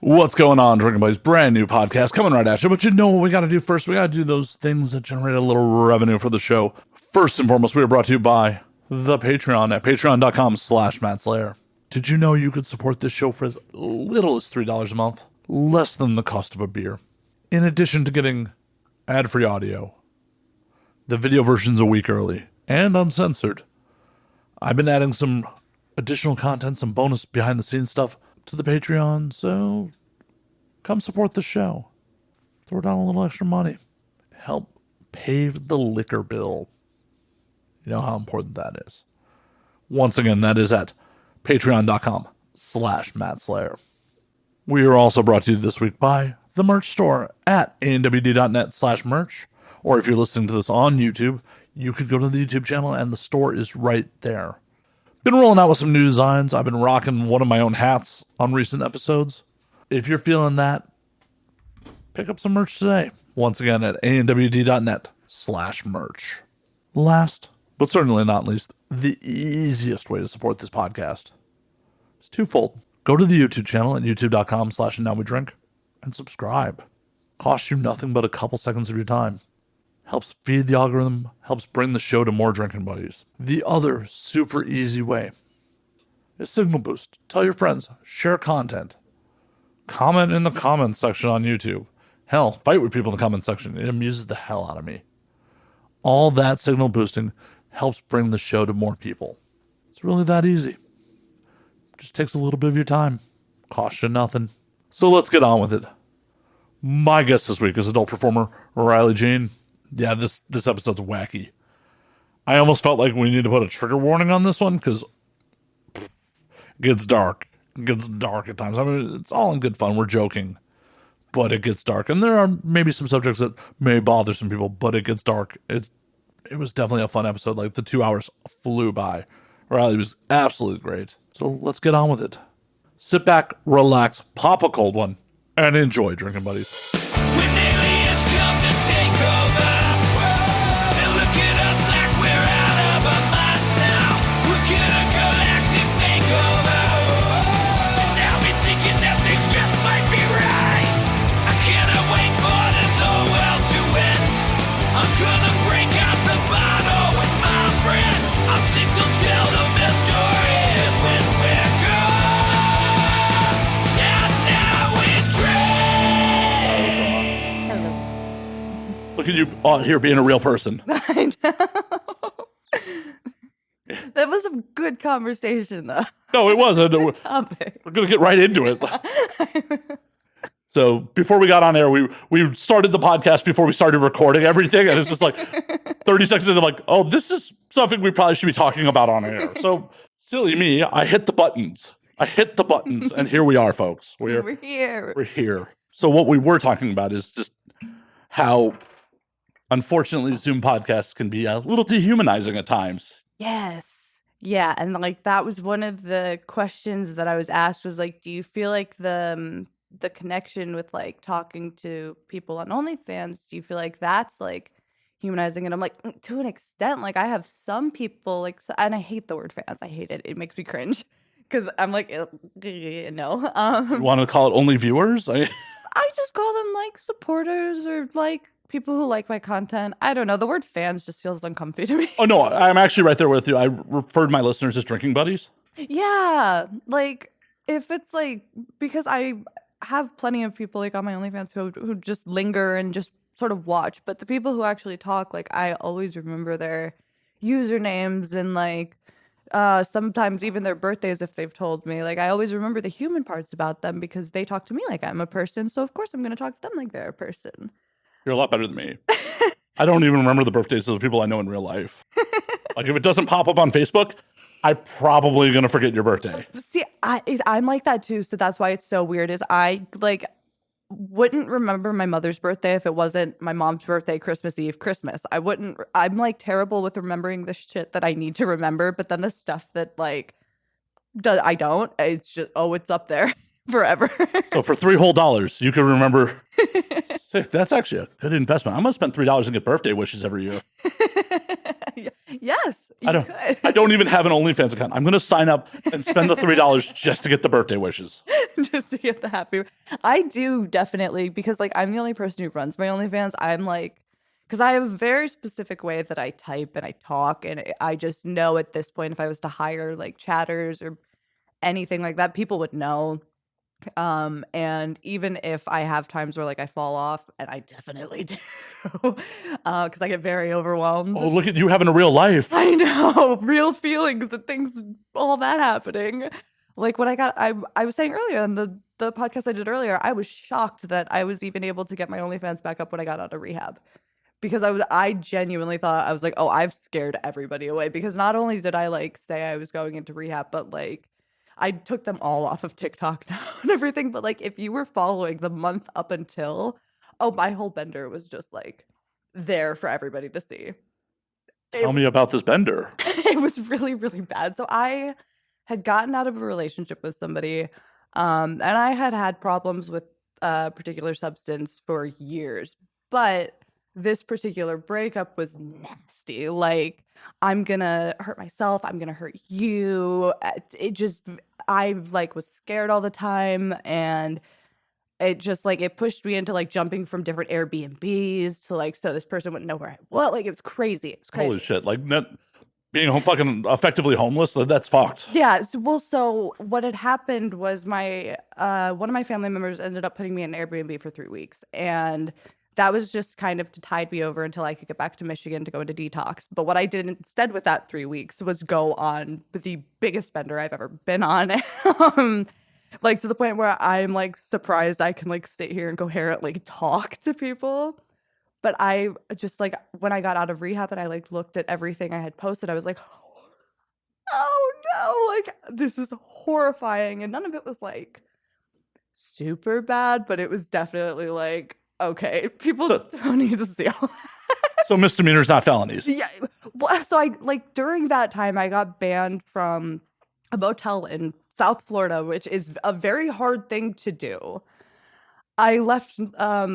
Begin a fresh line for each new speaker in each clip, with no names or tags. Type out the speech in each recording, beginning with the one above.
What's going on, Drinking Buddies? Brand new podcast coming right at you. But you know what we got to do first? We got to do those things that generate a little revenue for the show. First and foremost, we are brought to you by the Patreon at patreon.com/MattSlayer. Did you know you could support this show for as little as $3 a month? Less than the cost of a beer. In addition to getting ad-free audio, the video version's a week early and uncensored. I've been adding some additional content, some bonus behind-the-scenes stuff to the Patreon, so come support the show. Throw down a little extra money. Help pave the liquor bill. You know how important that is. Once again, that is at patreon.com/MattSlayer. We are also brought to you this week by the merch store at anwd.net/merch. Or if you're listening to this on YouTube, you could go to the YouTube channel and the store is right there. Been rolling out with some new designs. I've been rocking one of my own hats on recent episodes. If you're feeling that, pick up some merch today. Once again at anwd.net/merch. Last, but certainly not least, the easiest way to support this podcast is twofold. Go to the YouTube channel at youtube.com/nowwedrink and subscribe. Costs you nothing but a couple seconds of your time. Helps feed the algorithm, helps bring the show to more drinking buddies. The other super easy way is Signal Boost. Tell your friends, share content, comment in the comments section on YouTube. Hell, fight with people in the comments section. It amuses the hell out of me. All that signal boosting helps bring the show to more people. It's really that easy. Just takes a little bit of your time. Costs you nothing. So let's get on with it. My guest this week is adult performer Riley Jean. Yeah, this episode's wacky. I almost felt like we need to put a trigger warning on this one because it gets dark. It gets dark at times. I mean, it's all in good fun. We're joking. But it gets dark. And there are maybe some subjects that may bother some people, but it gets dark. It was definitely a fun episode. Like, the 2 hours flew by. Riley was absolutely great. So let's get on with it. Sit back, relax, pop a cold one, and enjoy, Drinking Buddies.
When aliens come to take over, they look at us like we're out of our minds now. We're gonna galactic makeover, and now we're thinking that they just might be right. I cannot wait for this whole world to end. I'm gonna break out the bottle with my friends. I think they'll tell the best stories when we're gone. And now we drink.
Look at you out here being a real person.
I know. That was a good conversation, though.
No, it wasn't. We're
Topic.
going to get right into it. So before we got on air, we started the podcast before we started recording everything. And it's just like 30 seconds in, I'm like, oh, this is something we probably should be talking about on air. So silly me, I hit the buttons. And here we are, folks.
We're here.
We're here. So what we were talking about is just how, unfortunately, Zoom podcasts can be a little dehumanizing at times.
Yes. Yeah. And like that was one of the questions that I was asked was like, do you feel like the connection with like talking to people on OnlyFans, do you feel like that's like humanizing? And I'm like, to an extent, like I have some people like, and I hate the word fans. I hate it. It makes me cringe because I'm like, no.
You want to call it only viewers?
I just call them like supporters or like people who like my content. I don't know. The word fans just feels uncomfy to me.
Oh, no, I'm actually right there with you. I referred my listeners as drinking buddies.
Yeah. Like if it's like, because I have plenty of people like on my OnlyFans who just linger and just sort of watch. But the people who actually talk, like I always remember their usernames and like sometimes even their birthdays if they've told me. Like I always remember the human parts about them because they talk to me like I'm a person. So of course I'm going to talk to them like they're a person.
You're a lot better than me. I don't even remember the birthdays of the people I know in real life. Like if it doesn't pop up on Facebook, I'm probably going to forget your birthday.
See, I'm like that too. So that's why it's so weird is I like wouldn't remember my mother's birthday if it wasn't my mom's birthday, Christmas Eve, Christmas. I'm like terrible with remembering the shit that I need to remember. But then the stuff that like, I don't, it's just, it's up there forever.
So for $3 whole, you can remember. That's actually a good investment. I'm going to spend $3 and get birthday wishes every year.
Yes, you
I
could.
don't even have an OnlyFans account. I'm going to sign up and spend the $3 just to get the birthday wishes.
Just to get the happy. I do definitely, because like I'm the only person who runs my OnlyFans. I'm like, because I have a very specific way that I type and I talk, and I just know at this point if I was to hire like chatters or anything like that, people would know. And even if I have times where like I fall off, and I definitely do, because I get very overwhelmed.
Oh, look at you having a real life.
I know, real feelings and things, all that happening. Like when I was saying earlier in the podcast I did earlier, I was shocked that I was even able to get my OnlyFans back up when I got out of rehab. Because I genuinely thought, I was like, oh, I've scared everybody away. Because not only did I like say I was going into rehab, but like I took them all off of TikTok now and everything. But like if you were following the month up until, oh, my whole bender was just like there for everybody to see.
Tell me about this bender.
It was really, really bad. So I had gotten out of a relationship with somebody, and I had problems with a particular substance for years. But this particular breakup was nasty. Like, I'm gonna hurt myself. I'm gonna hurt you. I like was scared all the time, and it just like it pushed me into like jumping from different Airbnbs to like so this person wouldn't know where I was. Like it was crazy. It was crazy.
Holy shit. Like being fucking effectively homeless, that's fucked.
Yeah. So what had happened was my one of my family members ended up putting me in an Airbnb for 3 weeks, and that was just kind of to tide me over until I could get back to Michigan to go into detox. But what I did instead with that 3 weeks was go on the biggest bender I've ever been on. Like to the point where I'm like surprised I can like sit here and coherently talk to people. But I just like when I got out of rehab and I like looked at everything I had posted, I was like, oh no, like this is horrifying. And none of it was like super bad, but it was definitely like, okay, people don't need to see all that.
So misdemeanors, not felonies.
Yeah. Well, so I like during that time I got banned from a motel in South Florida, which is a very hard thing to do. I left I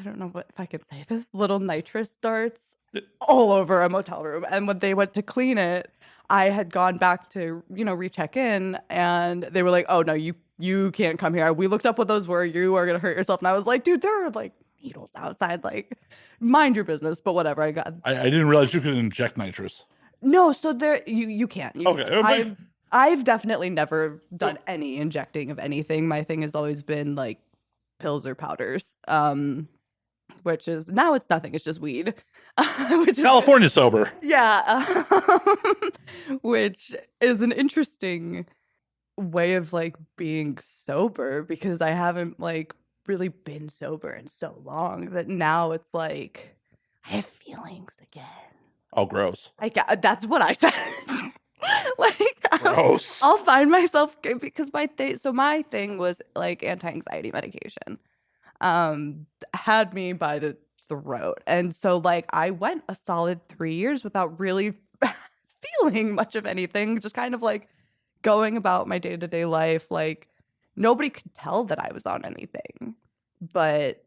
don't know if I could say this, little nitrous darts all over a motel room. And when they went to clean it, I had gone back to, recheck in, and they were like, oh no, you can't come here. We looked up what those were. You are gonna hurt yourself. And I was like, dude, there are like needles outside, like mind your business. But whatever. I
didn't realize you could inject nitrous.
No, so there you can't.
Okay.
I've definitely never done any injecting of anything. My thing has always been like pills or powders, which is now it's nothing. It's just weed, which is
California sober.
Yeah, which is an interesting way of like being sober because I haven't like really been sober in so long that now it's like I have feelings again.
Oh, gross.
That's what I said. Like
gross.
I'll find myself because my thing was like anti-anxiety medication had me by the throat, and so like I went a solid 3 years without really feeling much of anything, just kind of like going about my day-to-day life. Like nobody could tell that I was on anything, but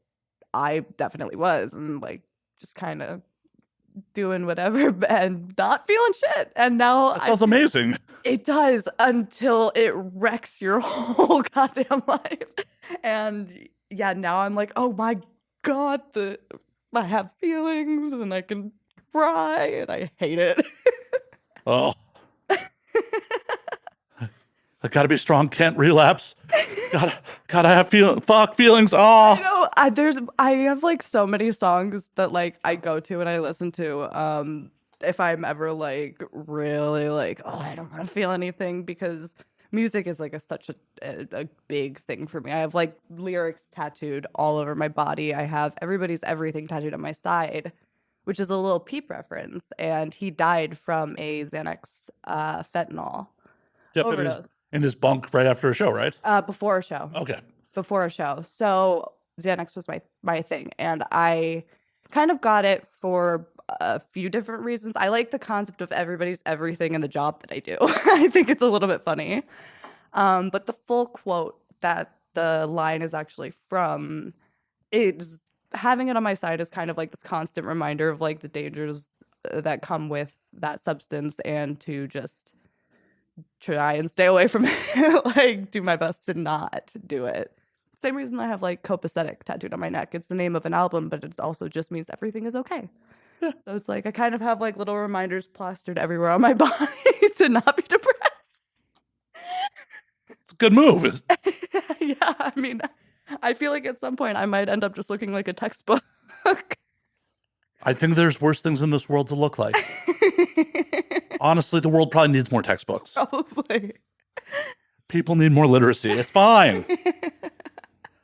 I definitely was, and like just kind of doing whatever and not feeling shit. And now
that sounds amazing.
It does, until it wrecks your whole goddamn life. And yeah, now I'm like, oh my god, I have feelings and I can cry and I hate it.
Oh. I gotta be strong, can't relapse. Gotta have feelings. Oh,
I have like so many songs that like I go to and I listen to if I'm ever like really like, oh, I don't want to feel anything, because music is like such a big thing for me. I have like lyrics tattooed all over my body. I have Everybody's Everything tattooed on my side, which is a Lil Peep reference, and he died from a Xanax fentanyl overdose.
In his bunk right after a show, right?
Before a show.
Okay.
Before a show. So Xanax was my thing, and I kind of got it for a few different reasons. I like the concept of everybody's everything in the job that I do. I think it's a little bit funny. But the full quote that the line is actually from, having it on my side is kind of like this constant reminder of like the dangers that come with that substance and to just try and stay away from it. Like, do my best to not do it. Same reason I have like copacetic tattooed on my neck. It's the name of an album, but it also just means everything is okay.
Yeah.
So it's like I kind of have like little reminders plastered everywhere on my body to not be depressed.
It's a good move.
Yeah, I mean, I feel like at some point I might end up just looking like a textbook.
I think there's worse things in this world to look like. Honestly, the world probably needs more textbooks.
Probably.
People need more literacy. It's fine.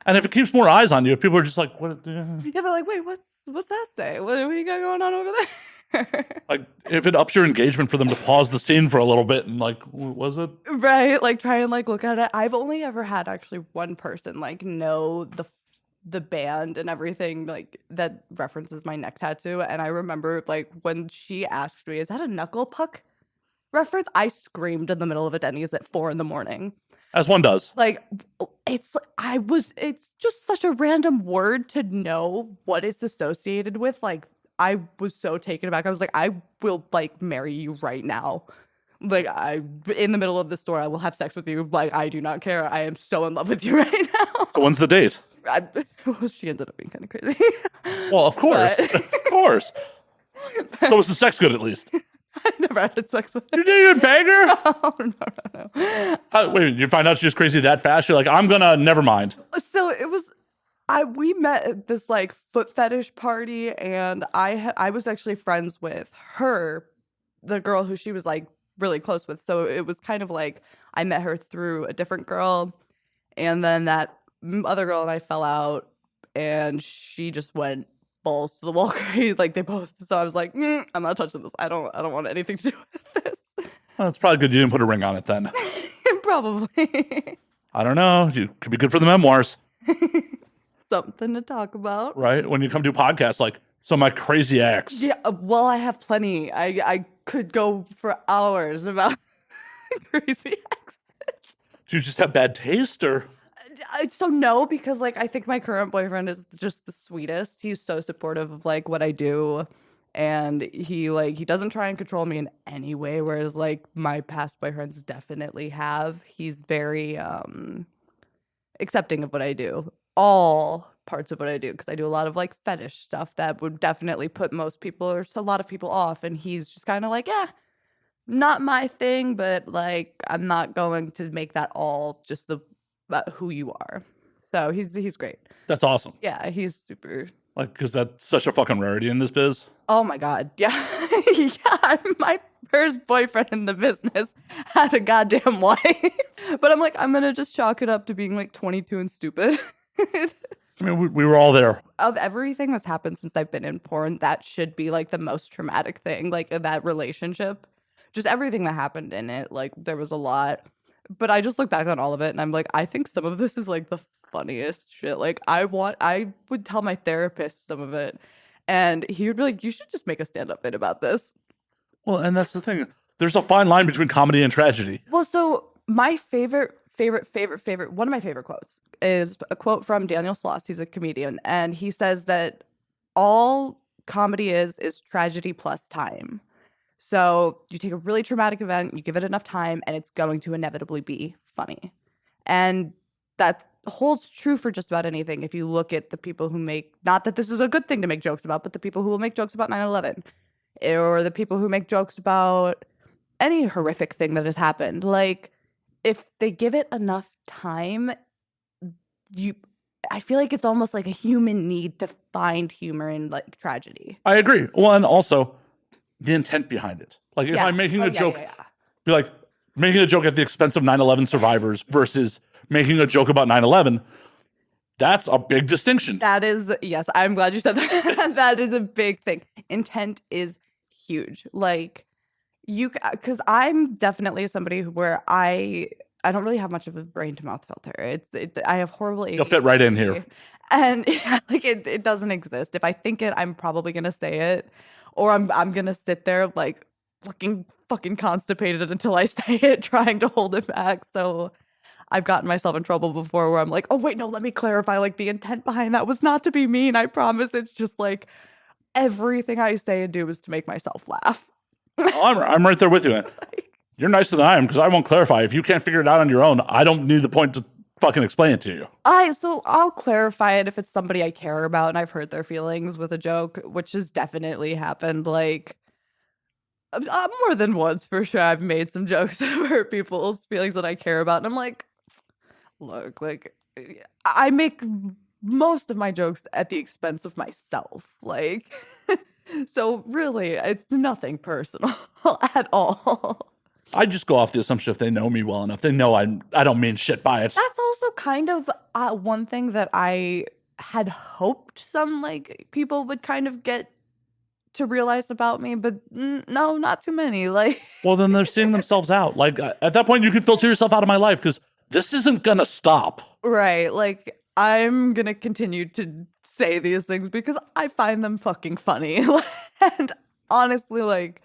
And if it keeps more eyes on you, if people are just like, what?
Yeah, they're like, wait, what's that say? What do you got going on over there?
Like, if it ups your engagement for them to pause the scene for a little bit and like, what was it?
Right, like try and like look at it. I've only ever had actually one person like know the band and everything like that references my neck tattoo, and I remember like when she asked me, "Is that a knuckle puck reference?" I screamed in the middle of a Denny's at 4 a.m.
As one does.
Like, it's just such a random word to know what it's associated with. Like, I was so taken aback. I was like, I will like marry you right now. Like, in the middle of the store, I will have sex with you. Like, I do not care. I am so in love with you right now.
So when's the date?
Well, she ended up being kind of crazy.
Well, of course.
But-
Of course. So was the sex good at least?
I never had sex with her.
You didn't even bang her?
Oh, no.
Wait, you find out she's crazy that fast? You're like, I'm gonna, never mind.
So it was, we met at this like foot fetish party, and I was actually friends with her, the girl who she was like really close with. So it was kind of like I met her through a different girl, and then that other girl and I fell out, and she just went balls to the wall crazy. Like they both. So I was like, I'm not touching this. I don't want anything to do with this.
Well, it's probably good you didn't put a ring on it then.
Probably.
I don't know. You could be good for the memoirs,
Something to talk about.
right? When you come do podcasts, like, so my crazy ex.
Yeah, well, I have plenty. I could go for hours about crazy exes.
Do you just have bad taste or?
So no, because like I think my current boyfriend is just the sweetest. He's so supportive of like what I do, and he doesn't try and control me in any way. Whereas like my past boyfriends definitely have. He's very accepting of what I do, all parts of what I do, because I do a lot of like fetish stuff that would definitely put most people or a lot of people off, and he's just kind of like, yeah, not my thing, but like I'm not going to make that all just about who you are. So he's great.
That's awesome.
Yeah, he's super.
Like, because that's such a fucking rarity in this biz.
Oh my god, yeah. Yeah, my first boyfriend in the business had a goddamn wife. But I'm like, I'm gonna just chalk it up to being like 22 and stupid.
I mean, we were all there.
Of everything that's happened since I've been in porn, that should be like the most traumatic thing, like that relationship. Just everything that happened in it, like there was a lot. But I just look back on all of it and I'm like, I think some of this is like the funniest shit. Like I would tell my therapist some of it, and he would be like, you should just make a stand-up bit about this.
Well, and that's the thing. There's a fine line between comedy and tragedy.
Well, so my favorite, one of my favorite quotes is a quote from Daniel Sloss. He's a comedian, and he says that all comedy is tragedy plus time. So you take a really traumatic event, you give it enough time, and it's going to inevitably be funny. And that holds true for just about anything. If you look at the people who make, not that this is a good thing to make jokes about, but the people who will make jokes about 9/11, or the people who make jokes about any horrific thing that has happened. Like, if they give it enough time, I feel like it's almost like a human need to find humor in like tragedy.
I agree. Well, and also the intent behind it. Like if
Yeah.
I'm making
Oh,
a
yeah,
joke,
yeah, yeah.
be like making a joke at the expense of 9/11 survivors versus making a joke about 9/11. That's a big distinction.
That is, yes, I'm glad you said that. That is a big thing. Intent is huge. Like because I'm definitely somebody where I don't really have much of a brain to mouth filter. I have horrible ADHD.
You'll fit right in here.
And yeah, like it doesn't exist. If I think it, I'm probably gonna say it, or I'm gonna sit there like looking fucking constipated until I say it, trying to hold it back. So I've gotten myself in trouble before where I'm like, oh wait, no, let me clarify. Like the intent behind that was not to be mean. I promise. It's just like everything I say and do is to make myself laugh.
I'm right there with you. You're nicer than I am because I won't clarify. If you can't figure it out on your own, I don't need the point to fucking explain it to you.
So I'll clarify it if it's somebody I care about and I've hurt their feelings with a joke, which has definitely happened. Like, more than once for sure. I've made some jokes that have hurt people's feelings that I care about, and I'm like, look, like, I make most of my jokes at the expense of myself. Like, so really, it's nothing personal at all.
I just go off the assumption if they know me well enough, they know I don't mean shit by it.
That's also kind of one thing that I had hoped some like people would kind of get to realize about me, but no, not too many. Like,
well, then they're seeing themselves out. Like at that point, you can filter yourself out of my life because this isn't gonna stop.
Right? Like, I'm gonna continue to say these things because I find them fucking funny. And honestly, like,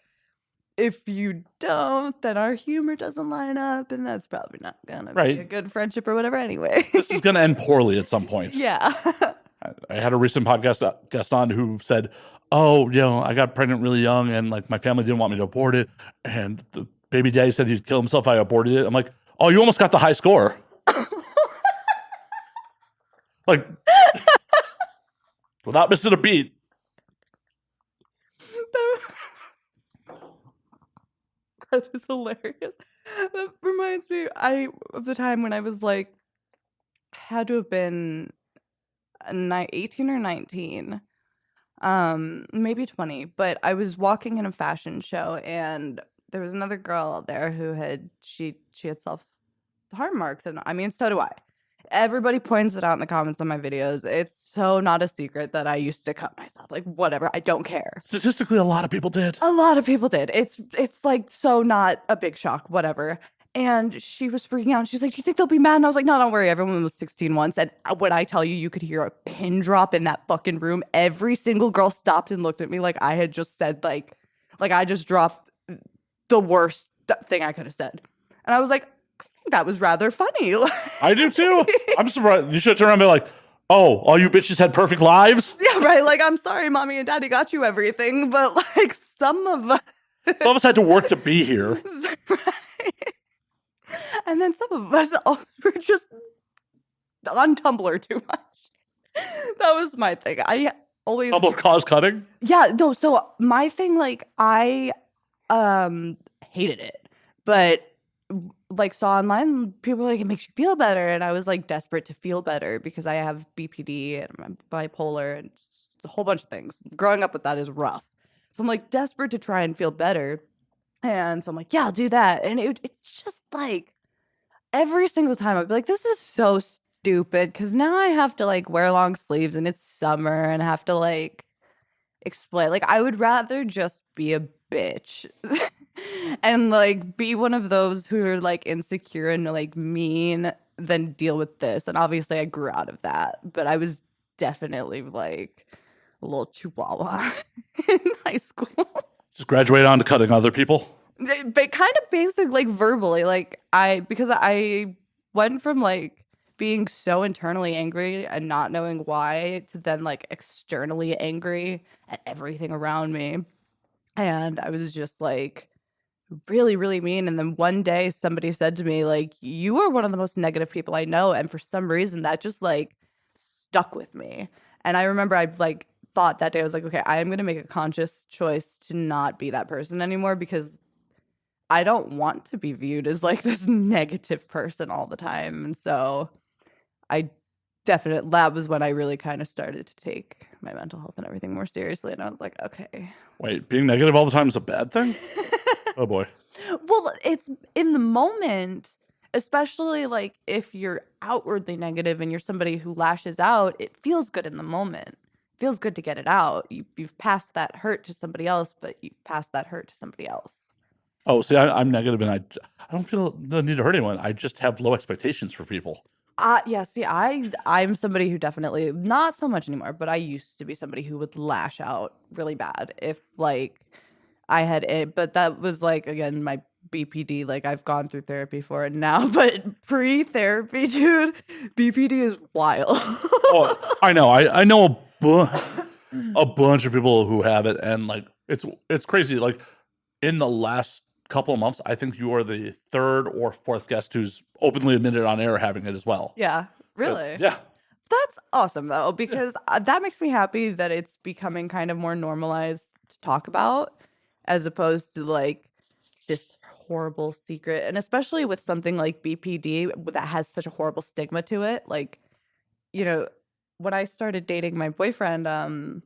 if you don't, then our humor doesn't line up, and that's probably not gonna be a good friendship or whatever anyway.
This is gonna end poorly at some point.
Yeah.
I had a recent podcast guest on who said, oh, I got pregnant really young and like my family didn't want me to abort it. And the baby daddy said he'd kill himself if I aborted it. I'm like, oh, you almost got the high score. Like, without missing a beat.
That is hilarious. That reminds me of the time when I was like, had to have been 18 or 19, maybe 20, but I was walking in a fashion show and there was another girl out there who had she had self-harm marks, and I mean, so do I. Everybody points it out in the comments on my videos. It's so not a secret that I used to cut myself. Like, whatever, I don't care.
Statistically, a lot of people did.
A lot of people did. It's like so not a big shock, whatever. And she was freaking out. She's like, "You think they'll be mad?" And I was like, "No, don't worry. Everyone was 16 once." And when I tell you, you could hear a pin drop in that fucking room. Every single girl stopped and looked at me like I had just said like I just dropped the worst thing I could have said. And I was like, I think that was rather funny.
I do too. I'm surprised. You should turn around and be like, oh, all you bitches had perfect lives?
Yeah, right. Like, I'm sorry, mommy and daddy got you everything, but like some of
us had to work to be here.
Right. And then some of us were just on Tumblr too much. That was my thing. I always
Tumblr cause cutting?
Yeah, no, so my thing, like, I hated it. But like saw online, people were like, it makes you feel better. And I was like desperate to feel better because I have BPD and I'm bipolar and just a whole bunch of things. Growing up with that is rough. So I'm like desperate to try and feel better. And so I'm like, yeah, I'll do that. And it's just like every single time I'd be like, this is so stupid because now I have to like wear long sleeves and it's summer and I have to like explain. Like, I would rather just be a bitch and like be one of those who are like insecure and like mean than deal with this. And obviously I grew out of that, but I was definitely like a little chihuahua in high school.
Just graduate on to cutting other people?
But kind of basic, like verbally, like because I went from like being so internally angry and not knowing why to then like externally angry at everything around me. And I was just like really, really mean. And then one day somebody said to me, like, you are one of the most negative people I know. And for some reason that just like stuck with me. And I remember I like thought that day, I was like, okay, I am going to make a conscious choice to not be that person anymore because I don't want to be viewed as like this negative person all the time. And so that was when I really kind of started to take my mental health and everything more seriously. And I was like, okay.
Wait, being negative all the time is a bad thing? Oh boy.
Well, it's in the moment, especially like if you're outwardly negative and you're somebody who lashes out, it feels good in the moment. It feels good to get it out. You've passed that hurt to somebody else, but you've passed that hurt to somebody else.
Oh, see, I'm negative and I don't feel the need to hurt anyone. I just have low expectations for people.
Yeah, see, I'm somebody who definitely, not so much anymore, but I used to be somebody who would lash out really bad if like I had it, but that was like, again, my BPD, like I've gone through therapy for it now, but pre-therapy, dude, BPD is wild.
Oh, I know. I know a bunch of people who have it, and like it's crazy. Like in the last couple of months, I think you are the third or fourth guest who's openly admitted on air having it as well.
Yeah,
So,
really.
yeah.
That's awesome though, because that makes me happy that it's becoming kind of more normalized to talk about, as opposed to like this horrible secret, and especially with something like BPD that has such a horrible stigma to it. Like, you know, when I started dating my boyfriend, I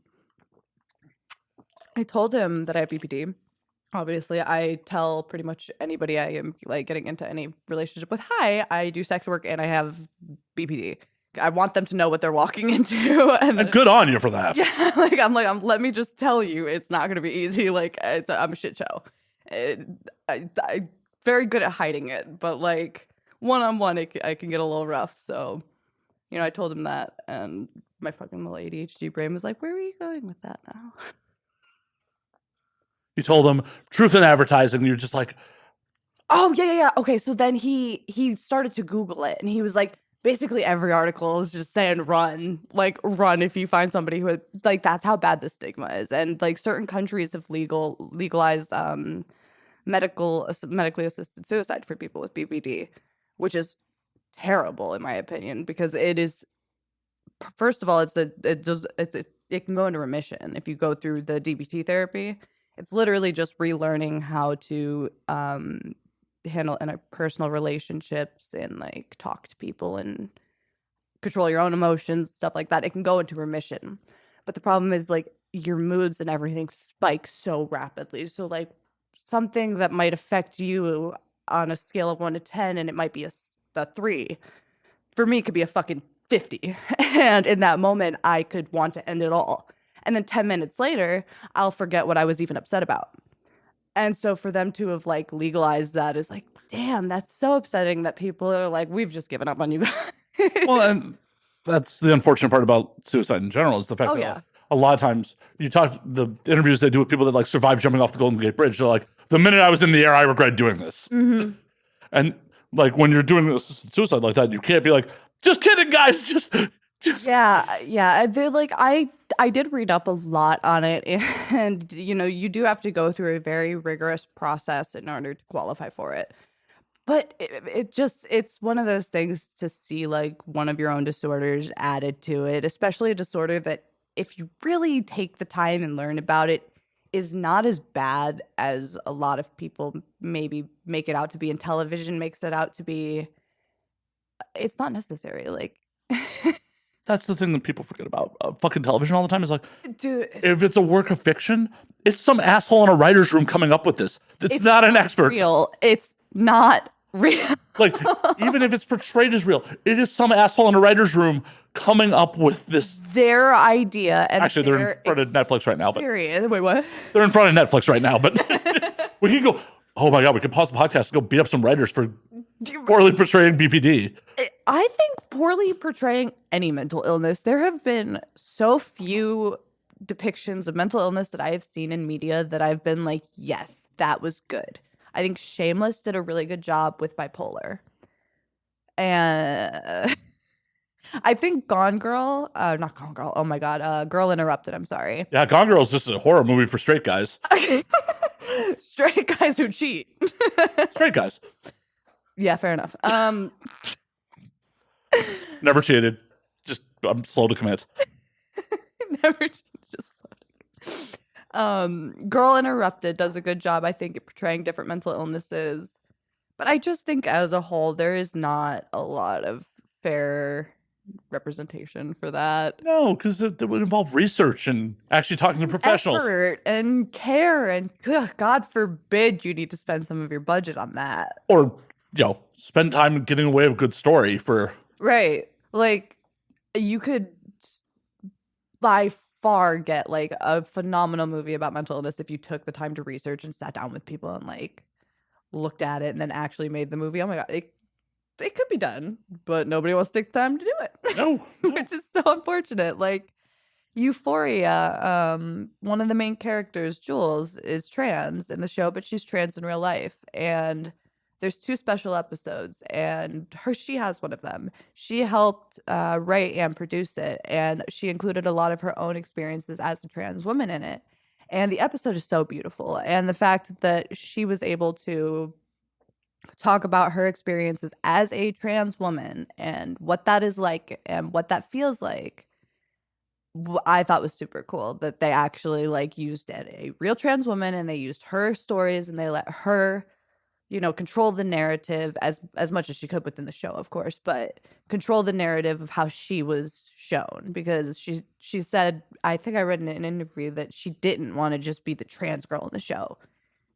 told him that I have BPD. Obviously, I tell pretty much anybody I am like getting into any relationship with, "Hi, I do sex work and I have BPD." I want them to know what they're walking into,
And good on you for that.
yeah, let me just tell you, it's not going to be easy. Like, I'm a shit show. I very good at hiding it, but like one-on-one, I can get a little rough. So, I told him that, and my fucking little ADHD brain was like, "Where are you going with that now?"
You told him truth in advertising. You're just like,
Oh yeah. Okay, so then he started to Google it, and he was like, basically every article is just saying run if you find somebody who like, that's how bad the stigma is. And like certain countries have legalized medically assisted suicide for people with BPD, which is terrible in my opinion, because it is, first of all, it can go into remission if you go through the DBT therapy. It's literally just relearning how to handle interpersonal relationships and like talk to people and control your own emotions, stuff like that. It can go into remission. But the problem is like your moods and everything spike so rapidly. So like something that might affect you on a scale of 1 to 10, and it might be a 3. For me, it could be a fucking 50. And in that moment, I could want to end it all. And then 10 minutes later, I'll forget what I was even upset about. And so for them to have like legalized that is like, damn, that's so upsetting that people are like, we've just given up on you guys.
well, and that's the unfortunate part about suicide in general, is the fact that a lot of times you talk the interviews they do with people that like survive jumping off the Golden Gate Bridge. They're like, the minute I was in the air, I regret doing this.
Mm-hmm.
And like when you're doing suicide like that, you can't be like, just kidding, guys. Just
Yeah. They're like, I did read up a lot on it, and you do have to go through a very rigorous process in order to qualify for it. But it's one of those things to see like one of your own disorders added to it, especially a disorder that if you really take the time and learn about it, is not as bad as a lot of people maybe make it out to be, and television makes it out to be. It's not necessary. Like,
that's the thing that people forget about fucking television all the time, is like,
dude,
if it's a work of fiction, it's some asshole in a writer's room coming up with this. It's not an expert.
Real. It's not real.
Like, even if it's portrayed as real, it is some asshole in a writer's room coming up with this.
Their idea. And
actually, they're in front of Netflix right now. But
wait, what?
They're in front of Netflix right now. But we can go, oh my God, we could pause the podcast and go beat up some writers for poorly portraying BPD.
I think poorly portraying any mental illness. There have been so few depictions of mental illness that I have seen in media that I've been like, yes, that was good. I think Shameless did a really good job with bipolar. And I think Gone Girl, not Gone Girl, oh my God, Girl Interrupted, I'm sorry.
Yeah, Gone Girl is just a horror movie for straight guys.
Straight guys who cheat.
Straight guys.
Yeah, fair enough.
Never cheated. Just, I'm slow to commit.
Never just Girl Interrupted does a good job, I think, at portraying different mental illnesses. But I just think as a whole, there is not a lot of fair representation for that.
No, because it would involve research and actually talking to professionals.
Effort and care, and God forbid you need to spend some of your budget on that.
Or, spend time getting away with a good story for...
Right. Like, you could by far get like a phenomenal movie about mental illness if you took the time to research and sat down with people and like looked at it and then actually made the movie. Oh my God, it could be done, but nobody wants to take the time to do it.
No.
Which is so unfortunate. Like Euphoria, one of the main characters, Jules, is trans in the show, but she's trans in real life. And there's 2 special episodes, and she has one of them. She helped write and produce it, and she included a lot of her own experiences as a trans woman in it. And the episode is so beautiful. And the fact that she was able to talk about her experiences as a trans woman and what that is like and what that feels like, I thought was super cool that they actually like used a real trans woman and they used her stories and they let her, control the narrative as much as she could within the show, of course, but control the narrative of how she was shown, because she said, I think I read in an interview, that she didn't want to just be the trans girl in the show.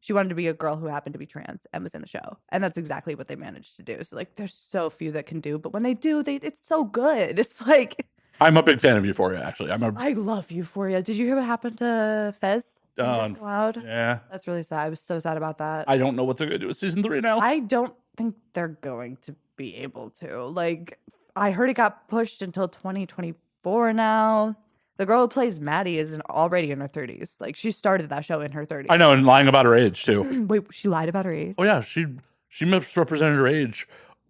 She wanted to be a girl who happened to be trans and was in the show. And that's exactly what they managed to do. So like there's so few that can do, but when they do, it's so good. It's like,
I'm a big fan of Euphoria, actually.
I love Euphoria. Did you hear what happened to Fez? Cloud?
Yeah.
That's really sad. I was so sad about that.
I don't know what they're going to do with season 3 now.
I don't think they're going to be able to. Like, I heard it got pushed until 2024 now. The girl who plays Maddie is already in her 30s. Like, she started that show in her 30s.
I know, and lying about her age, too.
Wait, she lied about her age?
Oh, yeah. She misrepresented her age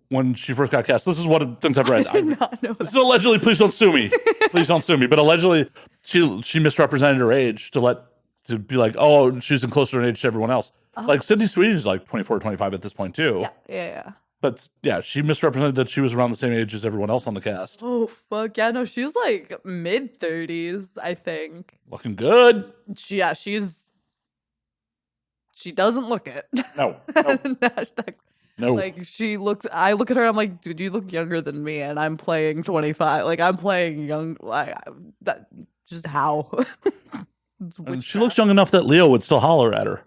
when she first got cast. This is one of the things I've read.
I did not know
this is allegedly, please don't sue me. Please don't sue me. But allegedly, she misrepresented her age to be like, oh, she's in closer in age to everyone else. Oh. Like, Sydney Sweeney is like 24, 25 at this point, too.
Yeah.
But, yeah, she misrepresented that she was around the same age as everyone else on the cast.
Oh, fuck. Yeah, no, she's like mid-30s, I think.
Looking good.
She doesn't look it.
No. No.
Like, I look at her, I'm like, dude, you look younger than me, and I'm playing 25. Like, I'm playing young. Just how?
And she looks young enough that Leo would still holler at her.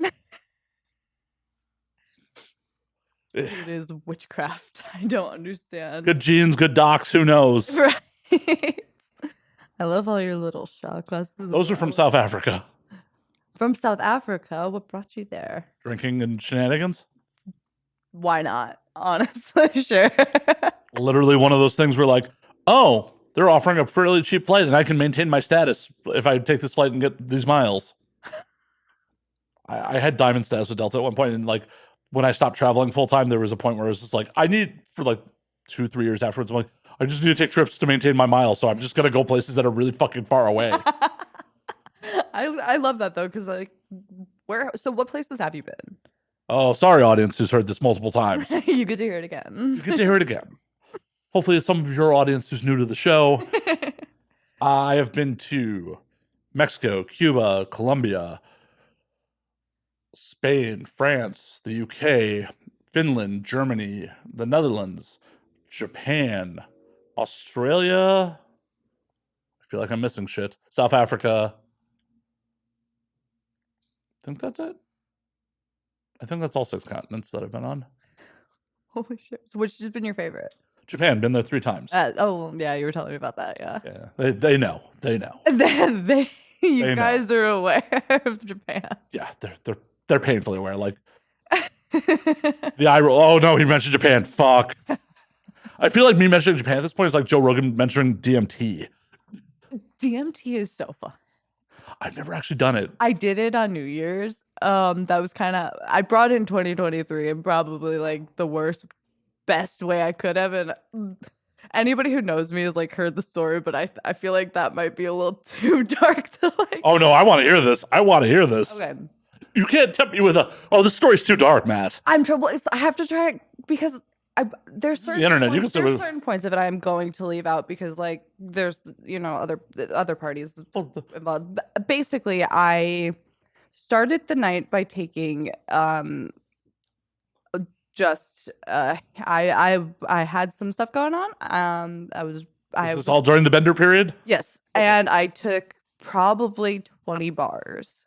It is witchcraft. I don't understand.
Good genes, good docs, who knows?
Right. I love all your little shot glasses.
Those are from South Africa.
From South Africa? What brought you there?
Drinking and shenanigans?
Why not? Honestly, sure.
Literally one of those things where like, oh, they're offering a fairly cheap flight and I can maintain my status if I take this flight and get these miles. I had diamond status with Delta at one point, and like when I stopped traveling full time, there was a point where it was just like, I need, for like 2-3 years afterwards, I'm like, I just need to take trips to maintain my miles, so I'm just gonna go places that are really fucking far away.
I love that though, because like, so what places have you been?
Oh, sorry, audience who's heard this multiple times.
You get to hear it again.
You get to hear it again. Hopefully it's some of your audience who's new to the show. I have been to Mexico, Cuba, Colombia, Spain, France, the UK, Finland, Germany, the Netherlands, Japan, Australia. I feel like I'm missing shit. South Africa. I think that's it. I think that's all 6 continents that I've been on.
Holy shit. So which has been your favorite?
Japan, been there 3 times.
Yeah, you were telling me about that, yeah.
Yeah, they know.
You guys are aware of Japan.
Yeah, they're painfully aware. Like, the eye roll. Oh, no, he mentioned Japan. Fuck. I feel like me mentioning Japan at this point is like Joe Rogan mentioning DMT.
DMT is so fun.
I've never actually done it.
I did it on New Year's. That was kind of, I brought in 2023 and probably like the best way I could have. And anybody who knows me has like heard the story, but I feel like that might be a little too dark to like.
Oh no, I want to hear this.
Okay.
You can't tempt me with this story's too dark, Matt.
I'm trouble. I have to try it because there's certain
the internet.
Points, there's certain points of it I'm going to leave out because like there's other parties involved. Basically, I started the night by taking I had some stuff going on.
Was this all during the bender period?
Yes, okay. And I took probably 20 bars,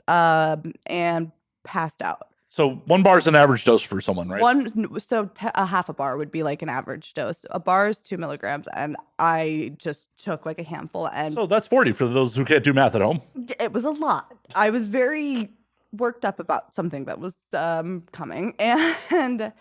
and passed out.
So 1 bar is an average dose for someone, right?
A half a bar would be like an average dose. A bar is 2 milligrams, and I just took like a handful. And
so that's 40 for those who can't do math at home.
It was a lot. I was very worked up about something that was coming, and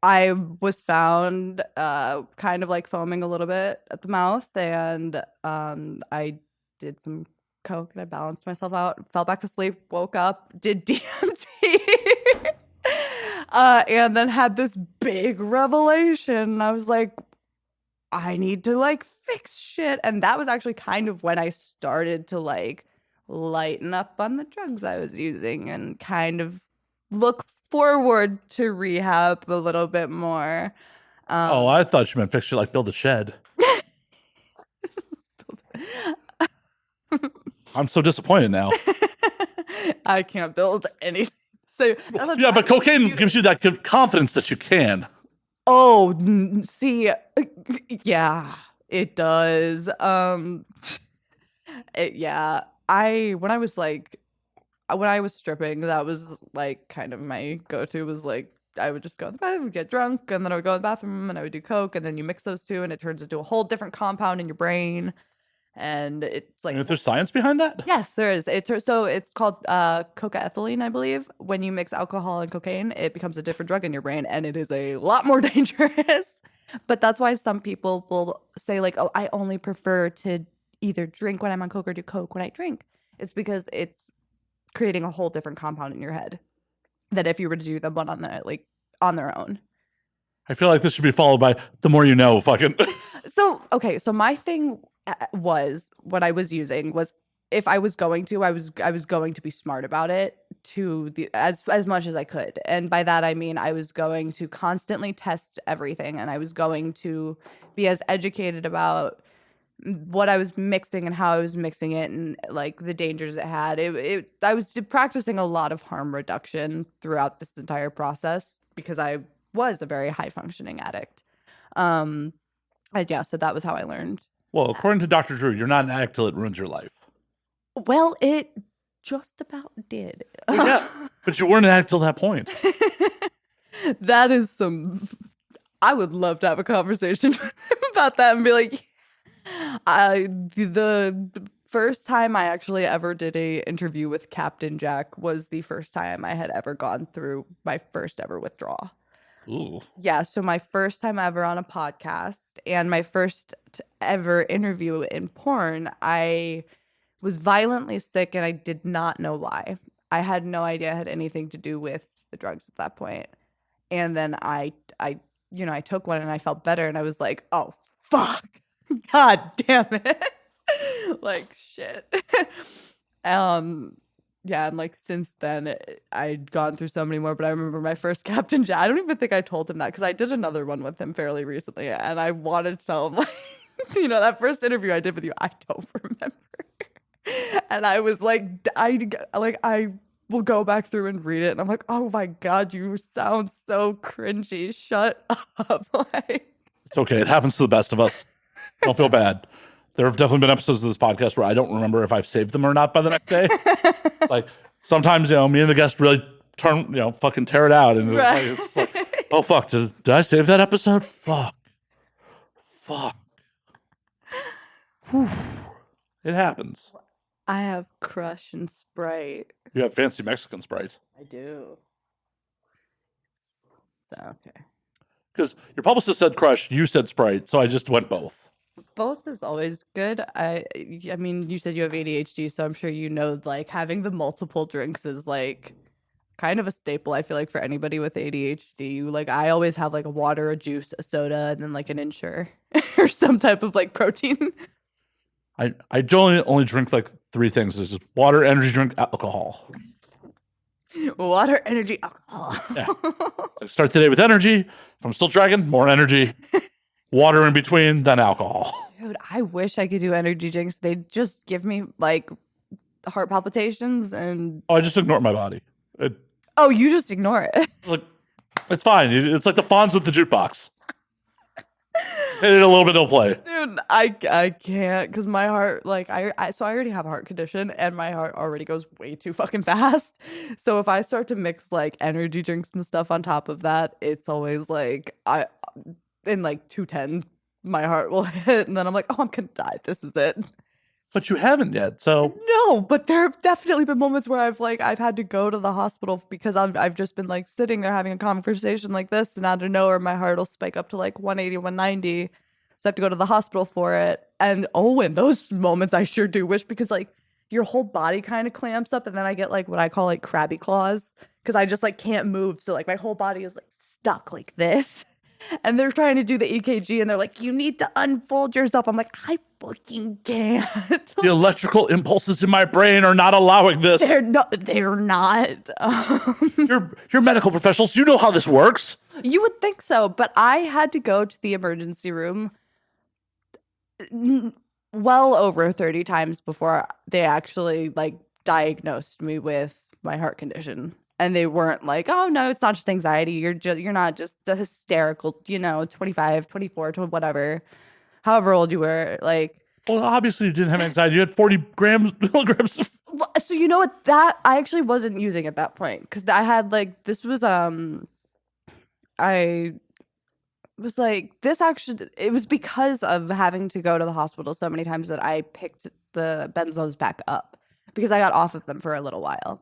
I was found kind of like foaming a little bit at the mouth, and I did some coke and I balanced myself out, fell back to sleep, woke up, did DMT, and then had this big revelation. I was like, I need to like fix shit. And that was actually kind of when I started to like lighten up on the drugs I was using and kind of look forward to rehab a little bit more.
Oh, I thought you meant fix shit like build a shed. I'm so disappointed now.
I can't build anything. So
Yeah, but cocaine gives you that confidence that you can.
Oh, see, yeah, it does. Yeah, when I was stripping, that was like kind of my go-to was like I would just go in the bathroom, get drunk, and then I would go in the bathroom and I would do coke, and then you mix those two, and it turns into a whole different compound in your brain, and it's like
And if there's science behind that?
yes, there is. So it's called cocaethylene, I believe. When you mix alcohol and cocaine, it becomes a different drug in your brain, and it is a lot more dangerous. But that's why some people will say like, "Oh, I only prefer to either drink when I'm on coke or do coke when I drink." It's because it's creating a whole different compound in your head than if you were to do them one on their own.
I feel like this should be followed by the more you know, fucking.
So my thing was what I was using was if I was going to, I was going to be smart about it to the as much as I could. And by that I mean I was going to constantly test everything and I was going to be as educated about what I was mixing and how I was mixing it and like the dangers it had. I was practicing a lot of harm reduction throughout this entire process because I was a very high functioning addict. And yeah, so that was how I learned.
Well, according to Dr. Drew, you're not an addict till it ruins your life.
Well, it just about did.
Well, yeah, but you weren't an addict till that point.
That is I would love to have a conversation with him about that and be like, the first time I actually ever did a interview with Captain Jack was the first time I had ever gone through my first ever withdrawal.
Ooh.
Yeah, so my first time ever on a podcast and my first ever interview in porn, I was violently sick and I did not know why. I had no idea it had anything to do with the drugs at that point. And then I took one and I felt better and I was like, oh, fuck. God damn it. Like, shit. Yeah, and like since then, I'd gone through so many more. But I remember my first Captain Jack. I don't even think I told him that because I did another one with him fairly recently, and I wanted to tell him like, that first interview I did with you, I don't remember. And I was like, I will go back through and read it, and I'm like, oh my god, you sound so cringy. Shut up. Like,
it's okay. It happens to the best of us. Don't feel bad. There have definitely been episodes of this podcast where I don't remember if I've saved them or not by the next day. Like sometimes, me and the guest really fucking tear it out. And it's like, oh, fuck. Did I save that episode? Fuck. Whew. It happens.
I have Crush and Sprite.
You have fancy Mexican Sprite.
I do. So, okay.
Because your publicist said Crush, you said Sprite, so I just went both.
Both is always good. I mean, you said you have ADHD, so I'm sure like having the multiple drinks is like kind of a staple. I feel like for anybody with ADHD, like I always have like a water, a juice, a soda, and then like an Ensure or some type of like protein.
I generally only drink like three things: it's just water, energy drink, alcohol.
Water, energy, alcohol.
Yeah. So start the day with energy. If I'm still dragging, more energy. Water in between, then alcohol.
Dude, I wish I could do energy drinks. They just give me like heart palpitations and.
Oh, I just ignore my body.
Oh, you just ignore it.
It's fine. It's like the Fonz with the jukebox. Hit it a little bit, it'll play.
Dude, I can't because my heart, like, I already have a heart condition and my heart already goes way too fucking fast. So if I start to mix like energy drinks and stuff on top of that, it's always like in like 210, my heart will hit and then I'm like, oh, I'm gonna die. This is it.
But you haven't yet, so
no. But there have definitely been moments where I've had to go to the hospital because I've just been like sitting there having a conversation like this, and out of nowhere my heart will spike up to like 180, 190. So I have to go to the hospital for it. And in those moments I sure do wish because like your whole body kind of clamps up, and then I get like what I call like crabby claws because I just like can't move. So like my whole body is like stuck like this. And they're trying to do the EKG and they're like, you need to unfold yourself. I'm like, I fucking can't.
The electrical impulses in my brain are not allowing this.
They're not.
You're medical professionals. You know how this works.
You would think so, but I had to go to the emergency room well over 30 times before they actually like diagnosed me with my heart condition. And they weren't like, oh no, it's not just anxiety. You're not just a hysterical, 25, 24 to whatever, however old you were. Like,
well, obviously you didn't have anxiety. You had 40 milligrams.
So you know what? That I actually wasn't using at that point because I had like this was I was like this actually it was because of having to go to the hospital so many times that I picked the benzos back up because I got off of them for a little while.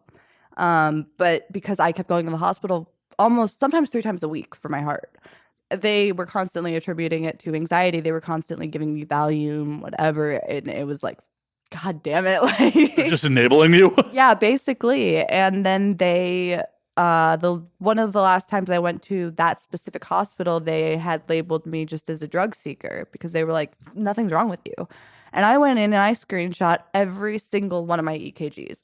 But because I kept going to the hospital almost sometimes 3 times a week for my heart, they were constantly attributing it to anxiety. They were constantly giving me Valium, whatever. And it was like, God damn it. Like,
they're just enabling you.
yeah, basically. And then they, one of the last times I went to that specific hospital, they had labeled me just as a drug seeker because they were like, nothing's wrong with you. And I went in and I screenshot every single one of my EKGs.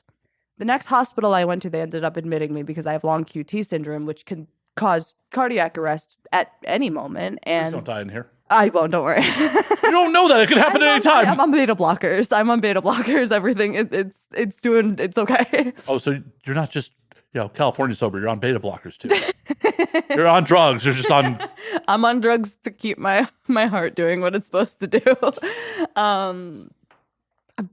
The next hospital I went to, they ended up admitting me because I have long QT syndrome, which can cause cardiac arrest at any moment. And
please don't die in here.
I won't, don't worry.
You don't know that. It could happen at any time.
I'm on beta blockers. Everything. It's okay.
Oh, so you're not just, California sober. You're on beta blockers too. You're on drugs. You're just on.
I'm on drugs to keep my heart doing what it's supposed to do.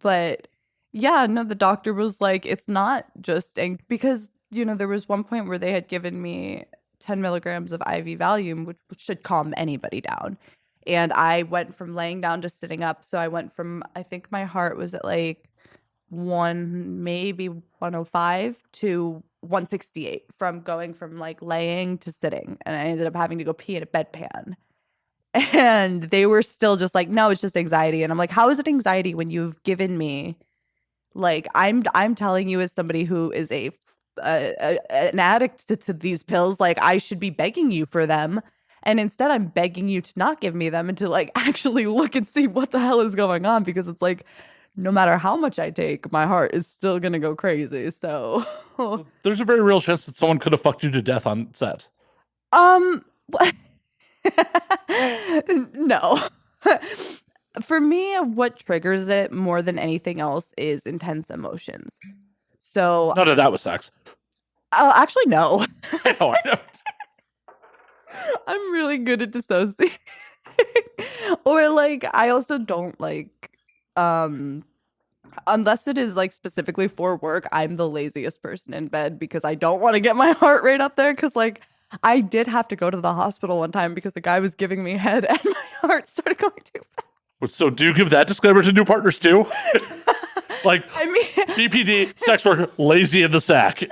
But yeah, no, the doctor was like, it's not just because, there was one point where they had given me 10 milligrams of IV Valium, which should calm anybody down. And I went from laying down to sitting up. So I went from, I think my heart was at like maybe 105 to 168 from going from like laying to sitting. And I ended up having to go pee in a bedpan. And they were still just like, no, it's just anxiety. And I'm like, how is it anxiety when you've given me, like, I'm telling you as somebody who is an addict to these pills, like I should be begging you for them. And instead I'm begging you to not give me them and to like actually look and see what the hell is going on, because it's like, no matter how much I take, my heart is still going to go crazy. So
there's a very real chance that someone could have fucked you to death on set.
No. For me, what triggers it more than anything else is intense emotions. So
none of that was sex.
Actually, no.
I know.
I'm really good at dissociating. Or like, I also don't like, unless it is like specifically for work, I'm the laziest person in bed because I don't want to get my heart rate up there. Cause like, I did have to go to the hospital one time because a guy was giving me head and my heart started going too fast.
So do you give that disclaimer to new partners too? Like, I mean, BPD, sex worker, lazy in the sack.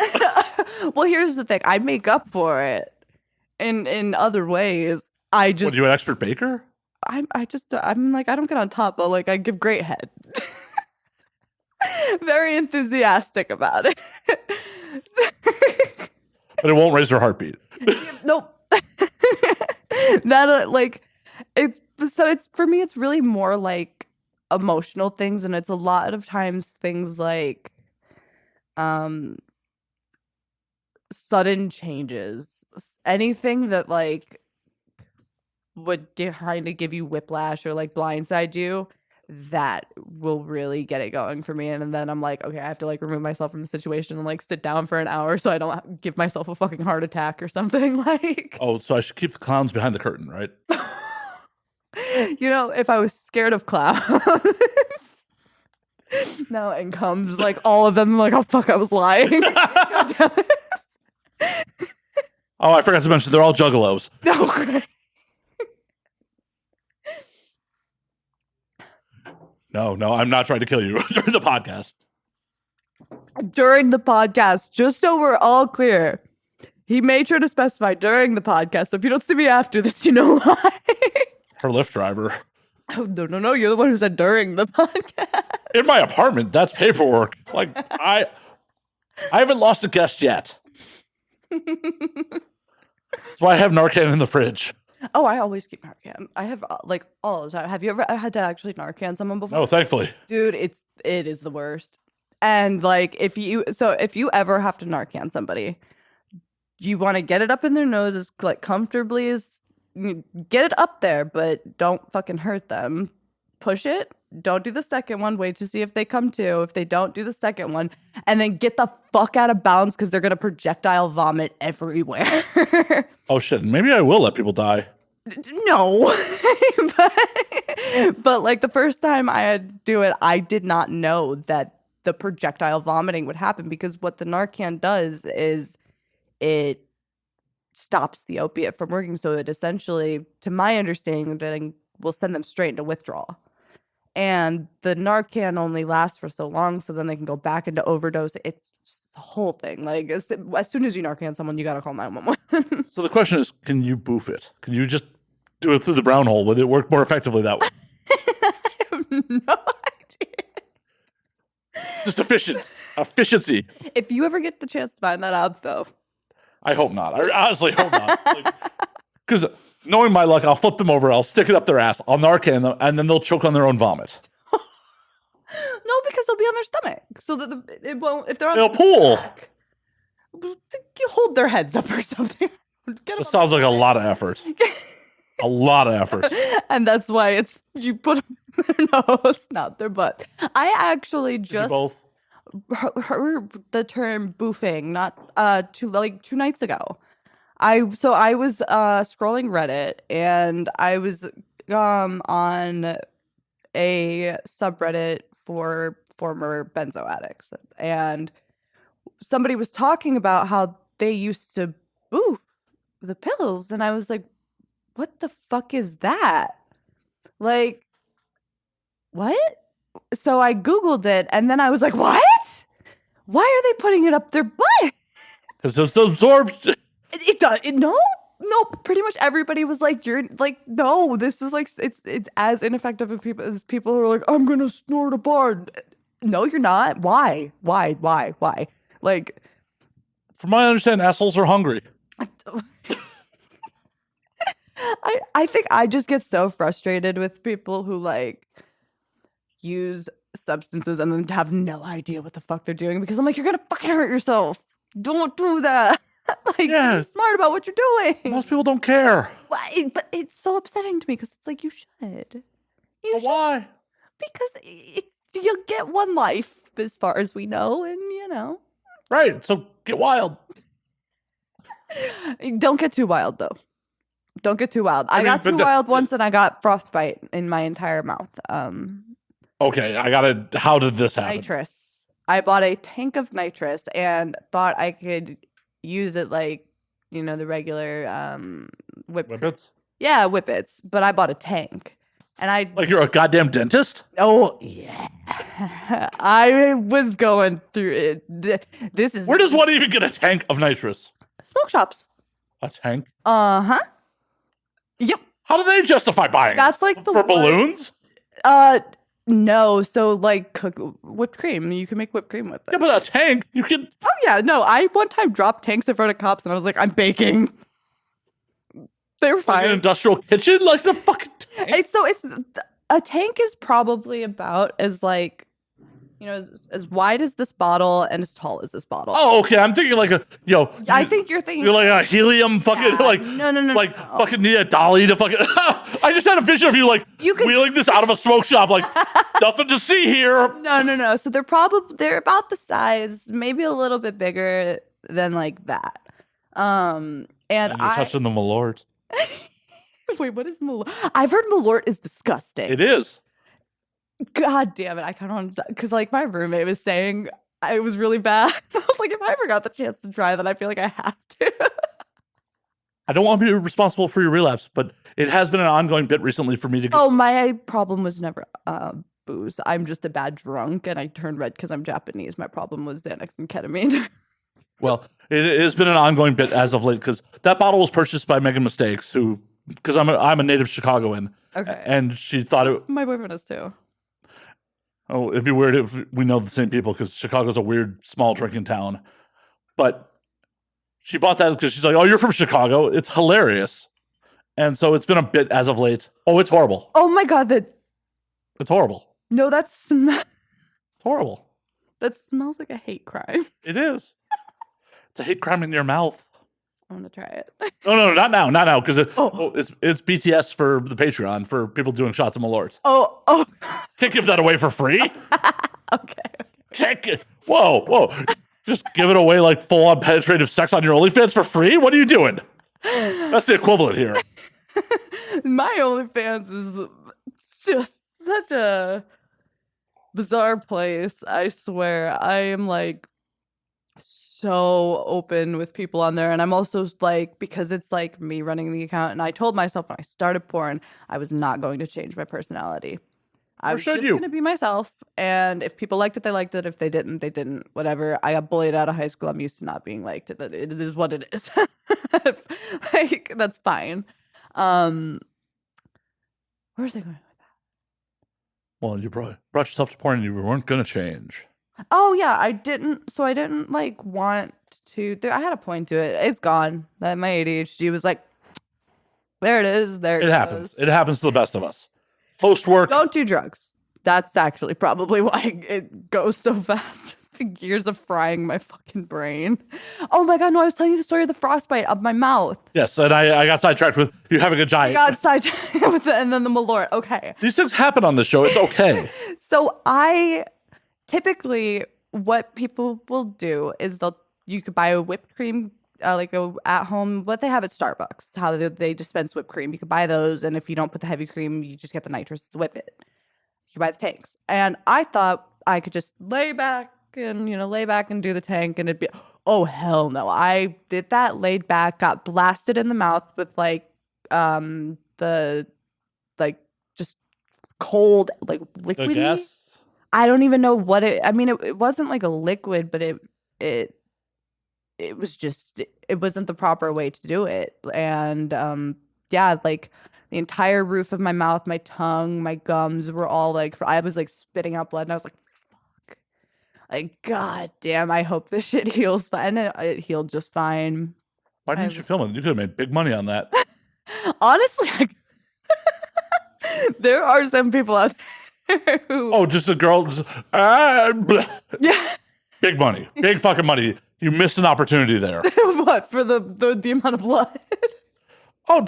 Well, here's the thing. I make up for it in other ways. What, are
you an expert baker?
I'm like, I don't get on top, but like, I give great head. Very enthusiastic about it.
But it won't raise her heartbeat.
Nope. That like, it's for me, it's really more like emotional things, and it's a lot of times things like sudden changes, anything that like would kind of give you whiplash or like blindside you, that will really get it going for me. And then I'm like, okay, I have to like remove myself from the situation and like sit down for an hour so I don't give myself a fucking heart attack or something. Like,
oh, so I should keep the clowns behind the curtain, right?
If I was scared of clowns. No, and comes like all of them, I'm like, oh fuck, I was lying. God damn it.
Oh, I forgot to mention they're all juggalos.
Okay.
No, I'm not trying to kill you during the podcast.
During the podcast, just so we're all clear, he made sure to specify during the podcast. So if you don't see me after this, you know why.
Her Lyft driver.
Oh, no, you're the one who said during the podcast.
In my apartment, that's paperwork. Like, I haven't lost a guest yet. That's why I have Narcan in the fridge.
Oh, I always keep Narcan. I have like all the time. Have you ever had to actually Narcan someone before?
No, thankfully.
Dude, it is the worst. And like if you ever have to Narcan somebody, you want to get it up in their nose as like comfortably as get it up there, but don't fucking hurt them. Push it. Don't do the second one. Wait to see if they come to. If they don't, do the second one, and then get the fuck out of bounds because they're gonna projectile vomit everywhere.
Oh shit! Maybe I will let people die.
No, but like the first time I had to do it, I did not know that the projectile vomiting would happen because what the Narcan does is it stops the opiate from working. So it essentially, to my understanding, will send them straight into withdrawal. And the Narcan only lasts for so long, so then they can go back into overdose. It's just a whole thing. Like as soon as you Narcan someone, you gotta call 911.
So the question is, can you boof it? Can you just do it through the brown hole? Would it work more effectively that way?
I have no idea.
Just efficiency.
If you ever get the chance to find that out, though,
I hope not. I honestly hope not. Because knowing my luck, I'll flip them over, I'll stick it up their ass, I'll Narcan them, and then they'll choke on their own vomit.
no, because they'll be on their stomach, so that it won't. If they're on,
They'll pool.
back, you hold their heads up or something.
It sounds like a lot of effort. A lot of effort.
And that's why you put them in their nose, not their butt. I actually just
both
heard the term boofing not 2 nights ago. I was scrolling Reddit and I was on a subreddit for former benzo addicts, and somebody was talking about how they used to boof the pills, and I was like, what the fuck is that? Like, what? So I Googled it, and then I was like, what? Why are they putting it up their butt?
Because it's absorbed.
It does. No, pretty much everybody was like, you're like, no, this is like, it's as ineffective as people who are like, I'm going to snort a bar. No, you're not. Why? Like,
From my understanding, assholes are hungry.
I think I just get so frustrated with people who like use substances and then have no idea what the fuck they're doing, because I'm like, you're gonna fucking hurt yourself. Don't do that. Like,
Yeah.
be smart about what you're doing.
Most people don't care.
Why? But it's so upsetting to me because it's like, you should.
But why?
Because you'll get one life as far as we know, and
Right. So get wild.
Don't get too wild though. Don't get too wild. I got too wild once and I got frostbite in my entire mouth.
Okay, how did this happen?
Nitrous. I bought a tank of nitrous and thought I could use it like, the regular
Whippets?
Yeah, whippets. But I bought a tank. And
Like you're a goddamn dentist?
Oh, yeah. I was going through it.
Where does one even get a tank of nitrous?
Smoke shops.
A tank?
Uh-huh. Yep.
How do they justify buying
That's
it?
like the
For balloons?
No. So like cook whipped cream. You can make whipped cream with it.
Yeah, but a tank, you can...
Oh, yeah. No, I one time dropped tanks in front of cops and I was like, I'm baking. They were fine.
Like an industrial kitchen? Like the fucking tank?
It's a tank is probably about as like, as wide as this bottle and as tall as this bottle.
Oh, okay. I'm thinking like
I think you're thinking...
You're like a helium fucking,
No.
Like fucking need a dolly to fucking... I just had a vision of you like wheeling this out of a smoke shop like, nothing to see here.
No. So they're about the size, maybe a little bit bigger than like that. And
you're touching the Malort.
Wait, what is Malort? I've heard Malort is disgusting.
It is.
God damn it. I kind of want to, because like my roommate was saying it was really bad. I was like, if I ever got the chance to try that, I feel like I have to.
I don't want to be responsible for your relapse, but it has been an ongoing bit recently for me to get...
Oh, my problem was never booze. I'm just a bad drunk and I turned red because I'm Japanese. My problem was Xanax and ketamine.
Well, it has been an ongoing bit as of late, because that bottle was purchased by Megan Mistakes, because I'm a native Chicagoan.
Okay.
And she thought
my boyfriend is too.
Oh, it'd be weird if we know the same people, because Chicago's a weird, small drinking town. But she bought that because she's like, oh, you're from Chicago. It's hilarious. And so it's been a bit as of late. Oh, it's horrible.
Oh my God,
It's horrible.
no,
It's horrible.
that smells like a hate crime.
It is. It's a hate crime in your mouth.
I'm gonna try it.
No, not now, because
Oh.
it's BTS for the Patreon for people doing shots of Malort.
Oh.
Can't give that away for free.
Okay.
Whoa. Just give it away like full-on penetrative sex on your OnlyFans for free? What are you doing? That's the equivalent here.
My OnlyFans is just such a bizarre place. I swear. I am like so open with people on there. And I'm also like, because it's like me running the account. And I told myself when I started porn, I was not going to change my personality. I was just going to be myself. And if people liked it, they liked it. If they didn't, they didn't. Whatever. I got bullied out of high school. I'm used to not being liked. It is what it is. Like, that's fine. Where's I going with that?
Well, you brought yourself to porn and you weren't going to change.
Oh, yeah. I didn't like want to. I had a point to it. It's gone. That my ADHD was like, there it is. There it
happens.
goes.
It happens to the best of us. Post work.
Don't do drugs. That's actually probably why it goes so fast. The gears of frying my fucking brain. Oh my God, no, I was telling you the story of the frostbite of my mouth.
Yes, and I got sidetracked with you having a giant.
I got sidetracked with it, and then the Malort. Okay.
These things happen on this show. It's okay.
So typically what people will do is you could buy a whipped cream, like a at home, what they have at Starbucks, how they dispense whipped cream. You could buy those, and if you don't put the heavy cream, you just get the nitrous to whip it. You can buy the tanks. And I thought I could just lay back and do the tank, and it'd be, oh hell no. I did that, laid back, got blasted in the mouth with like the like just cold like liquid.
Gas?
I don't even know what it wasn't like a liquid, but it was just, it wasn't the proper way to do it. And yeah, like the entire roof of my mouth, my tongue, my gums were all like, I was like spitting out blood, and I was like, fuck. Like, God damn, I hope this shit heals fine. And it healed just fine.
Why didn't you film it? You could have made big money on that.
Honestly, there are some people out there who...
Oh, just a girl.
Yeah.
Big money. Big fucking money. You missed an opportunity there.
What? For the amount of blood?
Oh,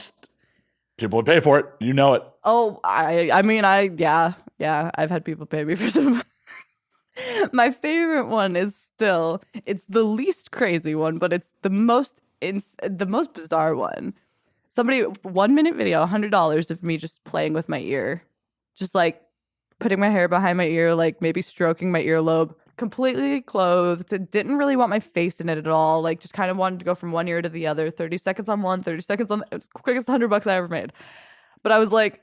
people would pay for it. You know it.
Oh, yeah, I've had people pay me for some. My favorite one is still, it's the least crazy one, but it's the most bizarre one. Somebody, 1 minute video, $100 of me just playing with my ear. Just like putting my hair behind my ear, like maybe stroking my earlobe, completely clothed. Didn't really want my face in it at all. Like just kind of wanted to go from one ear to the other. 30 seconds on one, 30 seconds on, it was the quickest $100 I ever made. But I was like,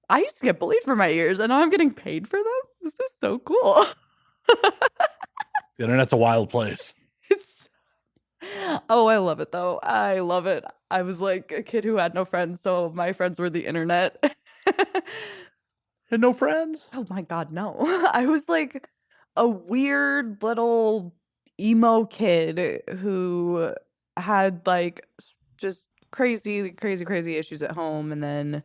I used to get bullied for my ears, and now I'm getting paid for them? This is so cool.
The internet's a wild place.
Oh, I love it though. I love it. I was like a kid who had no friends, so my friends were the internet.
Had no friends?
Oh my God, no. I was like a weird little emo kid who had like just crazy issues at home, and then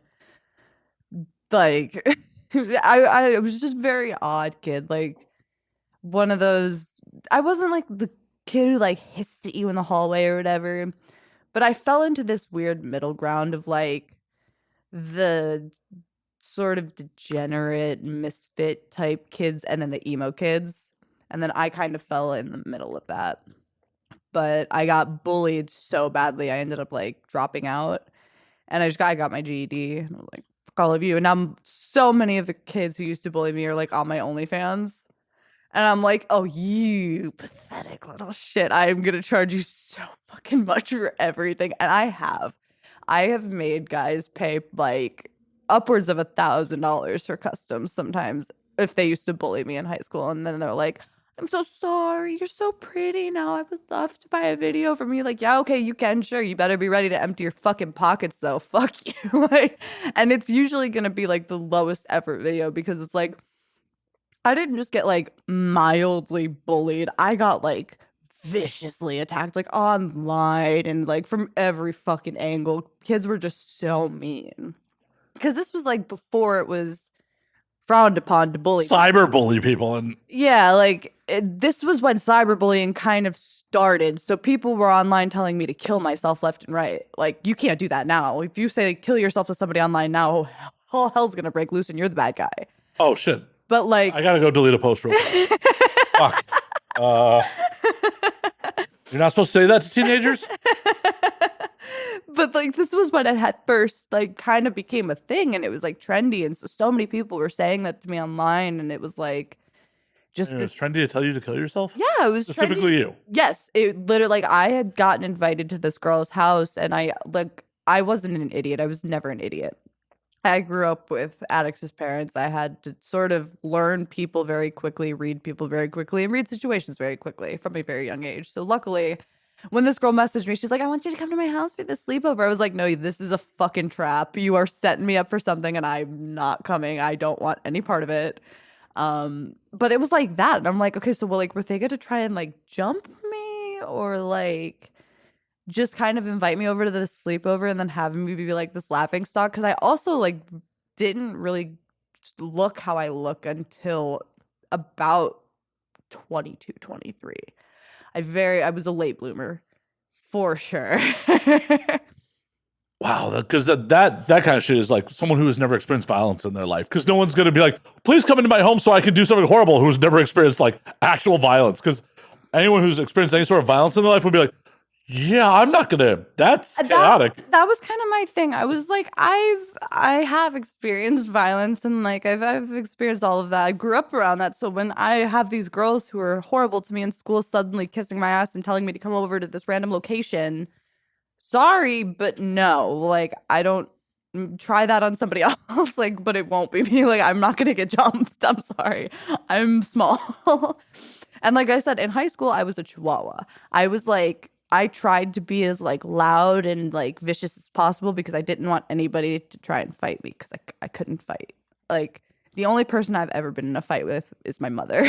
like I was just very odd kid, like one of those. I wasn't like the kid who like hissed at you in the hallway or whatever, but I fell into this weird middle ground of like the sort of degenerate misfit type kids and then the emo kids, and then I kind of fell in the middle of that. But I got bullied so badly I ended up like dropping out, and I got my GED, and I was like, fuck all of you. And now so many of the kids who used to bully me are like on my OnlyFans. And I'm like, oh, you pathetic little shit. I am going to charge you so fucking much for everything. And I have made guys pay like upwards of $1,000 for customs sometimes if they used to bully me in high school. And then they're like, I'm so sorry. You're so pretty now. I would love to buy a video from you. Like, yeah, okay, you can. Sure. You better be ready to empty your fucking pockets though. Fuck you. Like, and it's usually going to be like the lowest effort video, because it's like, I didn't just get like mildly bullied. I got like viciously attacked, like online and like from every fucking angle. Kids were just so mean. Because this was like before it was frowned upon to bully.
Cyberbully people. And
Yeah, like this was when cyberbullying kind of started. So people were online telling me to kill myself left and right. Like, you can't do that now. If you say kill yourself to somebody online now, all hell's gonna break loose and you're the bad guy.
oh shit.
But like,
I gotta go delete a post real quick. Fuck. You're not supposed to say that to teenagers?
but like this was when it had first like kind of became a thing and it was like trendy. And so many people were saying that to me online and it was like just
It
this.
was trendy to tell you to kill yourself?
Yeah, it was
Specifically
trendy.
you.
Yes, it literally like I had gotten invited to this girl's house and I wasn't an idiot. I was never an idiot. I grew up with addicts as parents. I had to sort of learn people very quickly, read people very quickly, and read situations very quickly from a very young age. So luckily, when this girl messaged me, she's like, I want you to come to my house for this sleepover. I was like, no, this is a fucking trap. You are setting me up for something and I'm not coming. I don't want any part of it. But it was like that. And I'm like, okay, so well, like, were they going to try and like jump me or like just kind of invite me over to the sleepover and then have me be like this laughing stock? Because I also like didn't really look how I look until about 22, 23. I was a late bloomer for sure.
Wow, because that kind of shit is like someone who has never experienced violence in their life. Because no one's gonna be like, please come into my home so I can do something horrible. Who's never experienced like actual violence? Because anyone who's experienced any sort of violence in their life would be like, yeah, I'm not gonna. That's chaotic.
That was kind of my thing. I was like, I have experienced violence and like I've experienced all of that. I grew up around that. So when I have these girls who are horrible to me in school suddenly kissing my ass and telling me to come over to this random location, sorry, but no. Like I don't try that on somebody else. Like, but it won't be me. Like I'm not gonna get jumped. I'm sorry. I'm small. And like I said, in high school, I was a chihuahua. I tried to be as like loud and like vicious as possible because I didn't want anybody to try and fight me because I couldn't fight. Like the only person I've ever been in a fight with is my mother.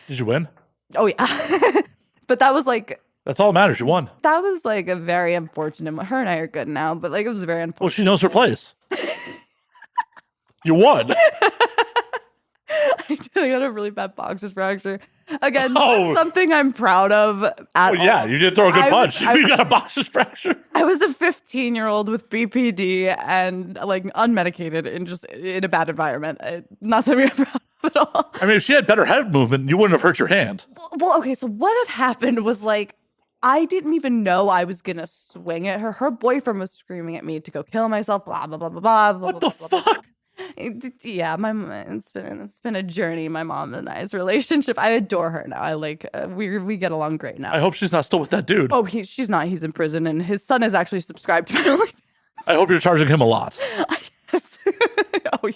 Did you win?
Oh yeah. But that was like
That's all that matters. You won.
that was like a very unfortunate. Her and I are good now, but like it was very unfortunate.
Well, she knows her place. You won.
I did. I got a really bad boxer's fracture. Again,
Oh.
something I'm proud of.
Well, yeah, you did throw a good punch. You got a boxer's fracture.
I was a 15-year-old with BPD and like unmedicated and just in a bad environment. Not something I'm proud of at all.
I mean, if she had better head movement, you wouldn't have hurt your hand.
Well, okay, so what had happened was like I didn't even know I was gonna swing at her. Her boyfriend was screaming at me to go kill myself. Blah blah blah blah blah.
What the fuck?
Yeah, it's been a journey. My mom and I's relationship. I adore her now. I like we get along great now.
I hope she's not still with that dude.
Oh, she's not. He's in prison, and his son is actually subscribed to my OnlyFans.
I hope you're charging him a lot.
Yes. Oh yeah.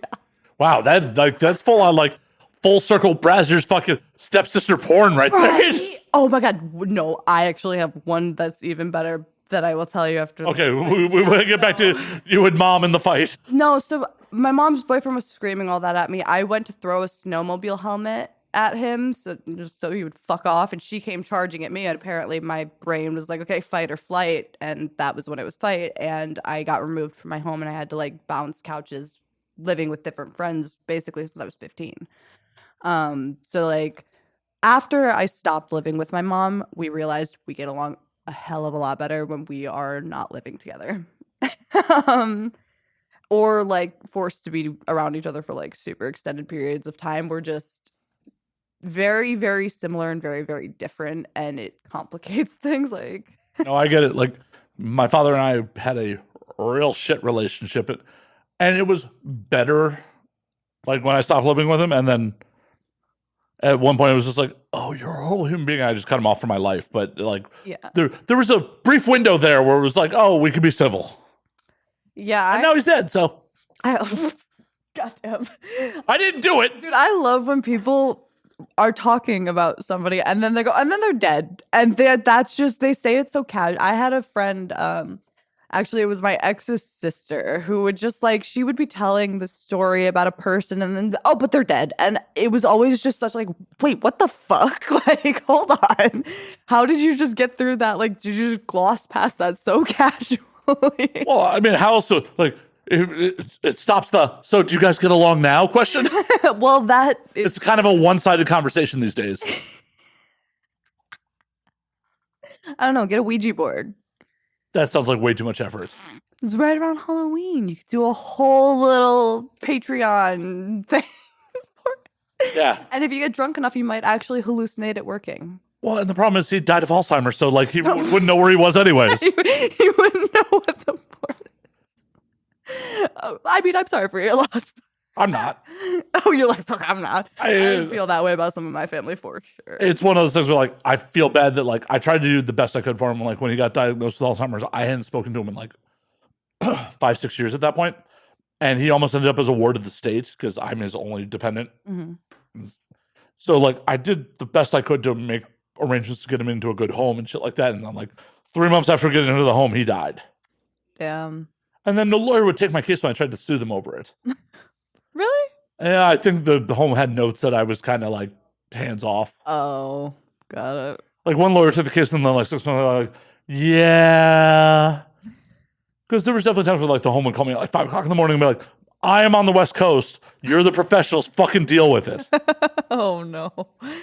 Wow, that's full on like full circle Brazzers fucking stepsister porn right there.
Right. Oh my god. No, I actually have one that's even better that I will tell you after.
Okay, we want to get back to you and mom in the fight.
No, so my mom's boyfriend was screaming all that at me. I went to throw a snowmobile helmet at him just so he would fuck off, and she came charging at me, and apparently my brain was like, okay, fight or flight, and that was when it was fight, and I got removed from my home and I had to like bounce couches living with different friends basically since I was 15. So like after I stopped living with my mom, we realized we get along a hell of a lot better when we are not living together. Or like forced to be around each other for like super extended periods of time. We're just very, very similar and very, very different, and it complicates things. Like,
No, I get it. Like my father and I had a real shit relationship, and it was better. Like when I stopped living with him, and then at one point it was just like, "Oh, you're a whole human being." I just cut him off from my life. But like,
yeah,
there was a brief window there where it was like, "Oh, we can be civil."
yeah.
And now he's dead. So
Goddamn,
I didn't do it.
dude. I love when people are talking about somebody and then they're dead, and that's just they say it so casual. I had a friend Actually, it was my ex's sister who would just like, she would be telling the story about a person and then, oh, but they're dead. And it was always just such like, wait, what the fuck? Like, hold on. How did you just get through that? Like, did you just gloss past that so casually?
Well, I mean, how else? Like, it stops the, so do you guys get along now question?
Well, that is,
It's kind of a one-sided conversation these days.
I don't know, get a Ouija board.
That sounds like way too much effort.
It's right around Halloween. You could do a whole little Patreon thing.
Yeah.
And if you get drunk enough, you might actually hallucinate it working.
Well, and the problem is he died of Alzheimer's, so like he wouldn't know where he was anyways.
He wouldn't know what the point is. I mean, I'm sorry for your loss.
I'm not.
Oh, you're like, fuck, I'm not.
I
feel that way about some of my family for sure.
It's one of those things where like I feel bad that like I tried to do the best I could for him. Like when he got diagnosed with Alzheimer's, I hadn't spoken to him in like 5-6 years at that point, and he almost ended up as a ward of the state because I'm his only dependent.
Mm-hmm.
So like I did the best I could to make arrangements to get him into a good home and shit like that. And then like 3 months after getting into the home, he died.
Damn.
And then the lawyer would take my case when I tried to sue them over it.
Really?
Yeah, I think the home had notes that I was kind of like hands off.
Oh, got it.
Like one lawyer took the case and then like 6 months later, like, yeah. Because there was definitely times where like the home would call me at like 5 o'clock in the morning and be like, I am on the West Coast. You're the professionals. Fucking deal with it.
Oh, no.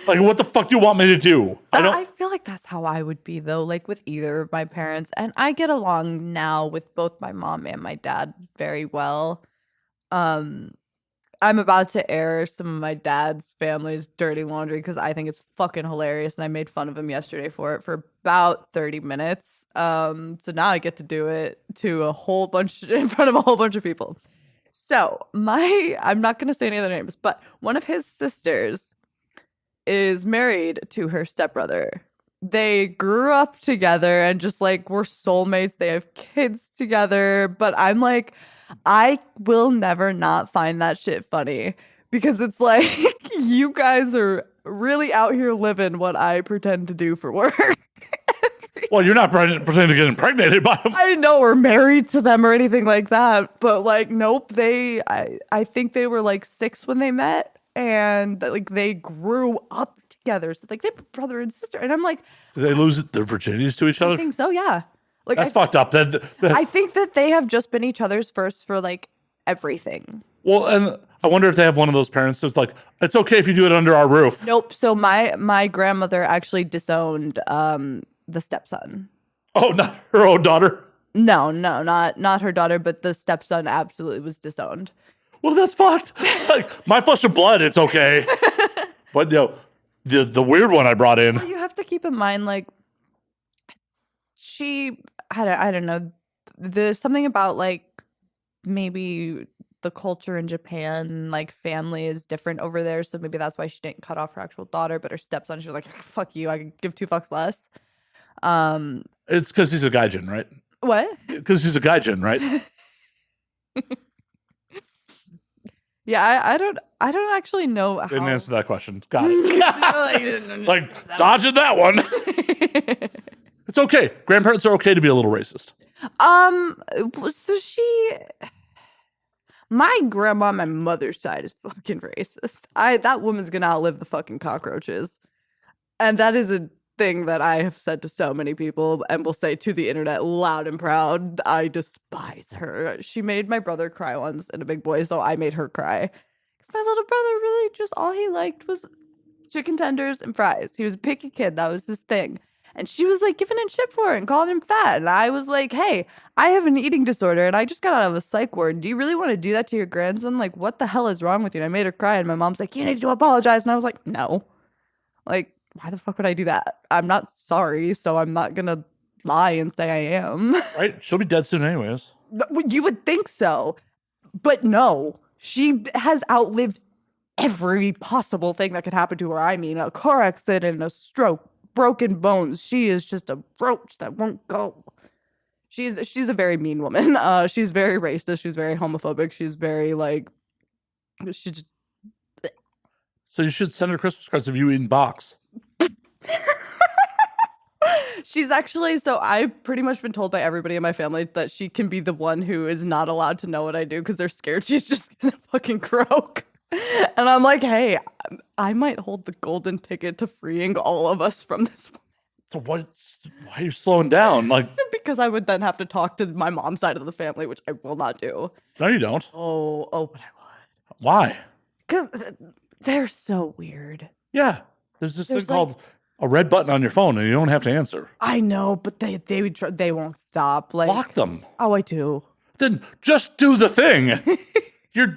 Like, what the fuck do you want me to do?
I feel like that's how I would be, though, like with either of my parents. And I get along now with both my mom and my dad very well. I'm about to air some of my dad's family's dirty laundry because I think it's fucking hilarious. And I made fun of him yesterday for it for about 30 minutes. So now I get to do it to a whole bunch in front of a whole bunch of people. So I'm not going to say any other names, but one of his sisters is married to her stepbrother. They grew up together and just like were soulmates. They have kids together. But I'm like, I will never not find that shit funny because it's like you guys are really out here living what I pretend to do for work.
Well, you're not pretending to get impregnated by them.
I know, or married to them or anything like that. But like, nope, I think they were like 6 when they met and like they grew up together. So like they were brother and sister. And I'm like,
Did they lose their virginities to each other?
I think so, yeah. Like
That's fucked up.
I think that they have just been each other's first for like everything.
Well, and I wonder if they have one of those parents that's like, it's okay if you do it under our roof.
Nope. So my grandmother actually disowned the stepson.
Oh, not her own daughter?
No, not her daughter, but the stepson absolutely was disowned.
Well, that's fucked. Like, my flesh and blood, it's okay. But the weird one I brought in.
You have to keep in mind, like, I don't know. There's something about like maybe the culture in Japan, like family is different over there. So maybe that's why she didn't cut off her actual daughter, but her stepson, she was like, fuck you, I could give 2 fucks less.
It's because he's a gaijin, right?
What?
Because he's a gaijin, right?
Yeah, I don't actually know how.
Didn't answer that question. Got it. Like, dodging that one. It's okay. Grandparents are okay to be a little racist.
So my grandma on my mother's side is fucking racist. That woman's gonna outlive the fucking cockroaches. And that is a thing that I have said to so many people and will say to the internet loud and proud. I despise her. She made my brother cry once in a big boy, so I made her cry. Because my little brother really just all he liked was chicken tenders and fries. He was a picky kid. That was his thing. And she was like giving him shit for it and calling him fat. And I was like, hey, I have an eating disorder and I just got out of a psych ward. Do you really want to do that to your grandson? Like, what the hell is wrong with you? And I made her cry. And my mom's like, you need to apologize. And I was like, no. Like, why the fuck would I do that? I'm not sorry. So I'm not going to lie and say I am.
Right? She'll be dead soon anyways.
You would think so. But no, she has outlived every possible thing that could happen to her. I mean, a car accident, a stroke, broken bones. She is just a roach that won't go. She's a very mean woman. She's very racist. She's very homophobic. She's very like, she's just...
So you should send her Christmas cards of you eating box.
She's actually, so I've pretty much been told by everybody in my family that she can be the one who is not allowed to know what I do because they're scared she's just gonna fucking croak. And I'm like, hey, I might hold the golden ticket to freeing all of us from this.
So why are you slowing down? Like,
Because I would then have to talk to my mom's side of the family, which I will not do.
no, you don't.
Oh, but I would.
Why?
Because they're so weird.
Yeah. There's this thing
There's
called a red button on your phone and you don't have to answer.
I know, but they won't stop. Like,
Block them.
Oh, I do.
Then just do the thing. You're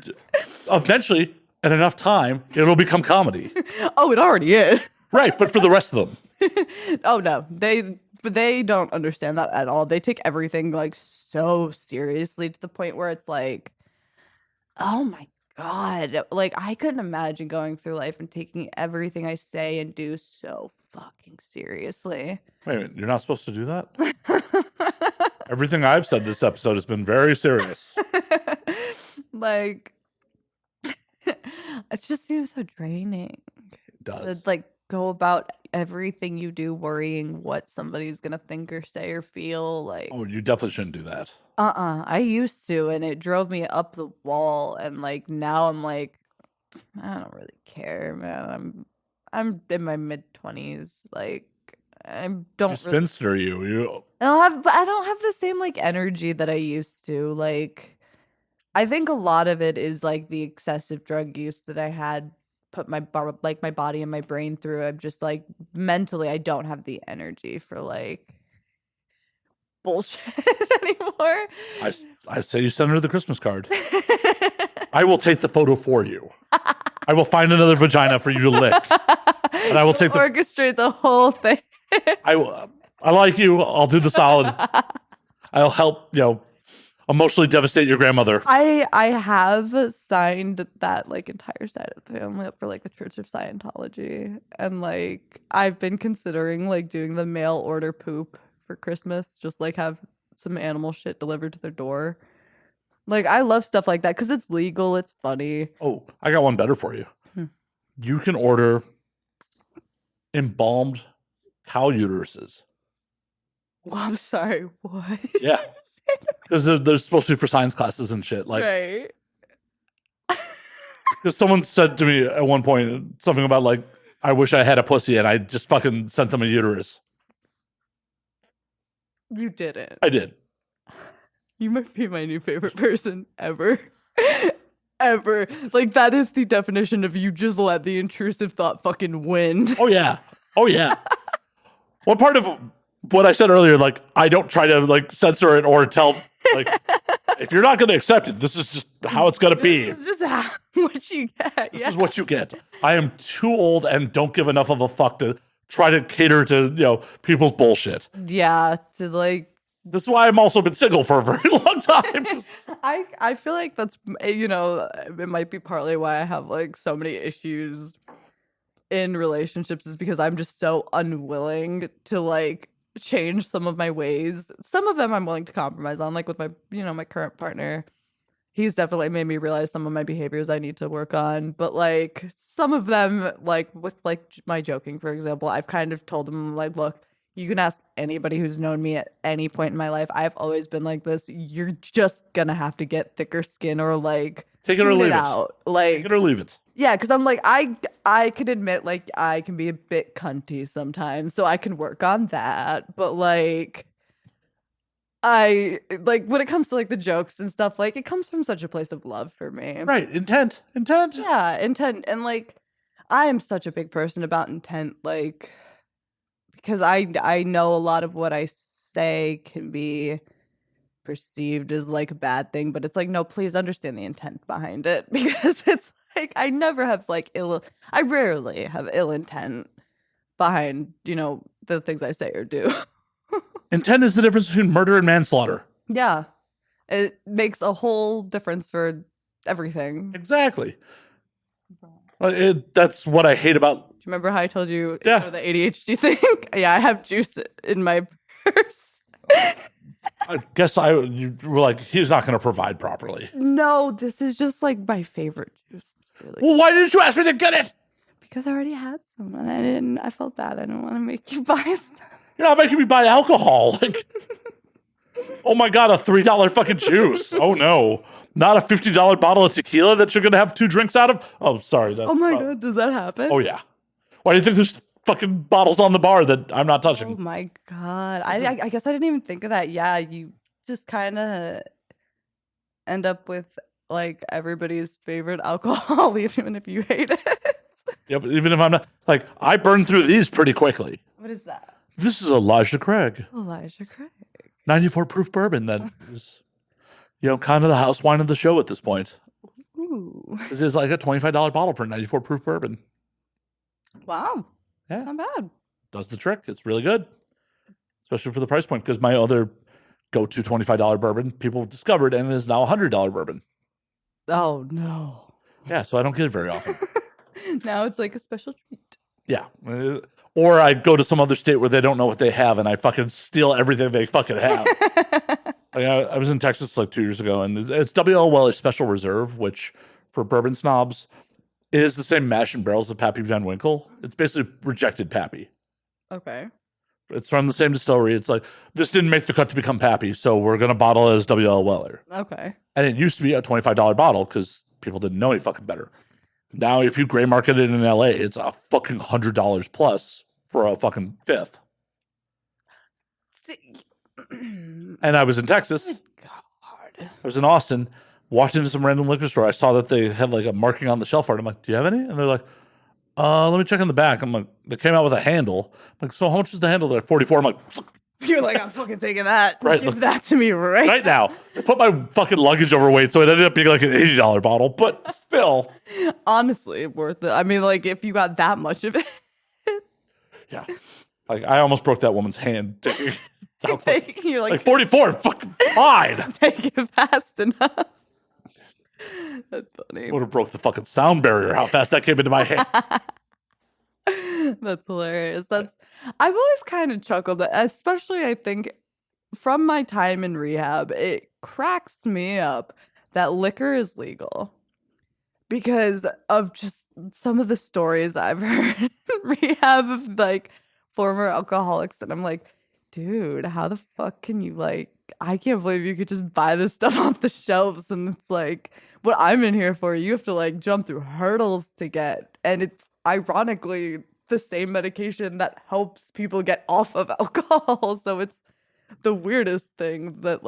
eventually, at enough time, it'll become comedy.
Oh, it already is.
Right, but for the rest of them.
Oh no, they don't understand that at all. They take everything like so seriously to the point where it's like, oh my God, like I couldn't imagine going through life and taking everything I say and do so fucking seriously.
Wait a minute, you're not supposed to do that? Everything I've said this episode has been very serious.
Like, it just seems so draining.
It does.
To, like, go about everything you do worrying what somebody's gonna think or say or feel. Like,
Oh, you definitely shouldn't do that.
I used to, and it drove me up the wall. And like now I'm like, I don't really care, man. I'm in my mid-20s. Like, I
You
don't really,
spinster, you.
I don't have the same like energy that I used to. Like, I think a lot of it is like the excessive drug use that I had put my body and my brain through. I'm just like mentally I don't have the energy for like bullshit anymore.
I say you send her the Christmas card. I will take the photo for you. I will find another vagina for you to lick. And I will take
orchestrate the whole thing.
I like you. I'll do the solid. I'll help, emotionally devastate your grandmother.
I have signed that like entire side of the family up for like the Church of Scientology, and like I've been considering like doing the mail order poop for Christmas, just like have some animal shit delivered to their door. Like I love stuff like that because it's legal, it's funny.
Oh, I got one better for you. You can order embalmed cow uteruses.
Well, I'm sorry, what?
Yeah. Because they're supposed to be for science classes and shit. Like,
Right.
because someone said to me at one point something about like, I wish I had a pussy, and I just fucking sent them a uterus.
You didn't.
I did.
You might be my new favorite person ever. Ever. Like, that is the definition of you just let the intrusive thought fucking win.
Oh yeah. One part of what I said earlier, like, I don't try to like censor it or tell, like, if you're not going to accept it, this is just how it's going to be.
This is just what you get.
This is what you get. I am too old and don't give enough of a fuck to try to cater to, people's bullshit.
Yeah, to like.
This is why I've also been single for a very long time.
I feel like that's, it might be partly why I have like so many issues in relationships, is because I'm just so unwilling to like change some of my ways. Some of them I'm willing to compromise on, like with my, my current partner. He's definitely made me realize some of my behaviors I need to work on. But like some of them, like with like my joking, for example, I've kind of told him like, look, you can ask anybody who's known me at any point in my life. I've always been like this. You're just gonna have to get thicker skin or like
take it or leave it
out. Like,
take it or leave it.
Yeah, because I'm like, I can admit like I can be a bit cunty sometimes, so I can work on that. But like, I like when it comes to like the jokes and stuff, like it comes from such a place of love for me.
Right, intent.
Yeah, intent, and like I am such a big person about intent, like. Because I know a lot of what I say can be perceived as like a bad thing, but it's like, no, please understand the intent behind it, because it's like I rarely have ill intent behind, the things I say or do.
Intent is the difference between murder and manslaughter.
Yeah. It makes a whole difference for everything.
Exactly. That's what I hate about.
Do you remember how I told you,
Yeah.
the ADHD thing? Yeah, I have juice in my purse.
I guess you were like, he's not going to provide properly.
No, this is just like my favorite juice. It's really
Well, why didn't you ask me to get it?
because I already had some and I felt bad. I didn't want to make you buy some.
You're not making me buy alcohol. Like, oh my God, a $3 fucking juice. Oh no. Not a $50 bottle of tequila that you're going to have 2 drinks out of? Oh, sorry.
Oh my God, does that happen?
Oh yeah. Why do you think there's fucking bottles on the bar that I'm not touching?
Oh my God. I guess I didn't even think of that. Yeah, you just kind of end up with like everybody's favorite alcohol, even if you hate it.
Yeah, but even if I'm not, like, I burn through these pretty quickly.
What is that?
This is Elijah Craig.
Elijah Craig.
94 proof bourbon that is, kind of the house wine of the show at this point.
Ooh.
This is like a $25 bottle for 94 proof bourbon.
Wow.
Yeah.
That's not bad.
Does the trick. It's really good. Especially for the price point, because my other go-to $25 bourbon people discovered, and it is now a $100 bourbon.
Oh, no.
Yeah, so I don't get it very often.
Now it's like a special treat.
Yeah. Or I go to some other state where they don't know what they have, and I fucking steal everything they fucking have. I was in Texas like 2 years ago, and it's W.L. Weller's Special Reserve, which for bourbon snobs is the same mash and barrels of Pappy Van Winkle. It's basically rejected Pappy.
Okay.
It's from the same distillery. It's like, this didn't make the cut to become Pappy, so we're going to bottle it as W.L. Weller.
Okay.
And it used to be a $25 bottle because people didn't know any fucking better. Now, if you gray market it in LA, it's a fucking $100 plus for a fucking fifth. And I was in Texas.
God.
I was in Austin, walked into some random liquor store. I saw that they had like a marking on the shelf for it. I'm like, do you have any? And they're like, let me check in the back. I'm like, they came out with a handle. I'm like, so how much is the handle? They're like, 44. I'm like,
You're like, I'm fucking taking that.
Right,
Give
look,
that to me right
now. They put my fucking luggage overweight, so it ended up being like an $80 bottle, but still.
Honestly, worth it. I mean, like, if you got that much of it.
Yeah. Like, I almost broke that woman's hand.
You're like
44, fucking fine.
Take it fast enough. That's funny.
Would have broke the fucking sound barrier how fast that came into my hands.
That's hilarious. I've always kind of chuckled, especially I think from my time in rehab, it cracks me up that liquor is legal because of just some of the stories I've heard in rehab of like former alcoholics. And I'm like, dude, how the fuck can you I can't believe you could just buy this stuff off the shelves. And it's like, what I'm in here for, you have to jump through hurdles to get. And it's ironically the same medication that helps people get off of alcohol. So it's the weirdest thing that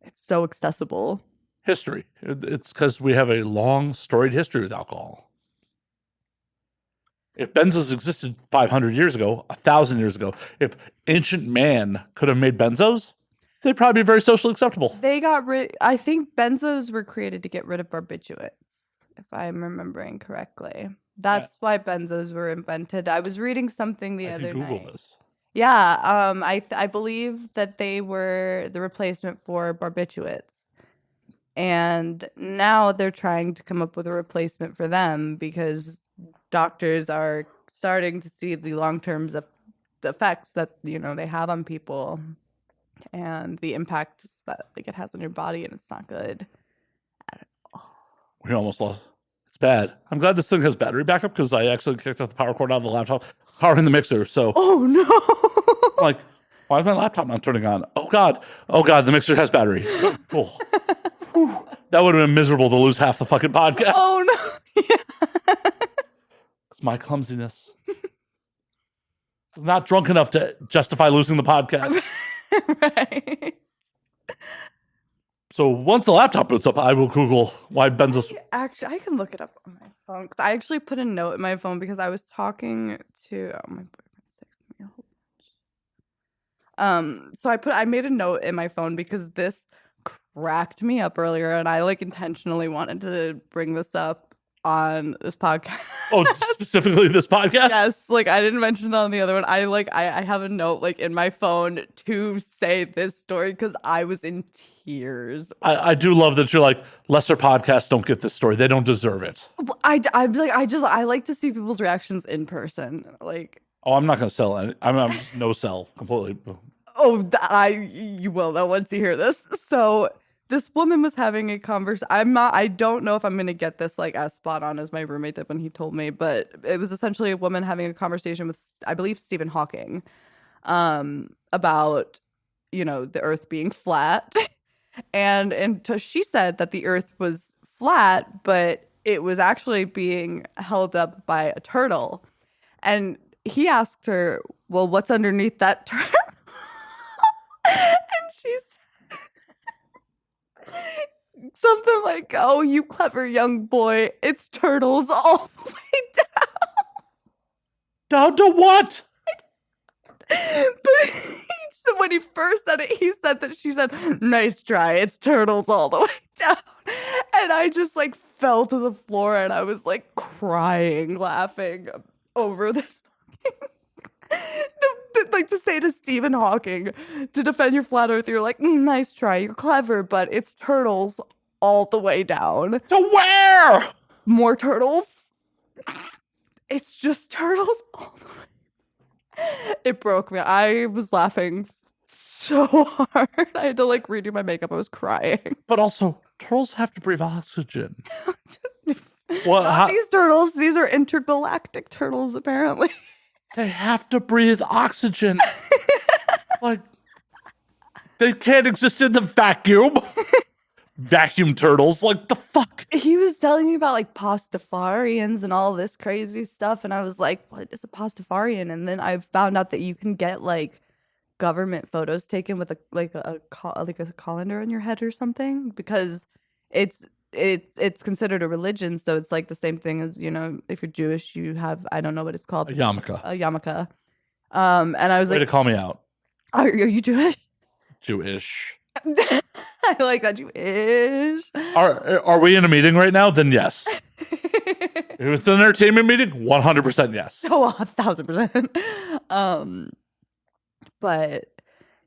it's so accessible.
History. It's because we have a long storied history with alcohol. If benzos existed 500 years ago, 1,000 years ago, if ancient man could have made benzos, they'd probably be very socially acceptable.
They got rid. I think benzos were created to get rid of barbiturates, if I'm remembering correctly. That's why benzos were invented. I was reading something the other night.
Google this.
Yeah, I believe that they were the replacement for barbiturates, and now they're trying to come up with a replacement for them because doctors are starting to see the long-term effects that they have on people and the impact that it has on your body, and it's not good at all.
We almost lost. It's bad. I'm glad this thing has battery backup because I actually kicked out the power cord out of the laptop. It's powering the mixer. So,
oh no!
Why is my laptop not turning on? Oh god, the mixer has battery. Cool. That would have been miserable to lose half the fucking podcast.
Oh no! Yeah.
It's my clumsiness. I'm not drunk enough to justify losing the podcast.
Right.
So once the laptop boots up, I will Google why benzos.
Actually, I can look it up on my phone because I actually put a note in my phone because I was talking to my boyfriend's texting me a whole bunch. So I made a note in my phone because this cracked me up earlier, and I intentionally wanted to bring this up on this podcast.
Oh, specifically this podcast?
Yes, I didn't mention it on the other one. I have a note in my phone to say this story because I was in tears.
I do love that you're lesser podcasts don't get this story. They don't deserve it.
I like to see people's reactions in person.
Oh, I'm not going to sell it. I'm just no sell completely.
Oh, you will though once you hear this. So this woman was having a conversation. I don't know if I'm going to get this as spot on as my roommate did when he told me, but it was essentially a woman having a conversation with, I believe, Stephen Hawking. about, the earth being flat. And she said that the earth was flat, but it was actually being held up by a turtle. And he asked her, well, what's underneath that turtle? And she said something like, oh, you clever young boy, it's turtles all the way down.
Down to what?
But when he first said it, he said that she said, nice try, it's turtles all the way down. And I just like fell to the floor and I was like crying, laughing over this. Like to say to Stephen Hawking, to defend your flat earth, you're like, nice try, you're clever, but it's turtles all the way down.
To where?
More turtles. It's just turtles all the way. It broke me. I was laughing so hard. I had to like redo my makeup. I was crying.
But also, turtles have to breathe oxygen.
Not these turtles. These are intergalactic turtles, apparently.
They have to breathe oxygen. Like, they can't exist in the vacuum. Vacuum turtles, like the fuck?
He was telling me about like Pastafarians and all this crazy stuff, and I was like, what is a Pastafarian? And then I found out that you can get like government photos taken with a colander on your head or something, because it's considered a religion, so it's like the same thing as, if you're Jewish, you have, I don't know what it's called,
a yarmulke.
And I was
Way
like,
to call me out.
Are you Jewish?
Jewish.
I like that, Jewish.
Are we in a meeting right now? Then yes. If it's an entertainment meeting, 100% yes.
Oh, 1,000%. But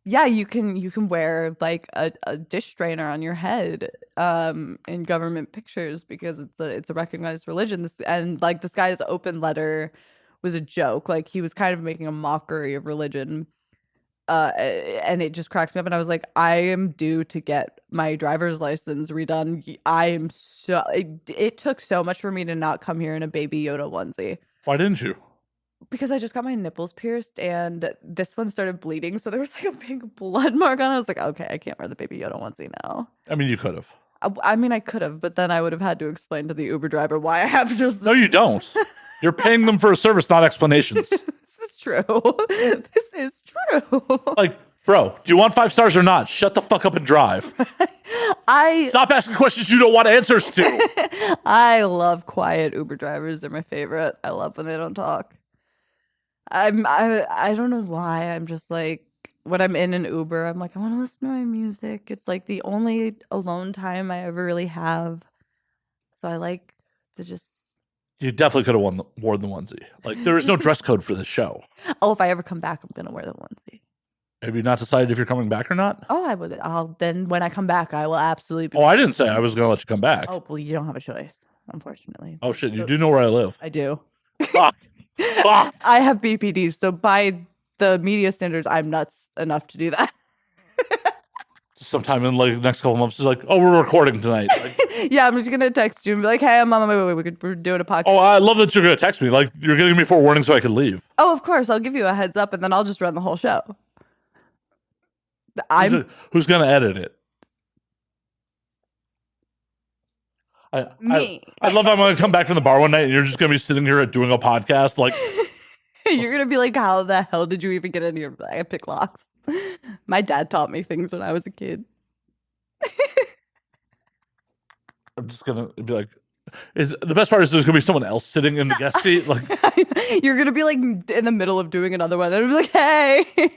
yeah, you can wear like a dish strainer on your head in government pictures because it's a recognized religion. This guy's open letter was a joke. Like, he was kind of making a mockery of religion. And it just cracks me up. And I was like, I am due to get my driver's license redone. It took so much for me to not come here in a Baby Yoda onesie.
Why didn't you?
Because I just got my nipples pierced and this one started bleeding. So there was like a big blood mark on it. I was like, okay, I can't wear the Baby Yoda onesie now.
I mean, you could have.
I mean, I could have, but then I would have had to explain to the Uber driver why I have just...
No, you don't. You're paying them for a service, not explanations.
True. This is true.
Like, bro, do you want 5 stars or not? Shut the fuck up and drive. Stop asking questions you don't want answers to.
I love quiet Uber drivers. They're my favorite. I love when they don't talk. I don't know why. I'm just like, when I'm in an Uber, I'm like, I want to listen to my music. It's like the only alone time I ever really have. So I like to just...
You definitely could have worn the onesie. Like, there is no dress code for this show.
Oh, if I ever come back, I'm going to wear the onesie.
Have you not decided if you're coming back or not?
Oh, I would. Then when I come back, I will absolutely be...
Oh, I didn't say I was going to let you come back.
Oh, well, you don't have a choice, unfortunately.
Oh, shit. You do know where I live.
I do.
Fuck. Fuck.
I have BPD, so by the media standards, I'm nuts enough to do that.
Sometime in like the next couple months, it's like, oh, we're recording tonight. Like,
yeah, I'm just gonna text you and be like, hey, I'm on my way. We're doing a podcast.
Oh, I love that you're gonna text me. Like, you're gonna give me forewarning so I can leave.
Oh, of course, I'll give you a heads up, and then I'll just run the whole show.
Who's gonna edit it?
Me.
I love how I'm gonna come back from the bar one night and you're just gonna be sitting here doing a podcast. Like,
you're gonna be like, how the hell did you even get into your pick locks? My dad taught me things when I was a kid.
I'm just gonna be like, the best part is there's gonna be someone else sitting in the guest seat. Like,
you're gonna be like in the middle of doing another one, and I'm like, hey,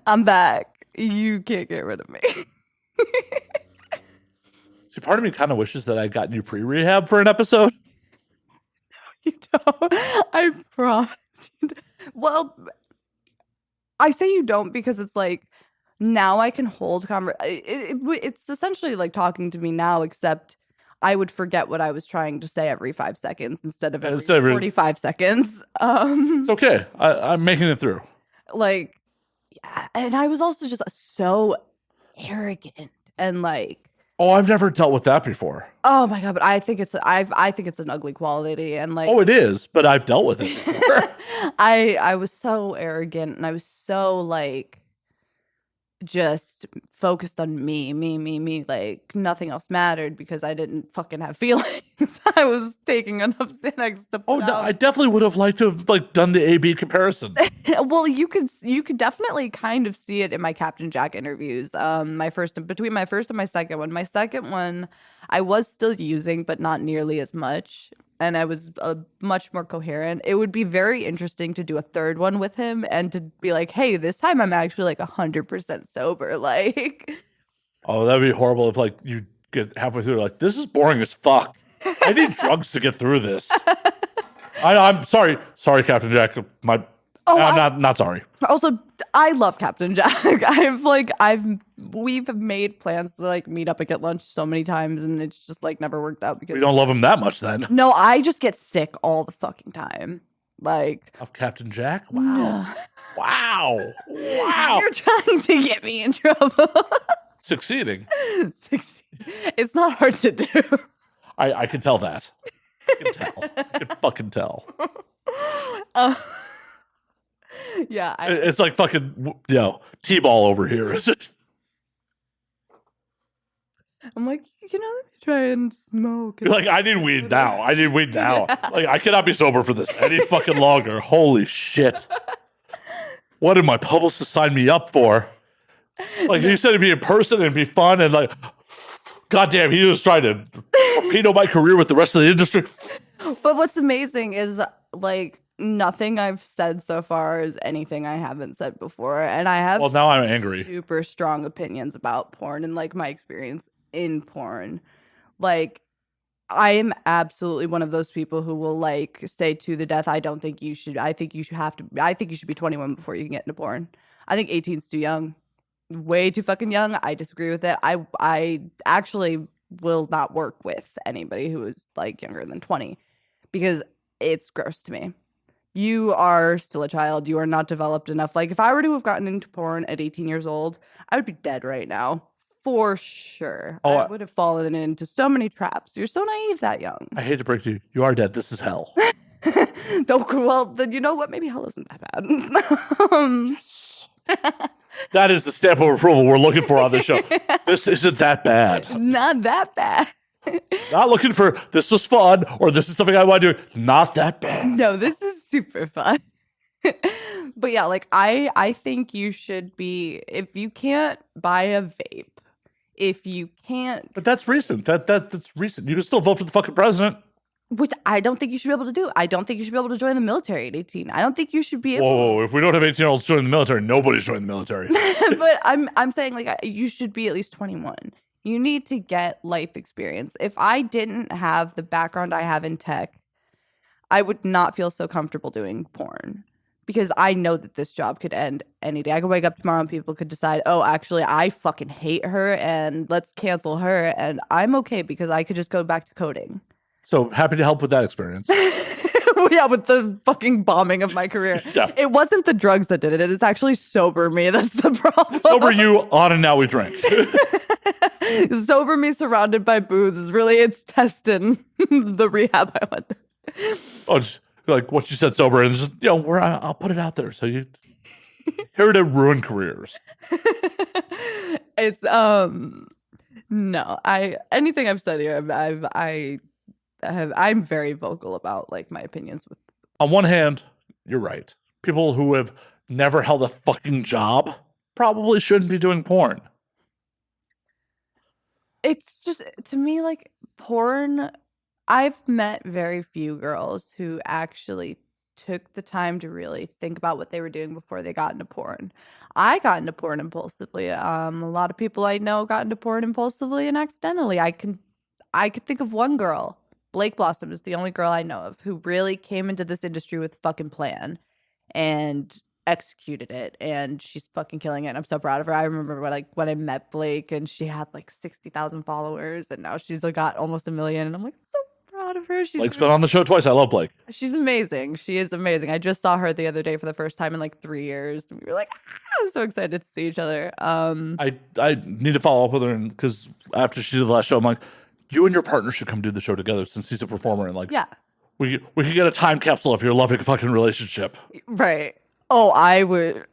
I'm back. You can't get rid of me.
See, part of me kind of wishes that I'd gotten you pre-rehab for an episode.
You don't. I promise. Well, I say you don't because it's like, now I can hold it's essentially like talking to me now, except I would forget what I was trying to say every 5 seconds instead of every 45 seconds.
It's okay. I'm making it through.
Like, yeah, and I was also just so arrogant and like,
oh, I've never dealt with that before.
Oh my God, but I think it's an ugly quality, and like,
oh, it is, but I've dealt with it before.
I was so arrogant and I was so like just focused on me. Like nothing else mattered because I didn't fucking have feelings. I was taking enough Xanax to
Oh
put
no,
out.
I definitely would have liked to have like done the A/B comparison.
Well, you could definitely kind of see it in my Captain Jack interviews. Between my first and my second one. My second one, I was still using, but not nearly as much, and I was much more coherent. It would be very interesting to do a third one with him and to be like, hey, this time I'm actually like 100% sober. Like,
Oh, that'd be horrible if like you get halfway through like this is boring as fuck. I need drugs to get through this. I'm sorry, Captain Jack. I'm not sorry.
also, I love Captain Jack. We've made plans to like meet up and get lunch so many times, and it's just like never worked out because
We don't love him that much then.
no, I just get sick all the fucking time. Like
Of Captain Jack? Wow. Wow.
you're trying to get me in trouble.
Succeeding.
It's not hard to do.
I can tell that. I can tell. I can fucking tell.
Yeah,
It's like fucking, T-ball over here. It's just,
I'm like, let me try and smoke.
you're like, I need weed now. Like, I cannot be sober for this any fucking longer. Holy shit. What did my publicist sign me up for? Like, he said it'd be in person and be fun, and like, goddamn, he was trying to torpedo my career with the rest of the industry.
But what's amazing is like nothing I've said so far is anything I haven't said before, and I have
Well, now I'm angry.
super strong opinions about porn and like my experience in porn. Like, I am absolutely one of those people who will like say to the death, I think you should be 21 before you can get into porn. I think 18 is too young. Way too fucking young. I disagree with it. I actually will not work with anybody who is like younger than 20 because it's gross to me. You are still a child. You are not developed enough. Like if I were to have gotten into porn at 18 years old, I would be dead right now. For sure. I would have fallen into so many traps. You're so naive that young.
I hate to break to you. You are dead. This is hell.
Well, then you know what? Maybe hell isn't that bad.
Yes. That is the stamp of approval we're looking for on this show. This isn't that bad.
Not that bad.
Not looking for this was fun or this is something I want to do. Not that bad.
No, this is super fun. But yeah, like I think you should be, if you can't buy a vape, if you can't,
But that's recent. That's recent. You can still vote for the fucking president.
which I don't think you should be able to do. I don't think you should be able to join the military at 18. I don't think you should be able.
Whoa, if we don't have 18-year-olds joining the military, nobody's joining the military.
But I'm saying like you should be at least 21. You need to get life experience. If I didn't have the background I have in tech, I would not feel so comfortable doing porn because I know that this job could end any day. I could wake up tomorrow and people could decide, oh, actually, I fucking hate her and let's cancel her. And I'm okay because I could just go back to coding.
So happy to help with that experience.
Yeah, with the fucking bombing of my career.
Yeah.
It wasn't the drugs that did it. It's actually sober me. That's the problem.
Sober you on and now we drink.
Sober me surrounded by booze is really, it's testing the rehab I went to.
Oh, just like what you said, sober, and just I'll put it out there. So you here to ruin careers.
It's no, anything I've said here, I'm very vocal about like my opinions with.
On one hand, you're right. People who have never held a fucking job probably shouldn't be doing porn.
It's just, to me, like porn, I've met very few girls who actually took the time to really think about what they were doing before they got into porn. I got into porn impulsively. A lot of people I know got into porn impulsively and accidentally. I could think of one girl. Blake Blossom is the only girl I know of who really came into this industry with a fucking plan and executed it, and she's fucking killing it. And I'm so proud of her. I remember when I met Blake and she had like 60,000 followers and now she's got almost 1 million, and I'm like, I'm so proud of her.
Blake's been on the show twice. I love Blake.
She's amazing. She is amazing. I just saw her the other day for the first time in like 3 years, and we were like, I'm so excited to see each other.
I need to follow up with her because after she did the last show, I'm like, you and your partner should come do the show together since he's a performer, and like,
Yeah.
We could get a time capsule of your loving fucking relationship.
Right. Oh, I would.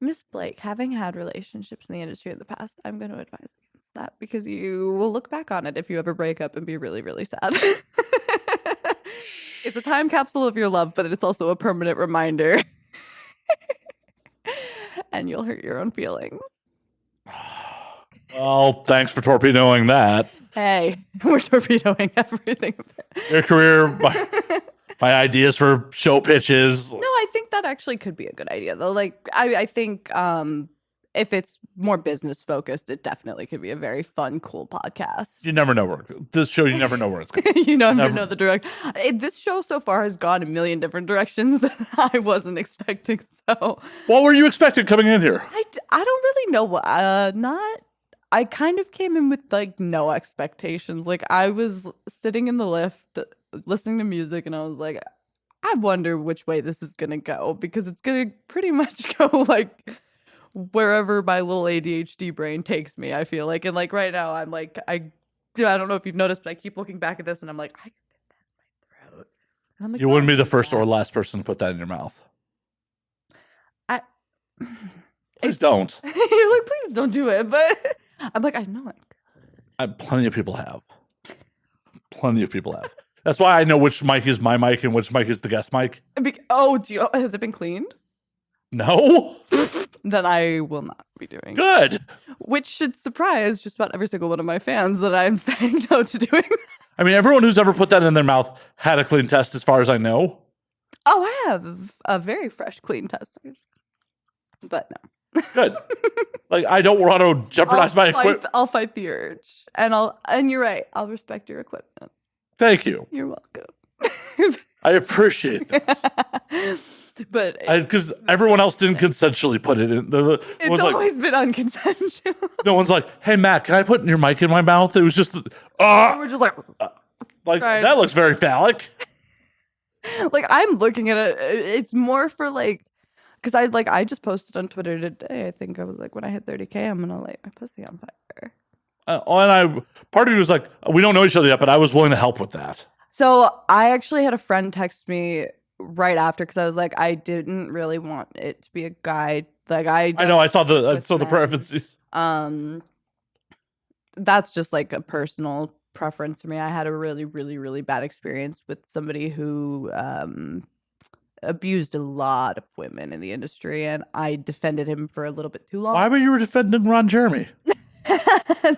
Miss Blake, having had relationships in the industry in the past, I'm going to advise against that because you will look back on it if you ever break up and be really, really sad. It's a time capsule of your love, but it's also a permanent reminder. And you'll hurt your own feelings.
Well, thanks for torpedoing that.
Hey, we're torpedoing everything.
Your career, my ideas for show pitches.
No, I think that actually could be a good idea, though. Like, I think if it's more business focused, it definitely could be a very fun, cool podcast.
You never know where this show. You never know where it's going.
You never know the direct. This show so far has gone a million different directions that I wasn't expecting. So,
what were you expecting coming in here?
I don't really know what. I kind of came in with like no expectations. Like I was sitting in the lift listening to music and I was like, I wonder which way this is going to go because it's going to pretty much go like wherever my little ADHD brain takes me, I feel like. And like right now I'm like, I don't know if you've noticed, but I keep looking back at this and I'm like, I can fit that in my throat. And I'm like,
you wouldn't be the first or last person to put that in your mouth. Please don't.
You're like, please don't do it. But I'm like, I know it.
Plenty of people have. That's why I know which mic is my mic and which mic is the guest mic.
Has it been cleaned?
No.
Then I will not be doing
Good.
Which should surprise just about every single one of my fans that I'm saying no to doing that.
I mean, everyone who's ever put that in their mouth had a clean test as far as I know.
Oh, I have a very fresh, clean test. But no.
Good. Like, I don't want to jeopardize my equipment.
I'll fight the urge. And you're right. I'll respect your equipment.
Thank you.
You're welcome.
I appreciate that.
But
because everyone else didn't consensually put it in.
It's always been unconsensual.
No one's like, hey, Matt, can I put your mic in my mouth? It was just,
we're just like
right. That looks very phallic.
Like, I'm looking at it. It's more for like, because I just posted on Twitter today. I think I was like, when I hit 30K, I'm gonna light my pussy on fire.
Part of me was like, we don't know each other yet, but I was willing to help with that.
So I actually had a friend text me right after because I was like, I didn't really want it to be a guy. Like I know I saw
the preferences.
That's just like a personal preference for me. I had a really, really, really bad experience with somebody who abused a lot of women in the industry, and I defended him for a little bit too long.
Why were you defending Ron Jeremy?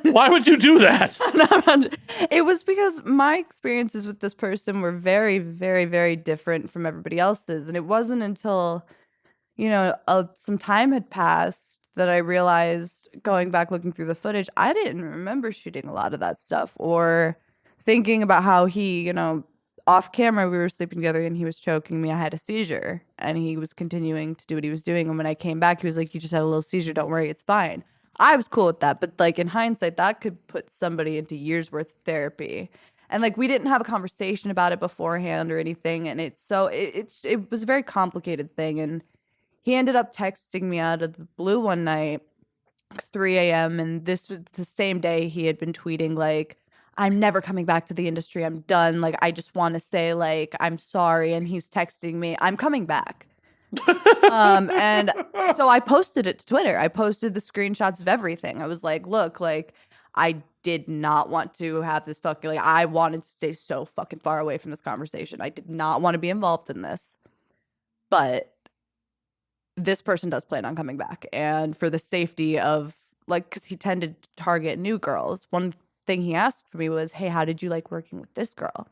Why would you do that?
It was because my experiences with this person were very, very, very different from everybody else's. And it wasn't until, some time had passed that I realized, going back looking through the footage, I didn't remember shooting a lot of that stuff or thinking about how he, off camera, we were sleeping together and he was choking me. I had a seizure and he was continuing to do what he was doing. And when I came back, he was like, you just had a little seizure. Don't worry, it's fine. I was cool with that, but like in hindsight, that could put somebody into years worth of therapy. And like we didn't have a conversation about it beforehand or anything, and it was a very complicated thing. And he ended up texting me out of the blue one night, 3 a.m. And this was the same day he had been tweeting like, "I'm never coming back to the industry. I'm done. Like I just want to say like I'm sorry." And he's texting me, "I'm coming back." And so I posted it to Twitter. I posted the screenshots of everything. I was like, look, like I did not want to have this fucking, like I wanted to stay so fucking far away from this conversation. I did not want to be involved in this, but this person does plan on coming back. And for the safety of like, cause he tended to target new girls. One thing he asked for me was, hey, how did you like working with this girl?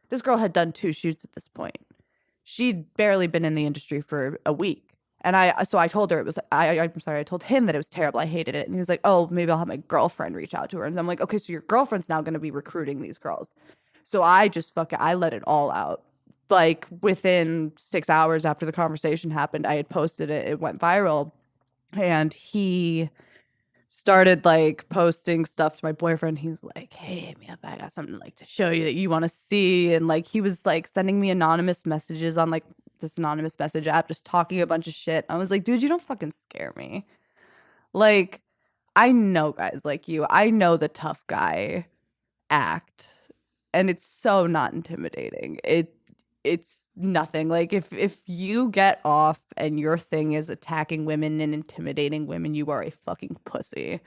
This girl had done 2 shoots at this point. She'd barely been in the industry for a week. And I told her I told him that it was terrible. I hated it. And he was like, oh, maybe I'll have my girlfriend reach out to her. And I'm like, okay, so your girlfriend's now going to be recruiting these girls. So I just I let it all out. Like within 6 hours after the conversation happened, I had posted it. It went viral. And he started like posting stuff to my boyfriend. He's like, hey, hit me up. I got something like to show you that you want to see. And like he was like sending me anonymous messages on like this anonymous message app, just talking a bunch of shit. I was like, dude, you don't fucking scare me. Like, I know guys like you. I know the tough guy act. and it's so not intimidating. It's nothing. Like if you get off and your thing is attacking women and intimidating women, you are a fucking pussy.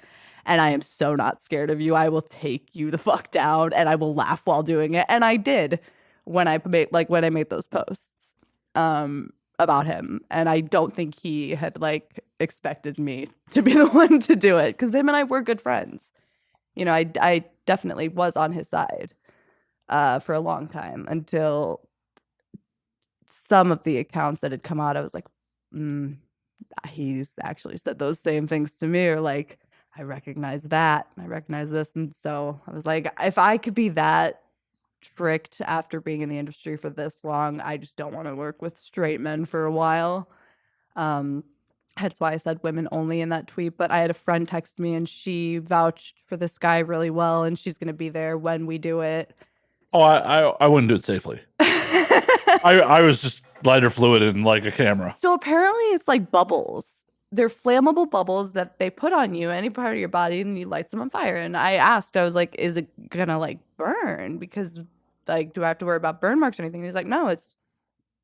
And I am so not scared of you. I will take you the fuck down and I will laugh while doing it. And I did when I made those posts about him. And I don't think he had like expected me to be the one to do it, because him and I were good friends. You know, I definitely was on his side for a long time, until some of the accounts that had come out, I was like, he's actually said those same things to me, or like, I recognize that, I recognize this. And so I was like, if I could be that tricked after being in the industry for this long, I just don't want to work with straight men for a while. That's why I said women only in that tweet. But I had a friend text me and she vouched for this guy really well, and she's going to be there when we do it.
Oh, I wouldn't do it safely. I was just lighter fluid and like a camera.
So apparently it's like bubbles. They're flammable bubbles that they put on you, any part of your body, and you light them on fire. And I asked, I was like, is it gonna like burn? Because like, do I have to worry about burn marks or anything? And he's like, no, it's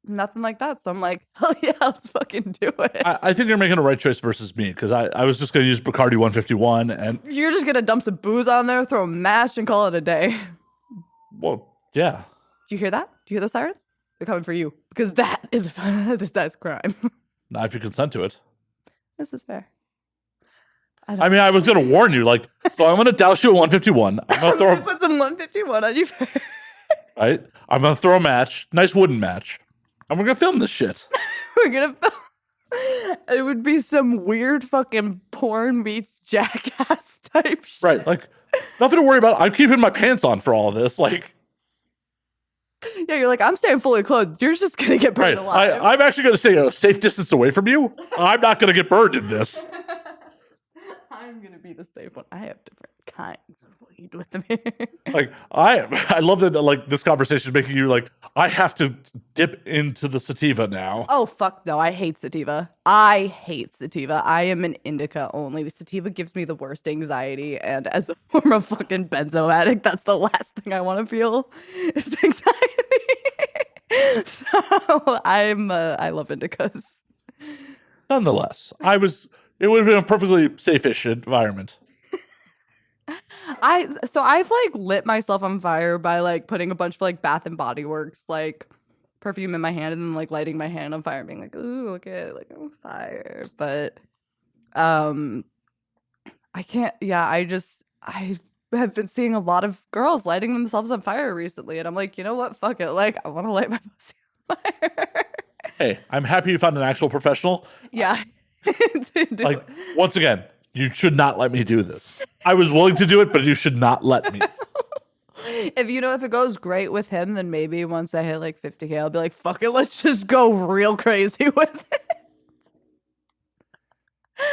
nothing like that. So I'm like, hell yeah, let's fucking do it.
I think you're making a right choice versus me, because I was just gonna use Bacardi 151 and
You're just gonna dump some booze on there, throw a match, and call it a day.
well, yeah.
Do you hear that? Do you hear those sirens? They're coming for you, because that is that's crime.
Not if you consent to it.
This is fair.
I mean, I was gonna warn you, like, so I'm gonna douse you at 151. I'm gonna throw
put some 151 on you.
right. I'm gonna throw a match, nice wooden match, and we're gonna film this shit.
We're gonna. It would be some weird fucking porn meets Jackass type shit.
Right, like nothing to worry about. I'm keeping my pants on for all of this. Like,
yeah, you're like, I'm staying fully clothed. You're just gonna get burned
right.
alive.
I'm actually gonna stay a safe distance away from you. I'm not gonna get burned in this.
I'm gonna be the safe one. I have different kinds of weed with me.
Like, I love that. Like, this conversation is making you like, I have to dip into the sativa now.
Oh fuck no, I hate sativa. I hate sativa. I am an indica only. Sativa gives me the worst anxiety, and as a former fucking benzo addict, that's the last thing I want to feel is anxiety. So I love indicas.
Nonetheless, it would have been a perfectly safe-ish environment.
I've like lit myself on fire by like putting a bunch of like Bath and Body Works like perfume in my hand, and then like lighting my hand on fire and being like, ooh, look at it, like I'm on fire. But I can't, yeah, I have been seeing a lot of girls lighting themselves on fire recently, and I'm like, you know what, fuck it, like I want to light my pussy on fire. Hey,
I'm happy you found an actual professional.
Yeah.
Like, once again, you should not let me do this. I was willing to do it, but you should not let me.
If it goes great with him, then maybe once I hit like 50K, I'll be like, fuck it, let's just go real crazy with it.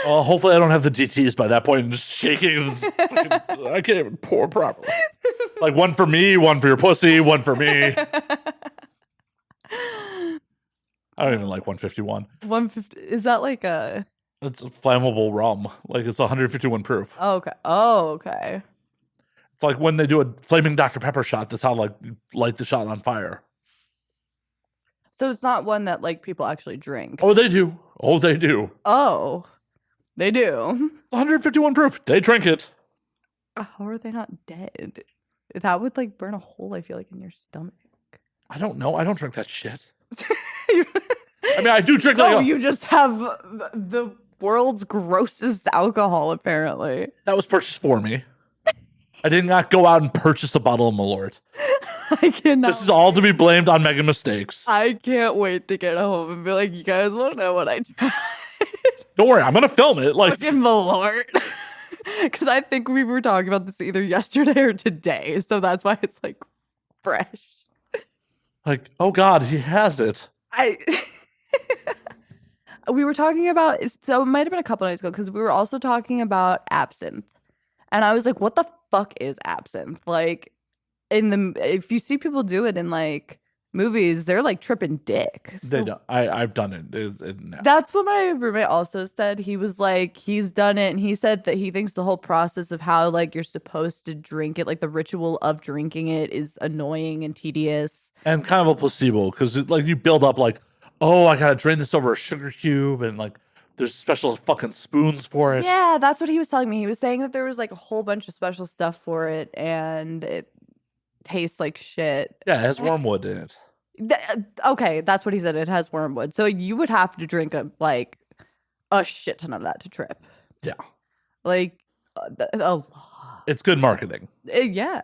Well, hopefully I don't have the DTs by that point and just shaking. I can't even pour properly. Like, one for me, one for your pussy, one for me. I don't even like 151.
150, is that like a...
It's a flammable rum. Like, it's 151 proof.
Oh, okay. Oh, okay.
It's like when they do a flaming Dr. Pepper shot, that's how, like, you light the shot on fire.
So it's not one that, like, people actually drink.
Oh, they do. Oh, they do.
Oh, they do.
151 proof. They drink it.
How are they not dead? That would, like, burn a hole, I feel like, in your stomach.
I don't know. I don't drink that shit. I mean, I do drink
No,
like
you just have the world's grossest alcohol, apparently.
That was purchased for me. I did not go out and purchase a bottle of Malort.
I cannot.
This is all to be blamed on Megan Mistakes.
I can't wait to get home and be like, you guys want to know what I tried?
Don't worry, I'm gonna film it. Like,
fucking Malort. Because I think we were talking about this either yesterday or today, so that's why it's like fresh.
Like, oh God, he has it.
We were talking about, so it might have been a couple nights ago, because we were also talking about absinthe. And I was like, what the fuck is absinthe? Like, if you see people do it in like movies, they're like tripping dick.
They
So
don't. I've done it. No.
that's what my roommate also said. He was like, he's done it, and he said that he thinks the whole process of how like you're supposed to drink it, like the ritual of drinking it, is annoying and tedious.
And kind of a placebo, because like you build up like, oh, I gotta drain this over a sugar cube, and like there's special fucking spoons for it.
Yeah, that's what he was telling me. He was saying that there was like a whole bunch of special stuff for it, and it tastes like shit.
Yeah, it has wormwood in it.
Okay, that's what he said. It has wormwood, so you would have to drink a shit ton of that to trip.
Yeah.
Like a lot.
It's good marketing.
Yeah,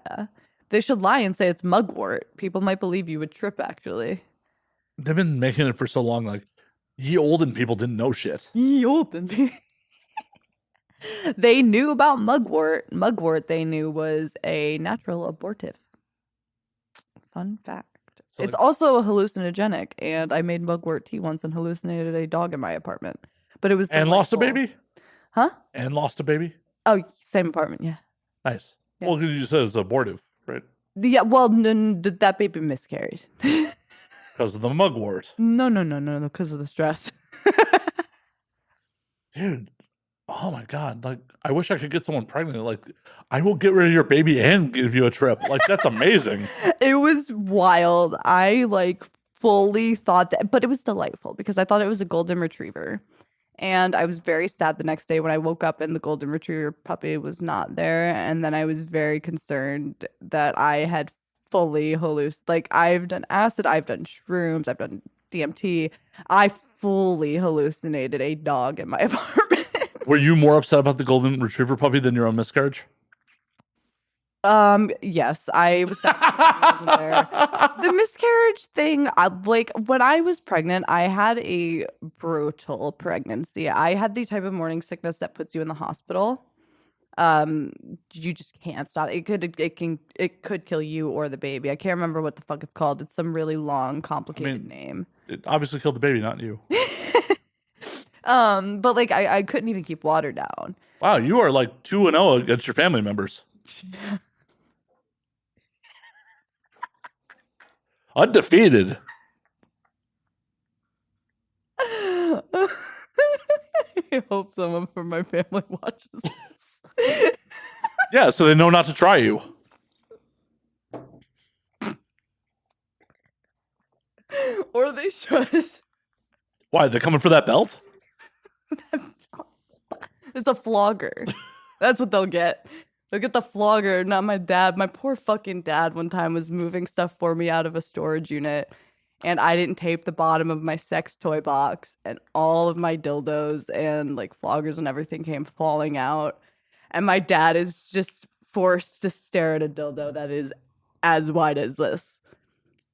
they should lie and say it's mugwort. People might believe you would trip. Actually,
They've been making it for so long. Like, ye olden people didn't know shit.
They knew about mugwort. Mugwort, they knew, was a natural abortive. Fun fact.
So,
It's
like,
also a hallucinogenic, and I made mugwort tea once and hallucinated a dog in my apartment. But it was
and lost a
delightful.
baby.
Huh?
And lost a baby.
Oh, same apartment, yeah.
Nice.
Yeah.
Well, you said it's abortive, right?
Yeah, well, that baby miscarried.
Because of the mugwort.
No, because of the stress.
Dude, oh my god! Like, I wish I could get someone pregnant. Like, I will get rid of your baby and give you a trip. Like, that's amazing.
It was wild. I like fully thought that, but it was delightful because I thought it was a golden retriever. And I was very sad the next day when I woke up and the golden retriever puppy was not there. And then I was very concerned that I had fully hallucinated. Like, I've done acid, I've done shrooms, I've done DMT. I fully hallucinated a dog in my apartment.
Were you more upset about the golden retriever puppy than your own miscarriage?
Yes, I was sad I wasn't there. The miscarriage thing, like when I was pregnant, I had a brutal pregnancy. I had the type of morning sickness that puts you in the hospital. You just can't stop. It could kill you or the baby. I can't remember what the fuck it's called. It's some really long, complicated name.
It obviously killed the baby, not you.
But like I couldn't even keep water down.
Wow, you are like 2-0 against your family members. Undefeated.
I hope someone from my family watches this.
Yeah, so they know not to try you.
Or they should.
Why? They're coming for that belt?
It's a flogger. That's what they'll get. They'll get the flogger, not my dad. My poor fucking dad one time was moving stuff for me out of a storage unit, and I didn't tape the bottom of my sex toy box, and all of my dildos and like floggers and everything came falling out. And my dad is just forced to stare at a dildo that is as wide as this.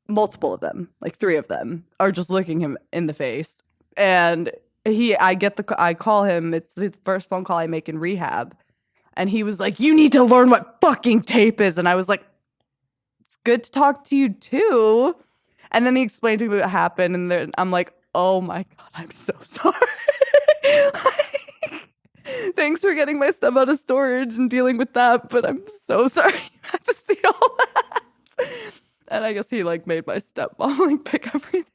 Multiple of them, like 3 of them, are just looking him in the face. And I call him, it's the first phone call I make in rehab. And he was like, "You need to learn what fucking tape is." And I was like, "It's good to talk to you too." And then he explained to me what happened. And then I'm like, "Oh my God, I'm so sorry." Thanks for getting my stuff out of storage and dealing with that. But I'm so sorry you had to see all that. And I guess he like made my stepmom like pick everything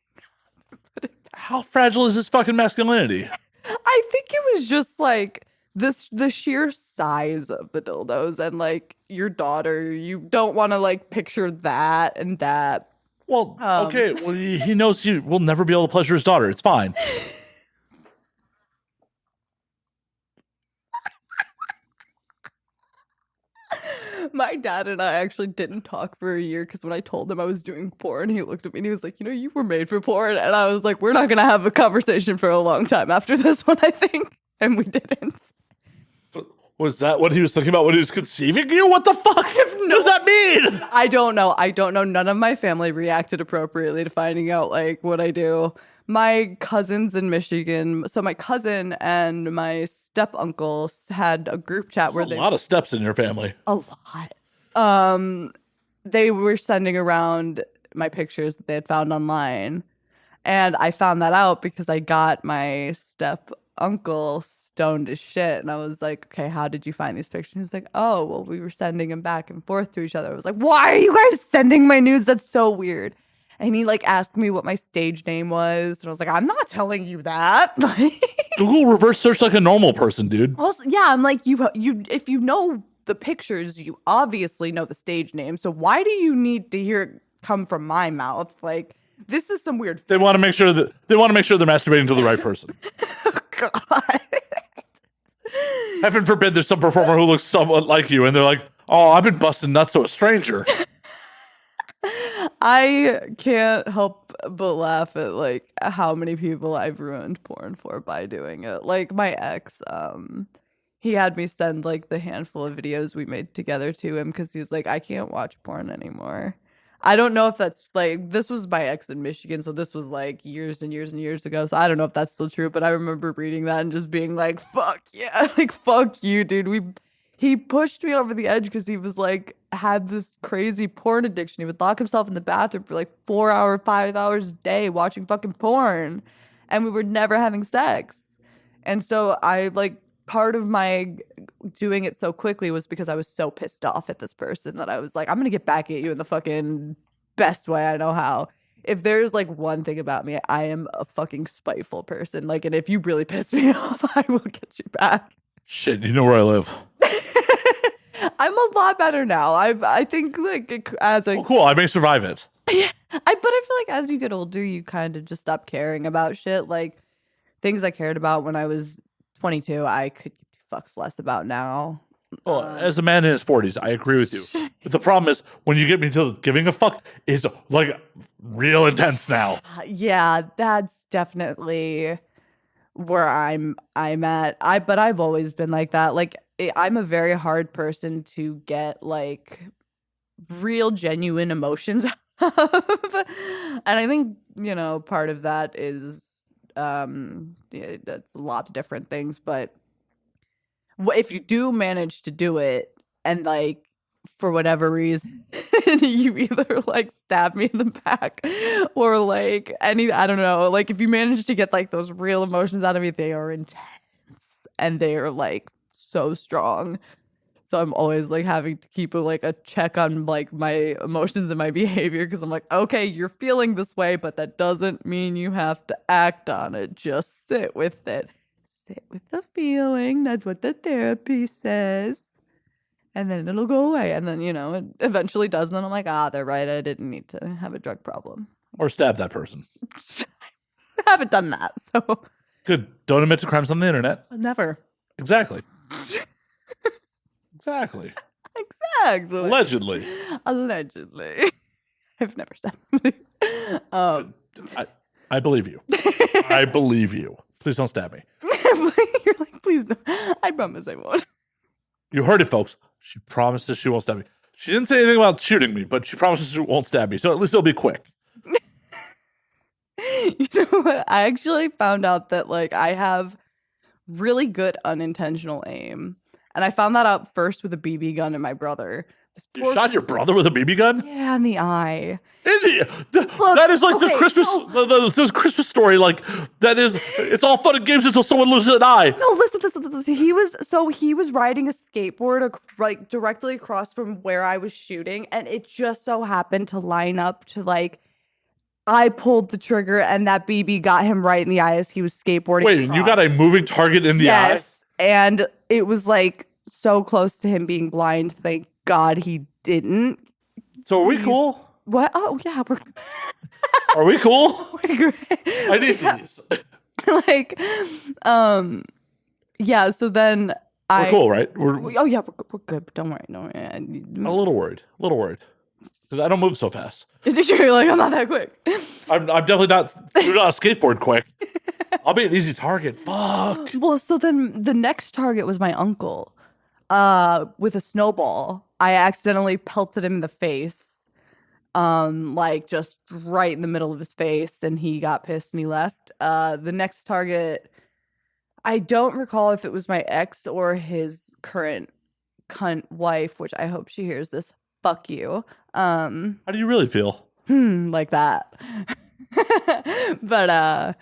up.
How fragile is this fucking masculinity?
I think it was just like the sheer size of the dildos and like your daughter. You don't want to like picture that and that.
Well, okay. Well, he knows he will never be able to pleasure his daughter. It's fine.
My dad and I actually didn't talk for a year because when I told him I was doing porn, he looked at me and he was like, "You know, you were made for porn." And I was like, "We're not going to have a conversation for a long time after this one, I think." And we didn't.
Was that what he was thinking about when he was conceiving you? What the fuck? What does that mean?
I don't know. None of my family reacted appropriately to finding out like what I do. My cousins in Michigan, so my cousin and my step uncle had a group chat where
There's a lot of steps in your family.
A lot. They were sending around my pictures that they had found online. And I found that out because I got my step uncle stoned as shit. And I was like, "Okay, how did you find these pictures?" He's like, "Oh, well, we were sending them back and forth to each other." I was like, "Why are you guys sending my nudes? That's so weird." And he like asked me what my stage name was, and I was like, I'm not telling you that.
Google reverse search like a normal person, dude.
Also, yeah, I'm like, you if you know the pictures, you obviously know the stage name. So why do you need to hear it come from my mouth? Like, this is some weird.
They want to make sure they're masturbating to the right person.
God.
Heaven forbid there's some performer who looks somewhat like you, and they're like, "Oh, I've been busting nuts to a stranger."
I can't help but laugh at like how many people I've ruined porn for by doing it. Like my ex, he had me send like the handful of videos we made together to him because he's like, I can't watch porn anymore. I don't know if that's like, this was my ex in Michigan, so this was like years and years and years ago. So I don't know if that's still true, but I remember reading that and just being like, fuck yeah, like fuck you, dude. He pushed me over the edge because he was like, had this crazy porn addiction. He would lock himself in the bathroom for like 4 hours, 5 hours a day watching fucking porn. And we were never having sex. And so I like, part of my doing it so quickly was because I was so pissed off at this person that I was like, I'm going to get back at you in the fucking best way I know how. If there's like one thing about me, I am a fucking spiteful person. Like, and if you really piss me off, I will get you back.
Shit, you know where I live.
I'm a lot better now. I think like as a
cool. I may survive it.
Yeah, but I feel like as you get older, you kind of just stop caring about shit. Like things I cared about when I was 22, I could give two fucks less about now.
Well, as a man in his 40s, I agree with you. But the problem is when you get me to giving a fuck is like real intense now.
Yeah, that's definitely where I'm at. But I've always been like that. Like I'm a very hard person to get like real genuine emotions out of. And I think, you know, part of that is that's a lot of different things, but if you do manage to do it and like for whatever reason you either like stab me in the back or like I don't know, like if you manage to get like those real emotions out of me, they are intense and they are like so strong. So I'm always like having to keep a check on like my emotions and my behavior because I'm like, okay, you're feeling this way, but that doesn't mean you have to act on it. Just sit with it. Sit with the feeling. That's what the therapy says. And then it'll go away. And then, you know, it eventually does. And then I'm like, they're right. I didn't need to have a drug problem.
Or stab that person.
I haven't done that. So
good. Don't admit to crimes on the internet.
Never.
Exactly. Exactly.
Allegedly. I've never said that.
I believe you. I believe you. Please don't stab me.
You're like, please don't. I promise I won't.
You heard it, folks. She promises she won't stab me. She didn't say anything about shooting me, but she promises she won't stab me. So at least it'll be quick.
You know what? I actually found out that like I have really good unintentional aim. And I found that out first with a BB gun and my brother.
You shot your brother with a BB gun?
Yeah, in the eye.
Look, that is like the Christmas, the Christmas story. Like that is, it's all fun and games until someone loses an eye.
No, listen. He was riding a skateboard like directly across from where I was shooting, and it just so happened to line up to like I pulled the trigger, and that BB got him right in the eye as he was skateboarding.
Wait,
across.
You got a moving target in the eye?
Yes, and it was like so close to him being blind. Thank God he didn't.
So are we cool?
What? Oh yeah, we're.
Are we cool?
We're great.
I need these.
Like, yeah. So then
we're cool, right?
Oh yeah, we're good. Don't worry.
I'm a little worried. Because I don't move so fast.
You're like, I'm not that quick.
I'm definitely not. You're not a skateboard quick. I'll be an easy target. Fuck.
Well, so then the next target was my uncle. With a snowball. I accidentally pelted him in the face. Like just right in the middle of his face, and he got pissed and he left. The next target, I don't recall if it was my ex or his current cunt wife, which I hope she hears this. Fuck you.
How do you really feel?
Like that. But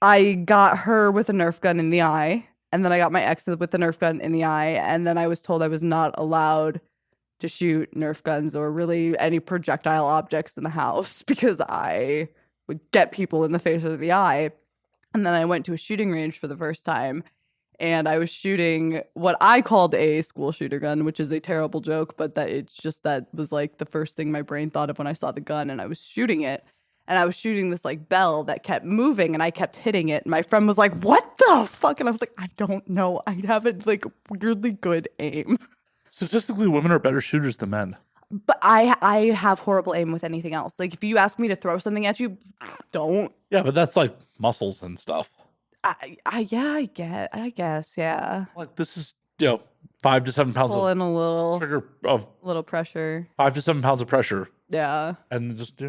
I got her with a Nerf gun in the eye, and then I got my ex with the Nerf gun in the eye, and then I was told I was not allowed to shoot Nerf guns or really any projectile objects in the house because I would get people in the face or the eye. And then I went to a shooting range for the first time. And I was shooting what I called a school shooter gun, which is a terrible joke, but that was like the first thing my brain thought of when I saw the gun. And I was shooting it. And I was shooting this like bell that kept moving and I kept hitting it. And my friend was like, what the fuck? And I was like, I don't know. I have a like weirdly good aim.
Statistically, women are better shooters than men.
But I have horrible aim with anything else. Like if you ask me to throw something at you, don't.
Yeah, but that's like muscles and stuff.
I guess, yeah.
Like this is 5 to 7 pounds
Pull
of
in a little
trigger of
little pressure.
5 to 7 pounds of pressure.
Yeah.
And just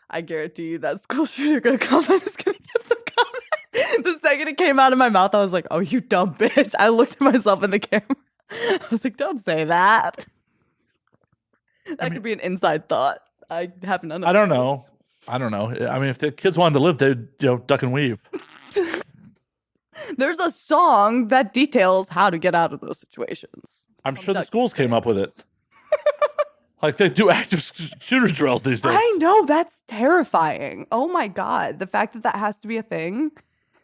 I guarantee you that school shooter comment is gonna get some comments. The second it came out of my mouth, I was like, oh, you dumb bitch. I looked at myself in the camera. I was like, don't say that. That could be an inside thought. I haven't done that.
I don't know. I mean, if the kids wanted to live, they'd duck and weave.
There's a song that details how to get out of those situations.
I'm sure the schools came up with it. Like they do active shooter drills these days.
I know, that's terrifying. Oh my God. The fact that has to be a thing.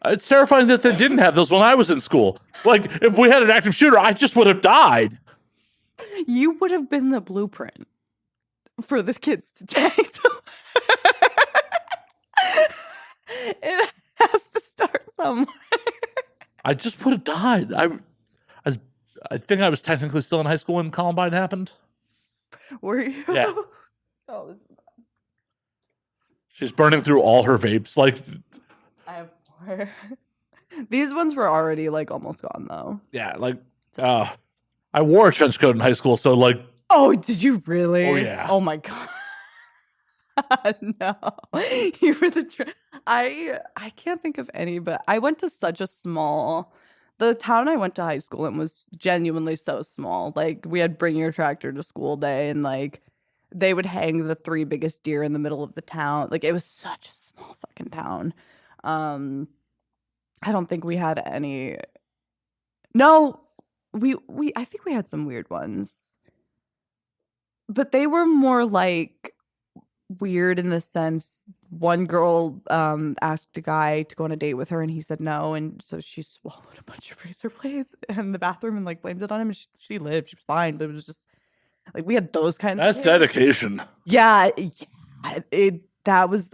It's terrifying that they didn't have those when I was in school. Like if we had an active shooter, I just would have died.
You would have been the blueprint for the kids to take. It has to start somewhere.
I just would have died. I think I was technically still in high school when Columbine happened.
Were you?
Yeah.
Oh, this is bad.
She's burning through all her vapes. Like
I have more. These ones were already like almost gone though.
yeah, like I wore a trench coat in high school, so like.
Oh, did you really?
Oh yeah.
Oh my God. No, you were I can't think of any, but I went to such a the town I went to high school in was genuinely so small. Like we had bring your tractor to school day and like they would hang the 3 biggest deer in the middle of the town. Like it was such a small fucking town. I don't think we had any. No, I think we had some weird ones, but they were more like weird in the sense one girl asked a guy to go on a date with her and he said no, and so she swallowed a bunch of razor blades in the bathroom and like blamed it on him, and she lived, she was fine, but it was just like we had those kinds
That's
of
dedication.
yeah that was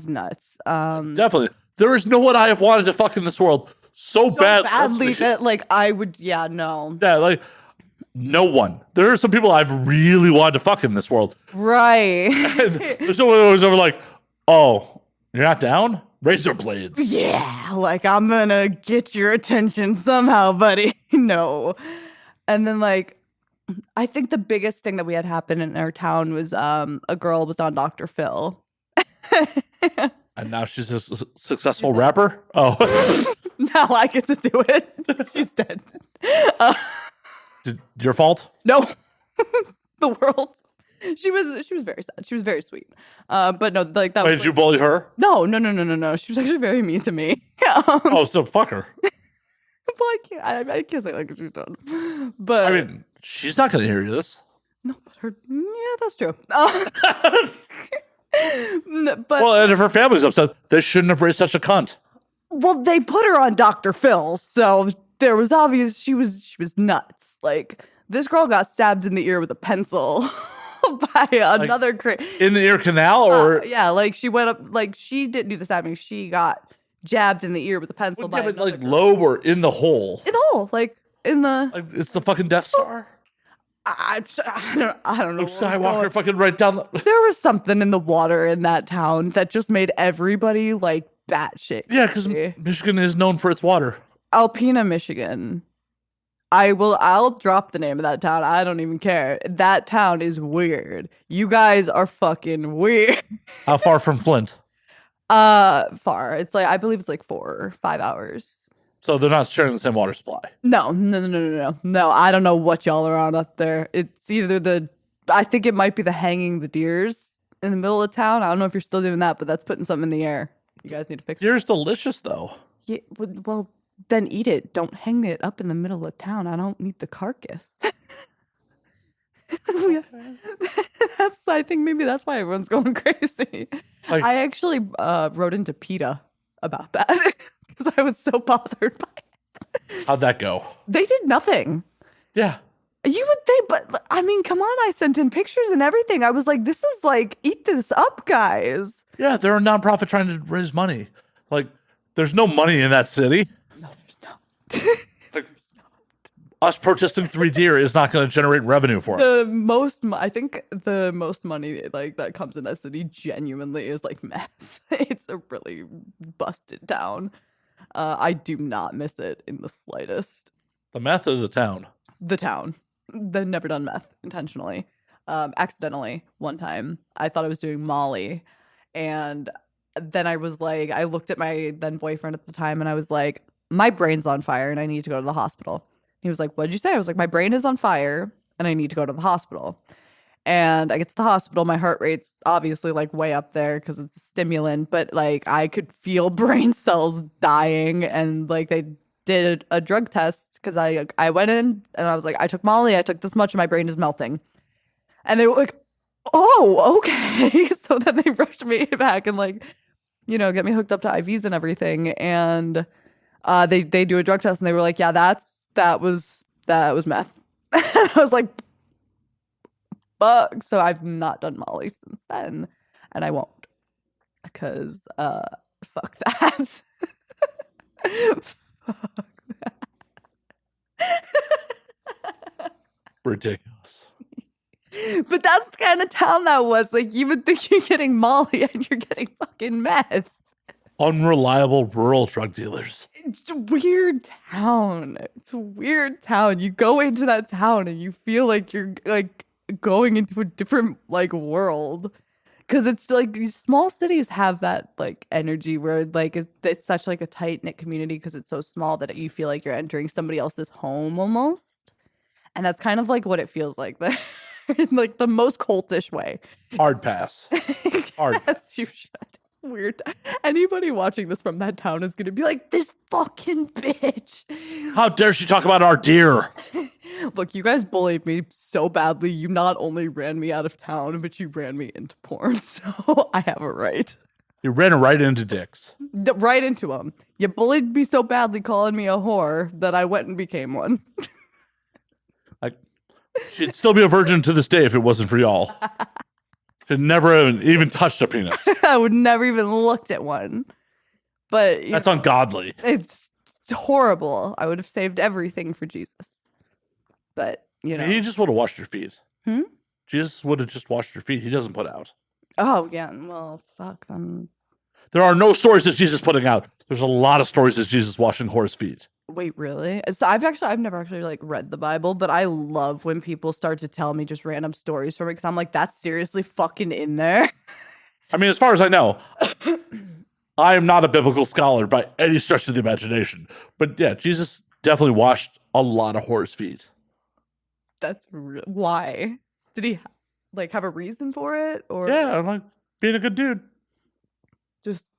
nuts.
Definitely there is no one I have wanted to fuck in this world so
badly that like I would no
like no one. There are some people I've really wanted to fuck in this world.
right.
There's no one who was ever like, oh, you're not down? Razor blades.
Yeah, like I'm gonna get your attention somehow, buddy. No. And then like I think the biggest thing that we had happen in our town was a girl was on Dr. Phil.
And now she's a successful rapper? Oh.
Now I get to do it. She's dead.
Your fault?
No. The world. She was very sad. She was very sweet. But no, like that.
Wait,
was
did you bully her?
No. She was actually very mean to me.
Oh, so fuck her.
Well, I can't say like she's done. But
I mean, she's not gonna hear this.
no, but that's true. But
Well, and if her family's upset, they shouldn't have raised such a cunt.
well, they put her on Dr. Phil, so there was obvious she was nuts. Like this girl got stabbed in the ear with a pencil by another
in the ear canal, or
yeah, like she went up, like she didn't do the stabbing, she got jabbed in the ear with a pencil by another
like
girl.
lobe or in the hole.
In the hole, like in the.
Like it's the fucking Death Star.
I don't know.
Luke Skywalker fucking right down the.
There was something in the water in that town that just made everybody like batshit.
Yeah, because Michigan is known for its water.
Alpena, Michigan. I'll drop the name of that town. I don't even care. That town is weird. You guys are fucking weird.
How far from Flint?
Far. It's like, I believe it's like 4 or 5 hours.
So they're not sharing the same water supply.
No. I don't know what y'all are on up there. It's either I think it might be the hanging the deers in the middle of town. I don't know if you're still doing that, but that's putting something in the air. You guys need to fix it.
Deer's delicious though.
Yeah, well, then eat it. Don't hang it up in the middle of town. I don't need the carcass. I think maybe that's why everyone's going crazy.
Like-
I actually wrote into PETA about that because I was so bothered by it.
How'd that go?
They did nothing.
Yeah.
You would think, but I mean, come on, I sent in pictures and everything. I was like, this is like, eat this up, guys.
Yeah, they're a nonprofit trying to raise money. Like, there's no money in that city.
No, there's not.
Like, us protesting 3 deer is not going to generate revenue for us.
I think the most money like that comes in that city genuinely is like meth. It's a really busted town. I do not miss it in the slightest.
The meth of the town.
The town. They've never done meth intentionally. Accidentally one time. I thought I was doing Molly. And then I was like, I looked at my then boyfriend at the time and I was like, my brain's on fire and I need to go to the hospital. He was like, what'd you say? I was like, my brain is on fire and I need to go to the hospital. And I get to the hospital. My heart rate's obviously like way up there because it's a stimulant, but like I could feel brain cells dying. And like they did a drug test because I went in and I was like, I took Molly, I took this much and my brain is melting. And they were like, oh, okay. So then they rushed me back and like, you know, get me hooked up to IVs and everything. And they do a drug test and they were like, yeah, that was meth. And I was like, fuck. So I've not done Molly since then. And I won't. Because fuck that. Fuck that.
Ridiculous.
But that's the kind of town that was. Like, you would think you're getting Molly and you're getting fucking meth.
Unreliable rural drug dealers.
It's a weird town. It's a weird town. You go into that town and you feel like you're like going into a different like world. Because it's like these small cities have that like energy where like it's such like a tight knit community because it's so small that you feel like you're entering somebody else's home almost. And that's kind of like what it feels like there. In like the most cultish way.
Hard pass. Hard
Yes, you should. Weird. Anybody watching this from that town is going to be like, this fucking bitch.
How dare she talk about our deer?
Look, you guys bullied me so badly. You not only ran me out of town, but you ran me into porn. So I have a right.
You ran right into dicks.
Right into them. You bullied me so badly calling me a whore that I went and became one.
She'd still be a virgin to this day if it wasn't for y'all. She'd never even touched a penis.
I would never even looked at one. But
That's ungodly.
It's horrible. I would have saved everything for Jesus. But, you know.
He just would have washed your feet.
Hmm?
Jesus would have just washed your feet. He doesn't put out.
Oh, yeah. Well, fuck them.
There are no stories of Jesus putting out. There's a lot of stories of Jesus washing horse feet.
Wait, really? So I've never actually like read the Bible, but I love when people start to tell me just random stories from it because I'm like, that's seriously fucking in there.
I mean, as far as I know, I am not a biblical scholar by any stretch of the imagination. But yeah, Jesus definitely washed a lot of horse feet.
That's why? Did he like have a reason for it, or
Yeah, I'm like being a good dude.
just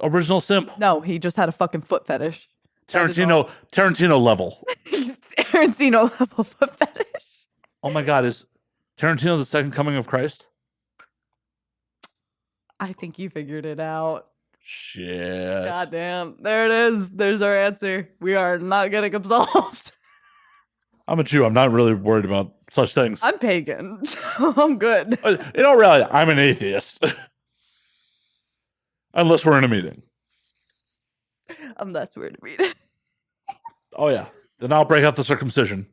Original simp.
no? He just had a fucking foot fetish.
Tarantino level.
Tarantino level foot fetish.
Oh my God, is Tarantino the second coming of Christ?
I think you figured it out.
Shit.
Goddamn. There it is. There's our answer. We are not getting absolved.
I'm a Jew. I'm not really worried about such things.
I'm pagan. So I'm good.
In all reality, I'm an atheist. Unless we're in a meeting.
Unless we're to meet.
Oh, yeah. Then I'll break out the circumcision.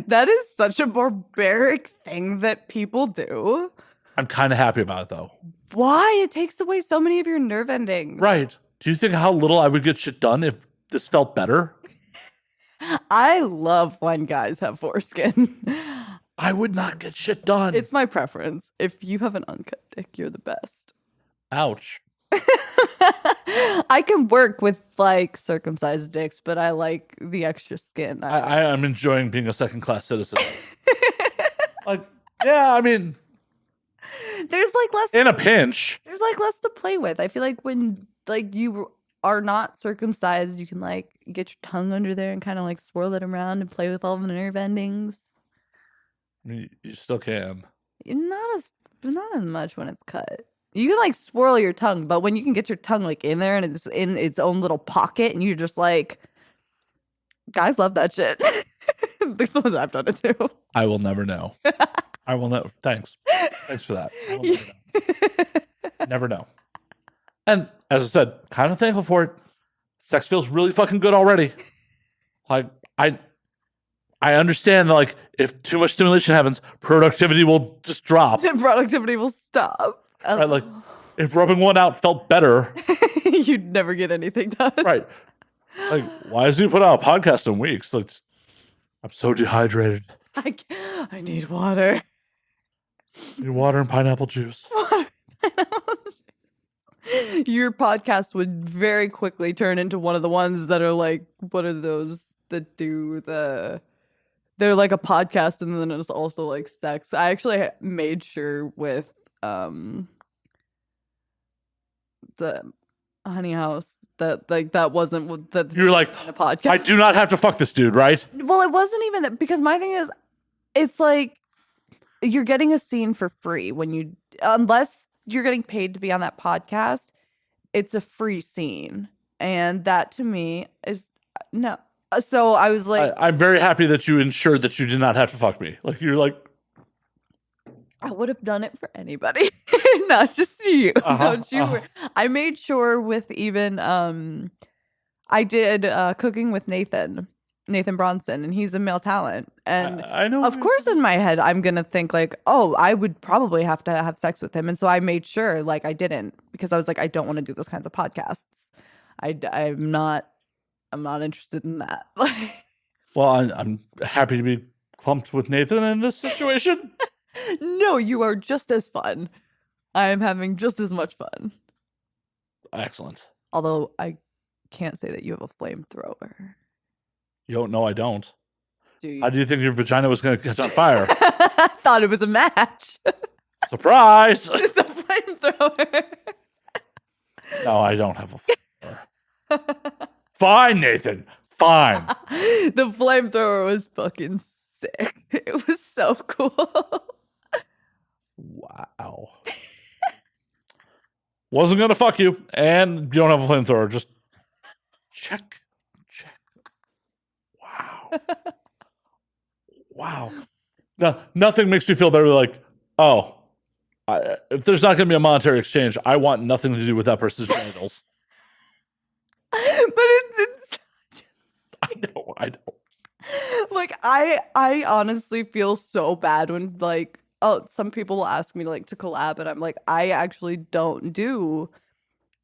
That is such a barbaric thing that people do.
I'm kind of happy about it, though.
Why? It takes away so many of your nerve endings.
Right. Do you think how little I would get shit done if this felt better?
I love when guys have foreskin.
I would not get shit done.
It's my preference. If you have an uncut dick, you're the best.
Ouch.
I can work with like circumcised dicks, but I like the extra skin.
I am enjoying being a second-class citizen. Like, yeah, I mean,
there's like less
in a pinch.
There's like less to play with. I feel like when like you are not circumcised, you can like get your tongue under there and kind of like swirl it around and play with all the nerve endings.
I mean, you still can.
Not as much when it's cut. You can like swirl your tongue, but when you can get your tongue like in there and it's in its own little pocket, and you're just like, guys love that shit. There's the ones I've done it too.
I will never know. I will never. Thanks for that. I will never know. Never know. And as I said, kind of thankful for it. Sex feels really fucking good already. Like I understand that, like, if too much stimulation happens, productivity will just drop.
The productivity will stop.
Right? Like, if rubbing one out felt better,
you'd never get anything done.
Right? Like, why does he put out a podcast in weeks? Like, I'm so dehydrated.
I need water.
I need water and pineapple juice.
Your podcast would very quickly turn into one of the ones that are like, what are those that do they're like a podcast and then it's also like sex. I actually made sure with the Honey House that like that wasn't what that
you're like
the podcast.
I do not have to fuck this dude, right?
Well, it wasn't even that, because my thing is, it's like you're getting a scene for free when you, unless you're getting paid to be on that podcast, it's a free scene, and that to me is no. So I was like,
I'm very happy that you ensured that you did not have to fuck me. Like, you're like,
I would have done it for anybody, not just you. Don't you worry. I made sure with even I did cooking with Nathan Bronson, and he's a male talent. And
I know,
of course, in my head, I'm gonna think like, oh, I would probably have to have sex with him, and so I made sure like I didn't, because I was like, I don't want to do those kinds of podcasts. I'm not interested in that.
Well, I'm happy to be clumped with Nathan in this situation.
No, you are just as fun. I am having just as much fun.
Excellent.
Although I can't say that you have a flamethrower.
You don't know I don't.
Do you?
How do you think your vagina was going to catch on fire?
I thought it was a match.
Surprise!
It's a flamethrower.
No, I don't have a flamethrower. Fine, Nathan. Fine.
The flamethrower was fucking sick. It was so cool.
Wow. Wasn't going to fuck you, and you don't have a flamethrower. Just check. Wow. Wow. No, nothing makes me feel better. Like, oh, if there's not going to be a monetary exchange, I want nothing to do with that person's genitals.
But it's
I know.
like I honestly feel so bad when like, oh, some people will ask me like to collab, and I'm like, I actually don't do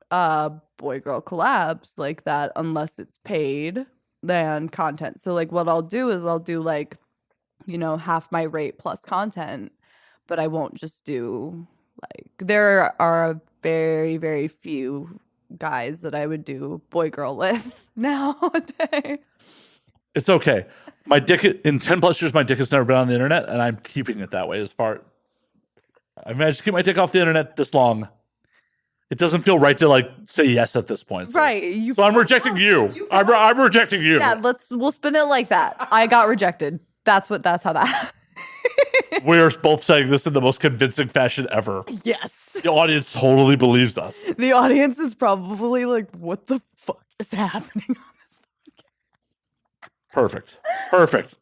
boy girl collabs like that unless it's paid than content. So like what I'll do is I'll do like, you know, half my rate plus content, but I won't just do like, there are very, very few guys that I would do boy girl with nowadays.
It's okay. My dick, in 10 plus years, my dick has never been on the internet, and I'm keeping it that way. As far, I managed to keep my dick off the internet this long. It doesn't feel right to like say yes at this point. So.
Right.
So I'm rejecting you. I'm rejecting you.
Yeah, we'll spin it like that. I got rejected. That's how that.
We're both saying this in the most convincing fashion ever.
Yes.
The audience totally believes us.
The audience is probably like, what the fuck is happening on this podcast?
Perfect.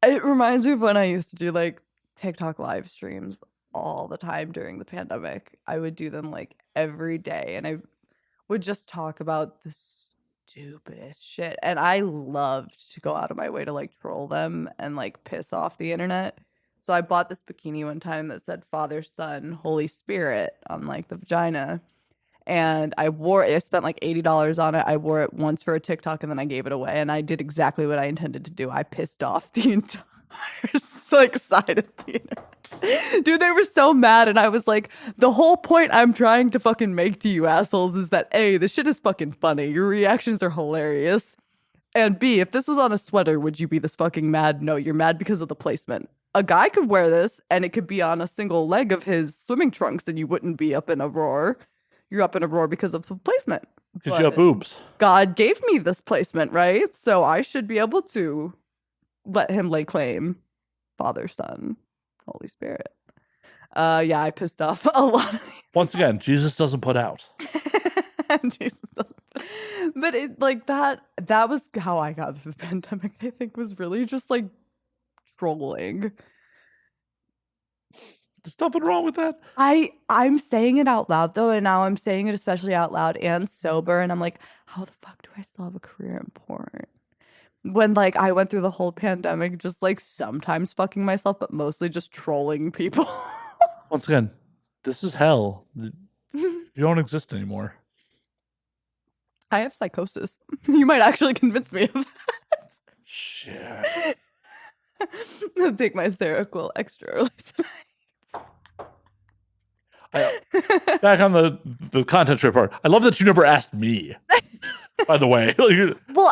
It reminds me of when I used to do like TikTok live streams all the time during the pandemic. I would do them like every day, and I would just talk about the stupidest shit. And I loved to go out of my way to like troll them and like piss off the internet. So I bought this bikini one time that said Father, Son, Holy Spirit on like the vagina. And I wore it. I spent like $80 on it. I wore it once for a TikTok, and then I gave it away. And I did exactly what I intended to do. I pissed off the entire like side of the internet. Dude, they were so mad. And I was like, the whole point I'm trying to fucking make to you assholes is that A, this shit is fucking funny. Your reactions are hilarious. And B, if this was on a sweater, would you be this fucking mad? No, you're mad because of the placement. A guy could wear this and it could be on a single leg of his swimming trunks and you wouldn't be up in a roar. You're up in a roar because of the placement.
Because you have boobs.
God gave me this placement, right? So I should be able to let him lay claim. Father, Son, Holy Spirit. Yeah, I pissed off a lot of
Once again, Jesus doesn't put out.
Jesus doesn't. But it like that was how I got through the pandemic, I think, was really just like trolling.
There's nothing wrong with that.
I'm saying it out loud though, and now I'm saying it especially out loud and sober, and I'm like, how the fuck do I still have a career in porn? When like I went through the whole pandemic just like sometimes fucking myself, but mostly just trolling people.
Once again, this is hell. You don't exist anymore.
I have psychosis. You might actually convince me of that.
Shit.
I'll take my Seroquel extra early tonight.
Back on the content tray part. I love that you never asked me. By the way.
Well,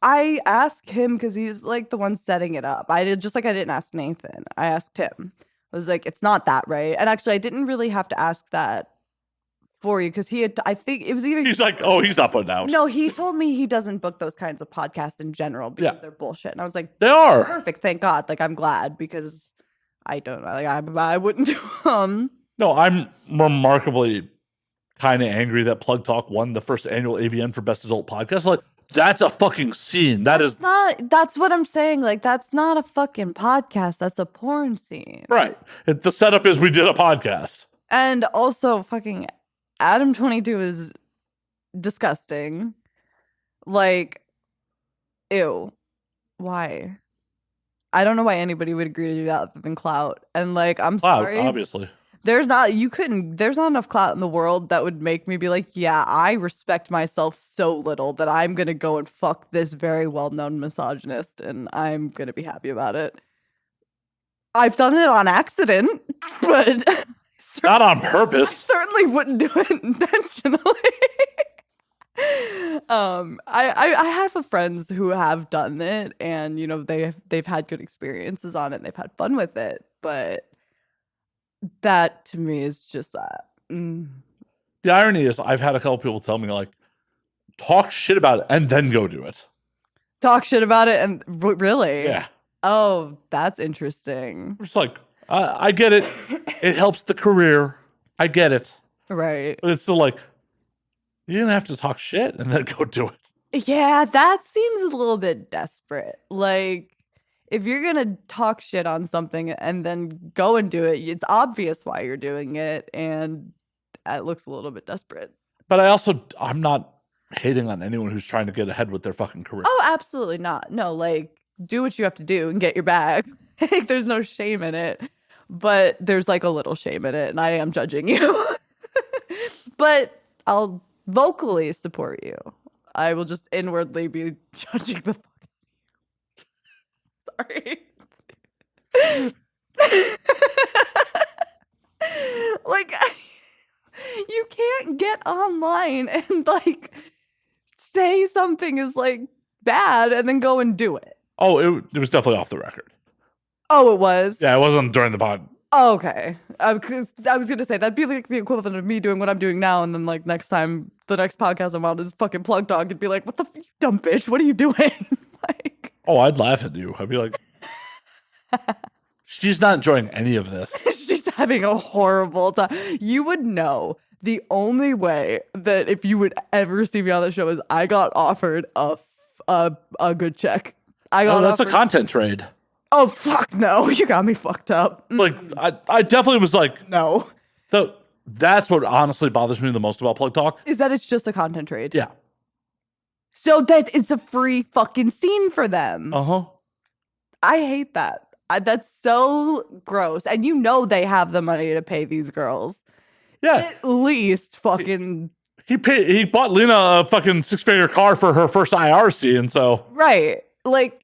I asked him because he's like the one setting it up. I didn't ask Nathan. I asked him. I was like, it's not that, right? And actually, I didn't really have to ask that for you because I think it was either.
He's like, oh, he's not putting out.
No, he told me he doesn't book those kinds of podcasts in general because they're bullshit. And I was like,
they are
perfect. Thank God. Like, I'm glad because I don't know. Like, I wouldn't do them.
No, I'm remarkably kind of angry that Plug Talk won the first annual AVN for Best Adult Podcast. Like, that's a fucking scene. That's
what I'm saying. Like, that's not a fucking podcast. That's a porn scene.
Right. The setup is we did a podcast.
And also fucking Adam 22 is disgusting. Like, ew. Why? I don't know why anybody would agree to do that other than clout. And like, I'm sorry.
Obviously.
There's not enough clout in the world that would make me be like, yeah, I respect myself so little that I'm going to go and fuck this very well-known misogynist and I'm going to be happy about it. I've done it on accident, but
not on purpose.
I certainly wouldn't do it intentionally. I have friends who have done it and, you know, they've had good experiences on it and they've had fun with it, but that to me is just that.
The irony is I've had a couple people tell me like, talk shit about it and then go do it.
Talk shit about it and really?
Yeah.
Oh, that's interesting.
It's like, I get it. It helps the career. I get it.
Right.
But it's still like, you didn't have to talk shit and then go do it.
Yeah, that seems a little bit desperate. Like, if you're going to talk shit on something and then go and do it, it's obvious why you're doing it. And it looks a little bit desperate.
But I'm not hating on anyone who's trying to get ahead with their fucking career.
Oh, absolutely not. No, like, do what you have to do and get your bag. Like, there's no shame in it. But there's like a little shame in it. And I am judging you. But I'll vocally support you. I will just inwardly be judging the fuck. Sorry. Like, you can't get online and like say something is like bad and then go and do it.
Oh, it was definitely off the record.
Oh, it was?
Yeah, it wasn't during the pod.
Oh, okay. Because I was going to say, that'd be like the equivalent of me doing what I'm doing now. And then like next time, the next podcast I'm on is fucking Plug Dog. It'd be like, what the you dumb bitch? What are you doing? Like,
oh, I'd laugh at you. I'd be like, she's not enjoying any of this.
She's having a horrible time. You would know the only way that if you would ever see me on the show is I got offered a good check.
That's a content trade.
Oh, fuck no. You got me fucked up.
Like, I definitely was like,
no.
That's what honestly bothers me the most about Plug Talk.
Is that it's just a content trade.
Yeah.
So that it's a free fucking scene for them.
Uh-huh.
I hate that. That's so gross. And you know they have the money to pay these girls.
Yeah.
At least fucking...
He bought Lena a fucking 6-figure car for her first IR scene, so...
Right. Like...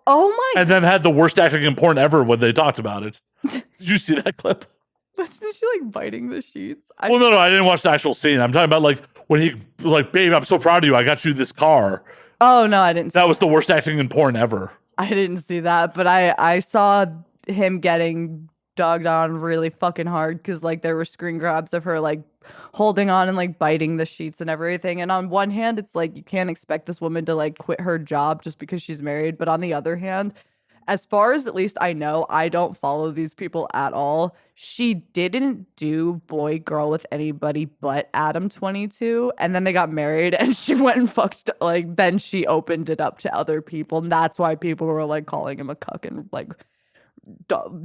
Oh my...
And then had the worst acting in porn ever when they talked about it. Did you see that clip?
Isn't she like biting the sheets?
Well, no, I didn't watch the actual scene. I'm talking about like when he like, babe, I'm so proud of you. I got you this car.
Oh no, I didn't see
that. Was the worst acting in porn ever.
I didn't see that, but I saw him getting dogged on really fucking hard because like there were screen grabs of her like holding on and like biting the sheets and everything. And on one hand, it's like you can't expect this woman to like quit her job just because she's married. But on the other hand, as far as at least I know, I don't follow these people at all. She didn't do boy girl with anybody but Adam 22. And then they got married and she went and fucked, like, then she opened it up to other people. And that's why people were like calling him a cuck and like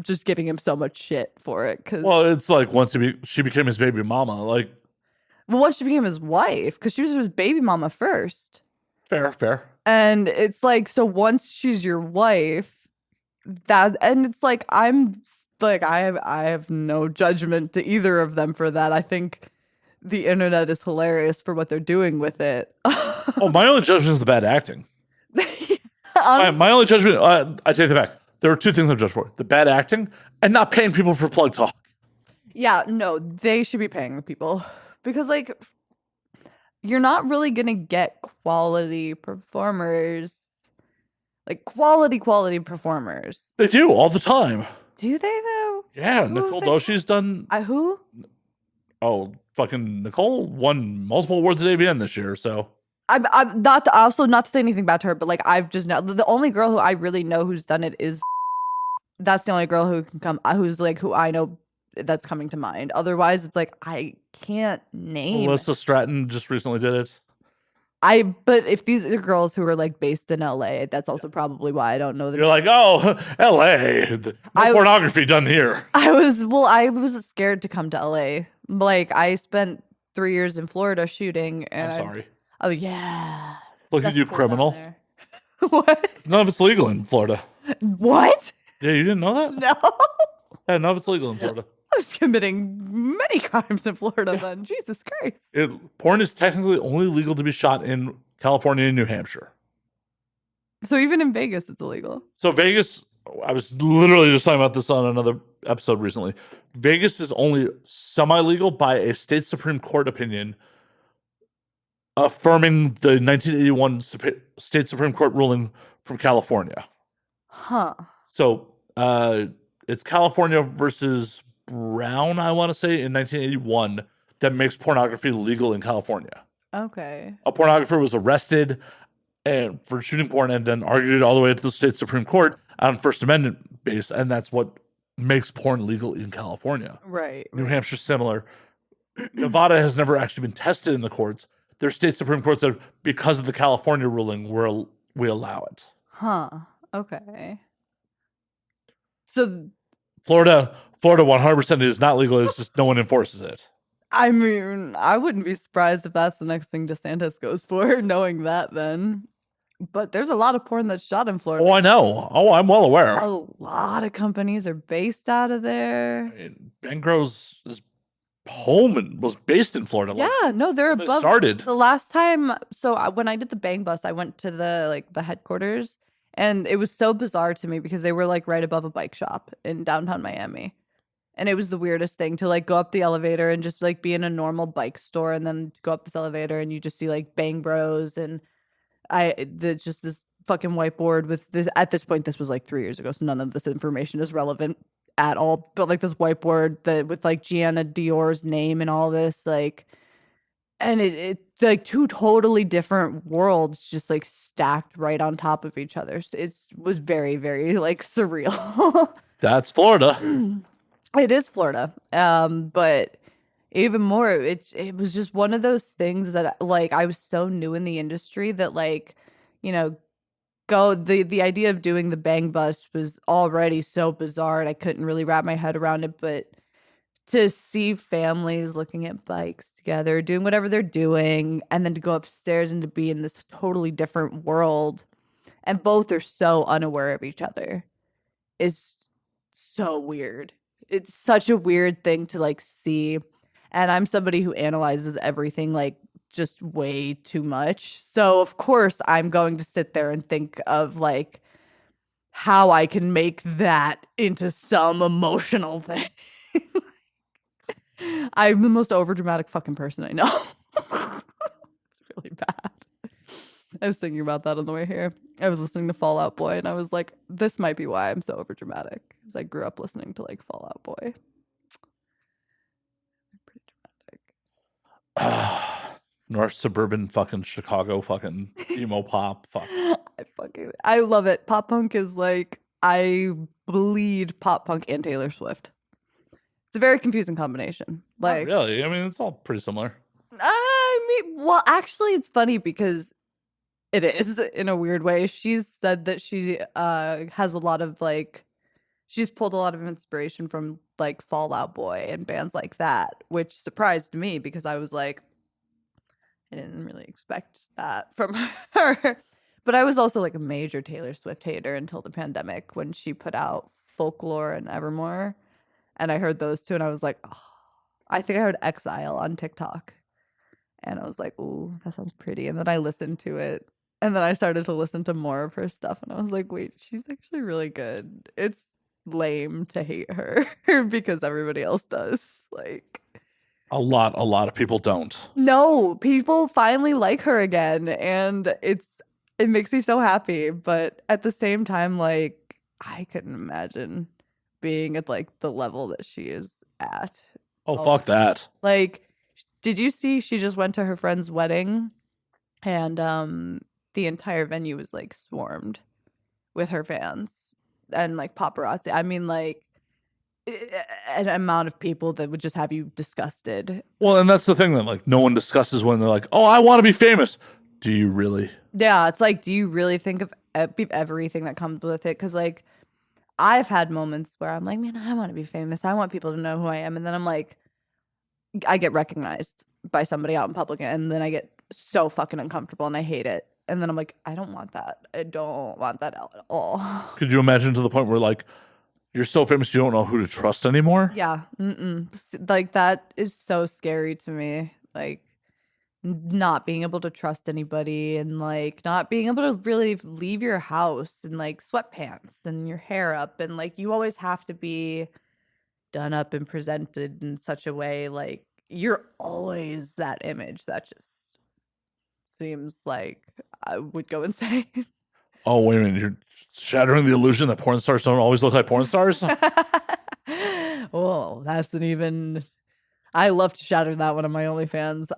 just giving him so much shit for it.
Well, it's like once she became his baby mama, like.
Well, once she became his wife, because she was his baby mama first.
Fair.
And it's like, so once she's your wife, and it's like I'm like I have no judgment to either of them for that. I think the internet is hilarious for what they're doing with it.
My only judgment is the bad acting. My only judgment, I take that back. There were two things I'm judged for: the bad acting and not paying people for plug talk.
Yeah, no, they should be paying the people because like you're not really gonna get quality performers. Like quality performers.
They do all the time.
Do they though?
Yeah, Nicole Doshi's done.
Who?
Oh, fucking Nicole won multiple awards at AVN this year. So
I'm not also not to say anything bad to her, but like I've just know the only girl who I really know who's done it is. That's the only girl who can come, who's like who I know that's coming to mind. Otherwise, it's like I can't name.
Melissa Stratton just recently did it.
But if these are girls who are like based in LA, that's also probably why I don't know them.
You're like, oh, LA, no pornography done here.
I was scared to come to LA. Like I spent 3 years in Florida shooting. And
I'm sorry.
Oh yeah.
Look at you, criminal.
What?
None of it's legal in Florida.
What?
Yeah, you didn't know that?
No.
Yeah, none of it's legal in Florida.
I was committing many crimes in Florida then. Jesus Christ.
Porn is technically only legal to be shot in California and New Hampshire.
So even in Vegas, it's illegal.
So Vegas, I was literally just talking about this on another episode recently. Vegas is only semi-legal by a state Supreme Court opinion affirming the 1981 state Supreme Court ruling from California.
Huh.
So it's California versus Brown, I want to say, in 1981 that makes pornography legal in California.
Okay.
A pornographer was arrested for shooting porn and then argued it all the way to the state Supreme Court on First Amendment base, and that's what makes porn legal in California.
Right.
New Hampshire's similar. Nevada has never actually been tested in the courts. Their state Supreme Court said because of the California ruling, we allow it.
Huh. Okay. So
Florida 100% is not legal. It's just no one enforces it.
I mean, I wouldn't be surprised if that's the next thing DeSantis goes for, knowing that then. But there's a lot of porn that's shot in Florida.
Oh, I know. Oh, I'm well aware.
A lot of companies are based out of there.
Bangro's home and was based in Florida.
Yeah, no, they're above.
Started.
The last time, when I did the Bang Bus, I went to the headquarters, and it was so bizarre to me because they were like right above a bike shop in downtown Miami. And it was the weirdest thing to like go up the elevator and just like be in a normal bike store and then go up this elevator and you just see like Bang Bros and just this fucking whiteboard with this. At this point, this was like 3 years ago, so none of this information is relevant at all. But like this whiteboard with like Gianna Dior's name and all this, like, and it like two totally different worlds just like stacked right on top of each other. So it was very, very like surreal.
That's Florida.
It is Florida. But even more, it was just one of those things that like I was so new in the industry that like, you know, the idea of doing the Bang Bus was already so bizarre and I couldn't really wrap my head around it. But to see families looking at bikes together, doing whatever they're doing, and then to go upstairs and to be in this totally different world, and both are so unaware of each other, is so weird. It's such a weird thing to like see. And I'm somebody who analyzes everything like just way too much. So of course I'm going to sit there and think of like how I can make that into some emotional thing. I'm the most overdramatic fucking person I know. It's really bad. I was thinking about that on the way here. I was listening to Fall Out Boy and I was like, this might be why I'm so overdramatic. Because I grew up listening to like Fall Out Boy. Pretty dramatic.
North suburban fucking Chicago fucking emo pop. Fuck.
I love it. Pop punk is like, I bleed pop punk and Taylor Swift. It's a very confusing combination.
Not
Like,
really. I mean, it's all pretty similar.
I mean, well, actually, it's funny because it is in a weird way. She's said that she has a lot of like, she's pulled a lot of inspiration from like Fall Out Boy and bands like that, which surprised me because I was like, I didn't really expect that from her. But I was also like a major Taylor Swift hater until the pandemic when she put out Folklore and Evermore. And I heard those two and I was like, oh. I think I heard Exile on TikTok. And I was like, ooh, that sounds pretty. And then I listened to it. And then I started to listen to more of her stuff. And I was like, wait, she's actually really good. It's lame to hate her because everybody else does. Like,
A lot of people don't.
no, people finally like her again. And it makes me so happy. But at the same time, like, I couldn't imagine being at like the level that she is at.
Oh, fuck that.
Like, did you see she just went to her friend's wedding and the entire venue was like swarmed with her fans and like paparazzi. I mean, like an amount of people that would just have you disgusted.
Well, and that's the thing that like no one discusses when they're like, "Oh, I want to be famous." Do you really?
Yeah, it's like, do you really think of everything that comes with it? Because like I've had moments where I'm like, man, I want to be famous. I want people to know who I am. And then I'm like, I get recognized by somebody out in public and then I get so fucking uncomfortable and I hate it. And then I'm like, I don't want that. I don't want that at all.
Could you imagine to the point where like you're so famous you don't know who to trust anymore?
Yeah. Like that is so scary to me. Like not being able to trust anybody and like not being able to really leave your house in like sweatpants and your hair up and like you always have to be done up and presented in such a way like you're always that image. That just seems like I would go insane.
Oh, wait a minute. You're shattering the illusion that porn stars don't always look like porn stars?
Oh, that's an even... I love to shatter that one on my OnlyFans.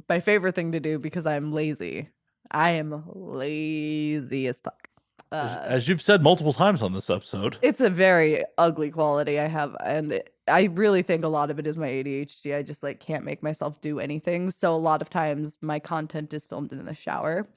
My favorite thing to do because I'm lazy. I am lazy as fuck.
As you've said multiple times on this episode.
It's a very ugly quality I have, and I really think a lot of it is my ADHD. I just like can't make myself do anything. So a lot of times my content is filmed in the shower.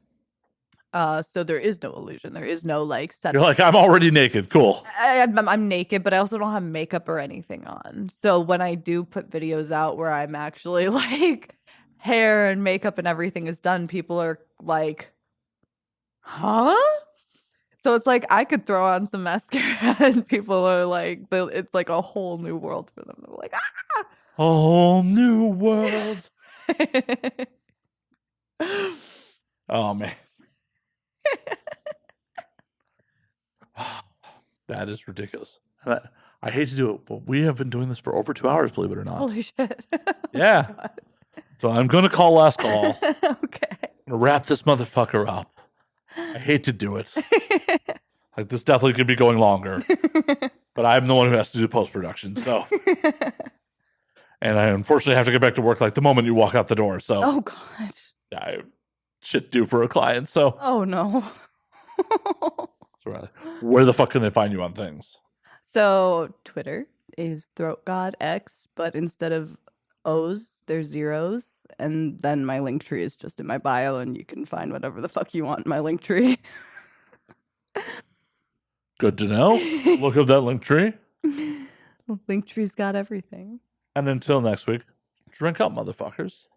So there is no illusion. There is no like set.
You're like, I'm already naked. Cool.
I'm naked, but I also don't have makeup or anything on. So when I do put videos out where I'm actually like hair and makeup and everything is done, people are like, huh? So it's like I could throw on some mascara and people are like, it's like a whole new world for them. They're like, ah!
A whole new world. Oh, man. That is ridiculous. I hate to do it, but we have been doing this for over 2 hours, believe it or not.
Holy shit.
Yeah.
God.
So I'm going to call last call.
Okay.
I'm going to wrap this motherfucker up. I hate to do it. Like, this definitely could be going longer. But I'm the one who has to do post-production, so. And I unfortunately have to get back to work like the moment you walk out the door, so.
Oh, God.
I have shit due for a client, so.
Oh, no.
Where the fuck can they find you on things?
So Twitter is ThroatGodX, but instead of O's, there's zeros. And then my link tree is just in my bio, and you can find whatever the fuck you want in my link tree.
Good to know. Look up that link tree.
Link tree's got everything.
And until next week, drink up, motherfuckers.